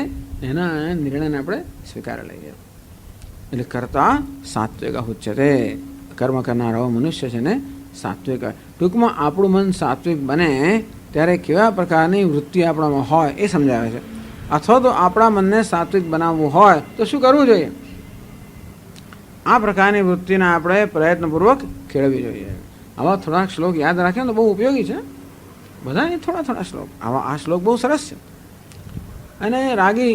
એના નિર્ણયને આપણે સ્વીકારી લઈએ. એટલે કરતા સાત્વિક ઉચ્યતે. કર્મ કરનારો મનુષ્ય છે ને સાત્વિક. ટૂંકમાં આપણું મન સાત્વિક બને ત્યારે કેવા પ્રકારની વૃત્તિ આપણામાં હોય એ સમજાવે છે. અથવા તો આપણા મનને સાત્વિક બનાવવું હોય તો શું કરવું જોઈએ? આ પ્રકારની વૃત્તિને આપણે પ્રયત્નપૂર્વક કેળવવી જોઈએ. આવા થોડાક શ્લોક યાદ રાખીએ તો બહુ ઉપયોગી છે. બધાને થોડા શ્લોક, આ શ્લોક બહુ સરસ છે. અને રાગી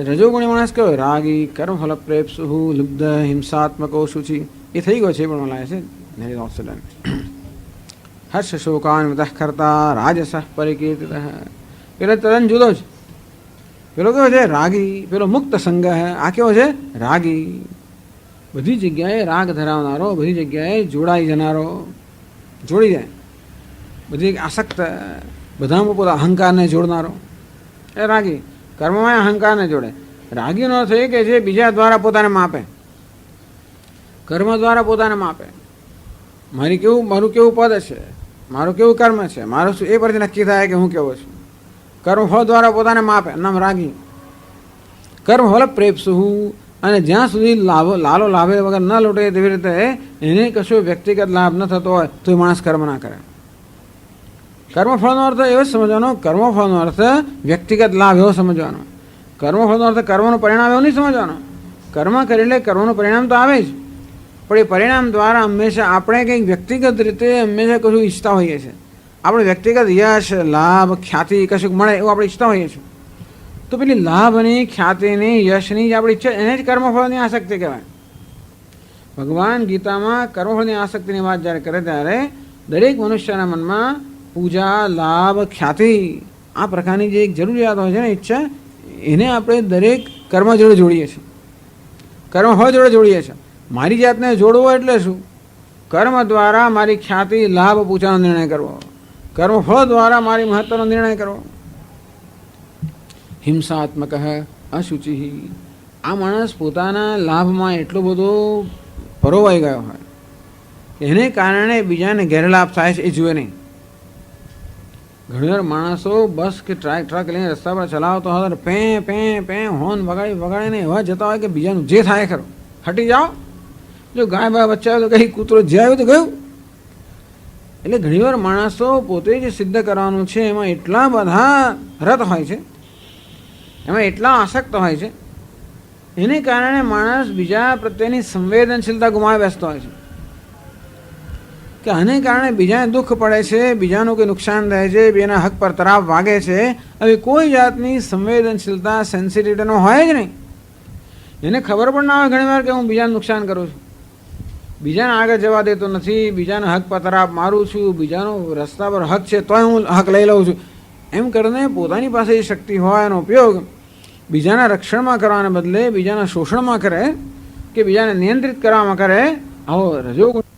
રજોગુણી માણસ કયો? રાગી કર્મફલ પ્રેપ્સુ લુબ્ધ હિંસાત્મકો શુચિ. એ થઈ ગયો છે પણ મને લાગે છે હર્ષ શોકાન્વિતઃ કર્તા રાજસ પરિકીર્તિતઃ. પેલો તદ્દન જુદો છે. પેલો કેવો છે? રાગી. પેલો મુક્ત સંગ. આ કેવો છે? રાગી. બધી જગ્યાએ રાગ ધરાવનારો, બધી જગ્યાએ જોડાઈ જનારો, જોડી જાય, બધી આસક્ત, બધામાં પોતા અહંકારને જોડનારો એ રાગી. કર્મમાં અહંકારને જોડે. રાગીનો અર્થ એ કે જે બીજા દ્વારા પોતાને માપે, કર્મ દ્વારા પોતાને માપે. મારું કેવું પદ છે, મારું કેવું કર્મ છે, મારું શું, એ પરથી નક્કી થાય કે હું કેવો છું. કર્મફળ દ્વારા પોતાને માપે, નામ રાગી. કર્મફળ પ્રેપ્સુ. અને જ્યાં સુધી લાલો લાભે વગર ન લૂંટે તેવી રીતે એને કશો વ્યક્તિગત લાભ ન થતો હોય તો એ માણસ કર્મ ના કરે. કર્મફળનો અર્થ એવો સમજવાનો, કર્મફળનો અર્થ વ્યક્તિગત લાભ એવો સમજવાનો. કર્મફળનો અર્થ કર્મનું પરિણામ એવું નહીં સમજવાનો. કર્મ કરી એટલે કર્મનું પરિણામ તો આવે જ, પણ એ પરિણામ દ્વારા હંમેશા આપણે કંઈક વ્યક્તિગત રીતે હંમેશા કશું ઈચ્છતા હોઈએ છીએ. આપણે વ્યક્તિગત યશ, લાભ, ખ્યાતિ કશુંક મળે એવું આપણે ઈચ્છતા હોઈએ છીએ. તો પેલી લાભની, ખ્યાતિની, યશની જે આપણી ઈચ્છા, એને જ કર્મફળની આસક્તિ કહેવાય. ભગવાન ગીતામાં કર્મફળની આસક્તિની વાત જ્યારે કરે ત્યારે દરેક મનુષ્યના મનમાં પૂજા, લાભ, ખ્યાતિ આ પ્રકારની જે એક જરૂરિયાત હોય છે ને, ઈચ્છા, એને આપણે દરેક કર્મ જોડે જોડીએ છીએ, કર્મફળ જોડે જોડીએ છીએ. મારી જાતને જોડવો એટલે શું? કર્મ દ્વારા મારી ખ્યાતિ, લાભ, પૂજાનો નિર્ણય કરવો, કર્મફળ દ્વારા મારી મહત્વનો નિર્ણય કરવો. હિંસાત્મક અશુચિ. આ માણસ પોતાના લાભમાં એટલો બધો પરોવાઈ ગયો હોય એને કારણે બીજાને ગેરલાભ થાય છે એ જુએ નહીં. ઘણીવાર માણસો બસ કે ટ્રક લઈને રસ્તા પર ચલાવતો હોય પે પે પે હોર્ન વગાડીને એવા જતા હોય કે બીજાનું જે થાય ખરો, હટી જાઓ. જો ગાય બાય બચ્ચા હોય તો કઈ, કૂતરો જે આવ્યું તો ગયું. એટલે ઘણીવાર માણસો પોતે જે સિદ્ધ કરવાનું છે એમાં એટલા બધા રત હોય છે, એમાં એટલા આસક્ત હોય છે, એને કારણે માણસ બીજા પ્રત્યેની સંવેદનશીલતા ગુમાવી બેસતો હોય છે. કે આને કારણે બીજાને દુઃખ પડે છે, બીજાનું કોઈ નુકસાન થાય છે, બેના હક પર તરાપ વાગે છે. હવે કોઈ જાતની સંવેદનશીલતા, સેન્સિટિવિટીનો હોય જ નહીં. એને ખબર પણ ના હોય ઘણીવાર કે હું બીજાને નુકસાન કરું છું, બીજાને આગળ જવા દેતો નથી, બીજાના હક પર તરાપ મારું છું, બીજાનો રસ્તા પર હક છે તોય હું હક લઈ લઉં છું. એમ કરીને પોતાની પાસે જે શક્તિ હોય એનો ઉપયોગ બીજાના રક્ષણમાં કરવાને બદલે બીજાના શોષણમાં કરે કે બીજાને નિયંત્રિત કરવામાં કરે. આવો રજોગુણ